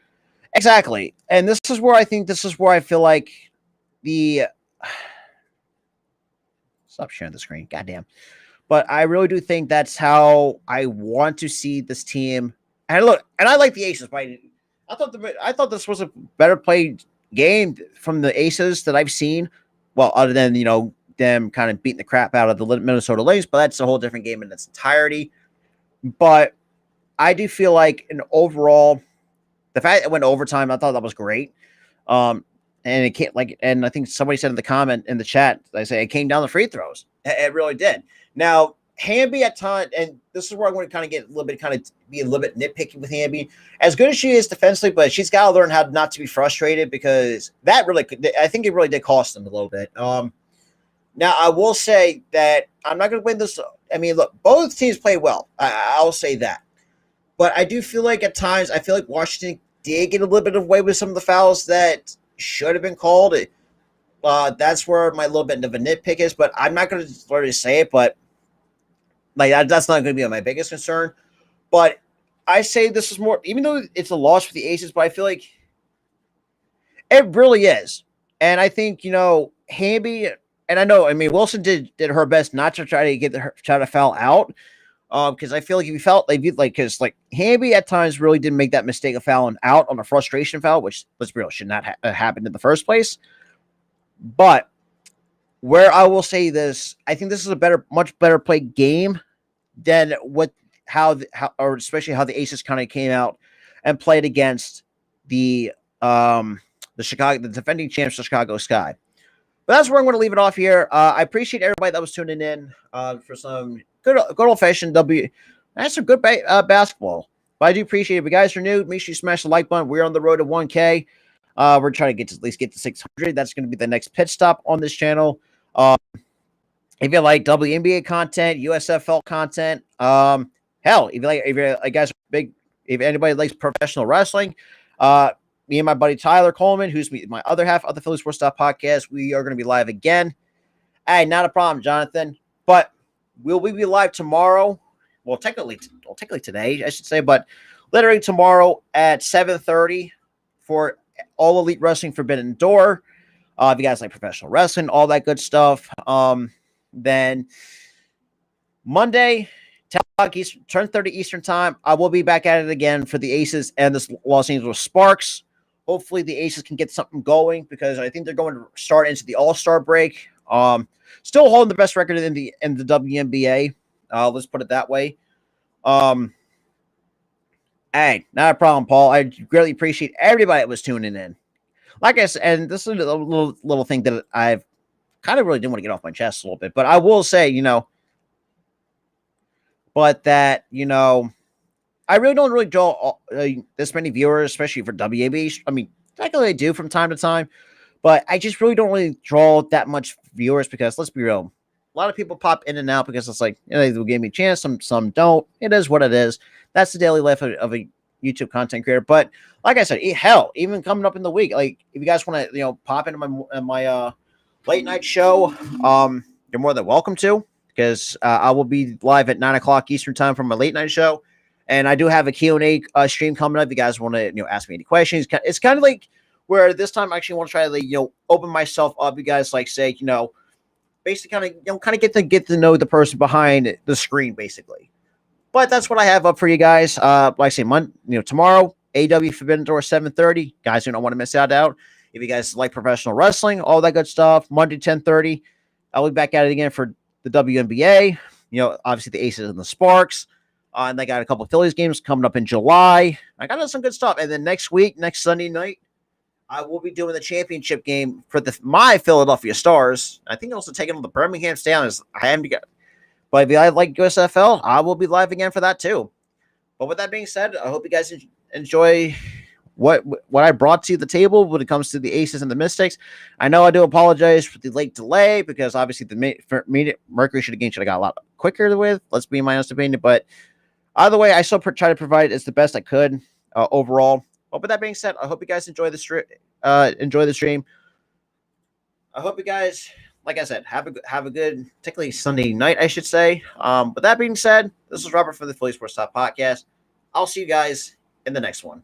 Exactly, and this is where I feel like the stop sharing the screen. Goddamn. But I really do think that's how I want to see this team. And look, and I like the Aces. But I thought this was a better played game from the Aces that I've seen. Well, other than them kind of beating the crap out of the Minnesota Lynx, but that's a whole different game in its entirety. But I do feel like an overall, the fact that it went overtime, I thought that was great. And it can't and I think somebody said in the comment in the chat, I say it came down the free throws. It really did. Now, Hamby at times, and this is where I want to kind of get be a little bit nitpicky with Hamby. As good as she is defensively, but she's got to learn how not to be frustrated because that really, I think it really did cost them a little bit. Now, I will say that I'm not going to win this. I mean, look, both teams played well. I'll say that. But I do feel like at times, I feel like Washington did get a little bit of away with some of the fouls that should have been called. That's where my little bit of a nitpick is, but I'm not going to literally say it, but like that's not going to be my biggest concern. But I say this is more, even though it's a loss for the Aces, but I feel like it really is. And I think, Hamby, and I mean, Wilson did her best not to try to foul out. Because I feel like if you felt because Hamby at times really did make that mistake of fouling out on a frustration foul, which let's be real, should not happen in the first place. But where I will say this, I think this is much better played game than or especially how the Aces kind of came out and played against the defending champs, the Chicago Sky. But that's where I'm going to leave it off here. I appreciate everybody that was tuning in for some good old fashioned That's some good basketball. But I do appreciate it. If you guys are new, make sure you smash the like button. We're on the road to 1K. We're trying to at least get to 600. That's going to be the next pit stop on this channel. If you like WNBA content, USFL content, hell, if you guys are big, if anybody likes professional wrestling, me and my buddy Tyler Coleman, who's my other half of the Philly Sports Stop podcast, we are going to be live again. Hey, not a problem, Jonathan. But will we be live tomorrow? Well, technically today, I should say, but literally tomorrow at 7:30 for All Elite Wrestling Forbidden Door. If you guys like professional wrestling, all that good stuff. Then Monday, 10 o'clock Eastern, 10:30 Eastern time, I will be back at it again for the Aces and the Los Angeles Sparks. Hopefully the Aces can get something going because I think they're going to start into the All-Star break. Still holding the best record in the WNBA. Let's put it that way. Hey, not a problem, Paul. I greatly appreciate everybody that was tuning in. Like I said, and this is a little thing that I've kind of really didn't want to get off my chest a little bit, but I will say, I really don't draw this many viewers, especially for WAB. I mean, technically I do from time to time, but I just really don't really draw that much viewers because let's be real, a lot of people pop in and out because it's like, they will give me a chance, some don't. It is what it is. That's the daily life of a YouTube content creator. But like I said, hell, even coming up in the week, like if you guys want to, pop into my late night show, you're more than welcome to because I will be live at 9 o'clock Eastern time for my late night show. And I do have a Q&A stream coming up. If you guys want to, ask me any questions, it's kind of like where this time I actually want to try to, open myself up. You guys say, basically kind of get to know the person behind the screen, basically. But that's what I have up for you guys. Like I say, tomorrow, AW Forbidden Door 7:30. Guys, you don't want to miss out. If you guys like professional wrestling, all that good stuff. Monday 10:30. I'll be back at it again for the WNBA. Obviously the Aces and the Sparks. And they got a couple of Phillies games coming up in July. I got some good stuff. And then next Sunday night, I will be doing the championship game for my Philadelphia Stars. I think also taking on the Birmingham Stallions. But if you like USFL, I will be live again for that too. But with that being said, I hope you guys enjoy what I brought to the table when it comes to the Aces and the Mystics. I know I do apologize for the late delay because obviously the Mercury should have got a lot quicker with. Let's be my honest opinion, but either way, I still try to provide it as the best I could overall. But with that being said, I hope you guys enjoy the stream. I hope you guys, like I said, have a good, particularly Sunday night, I should say. But that being said, this is Robert for the Philly Sports Talk Podcast. I'll see you guys in the next one.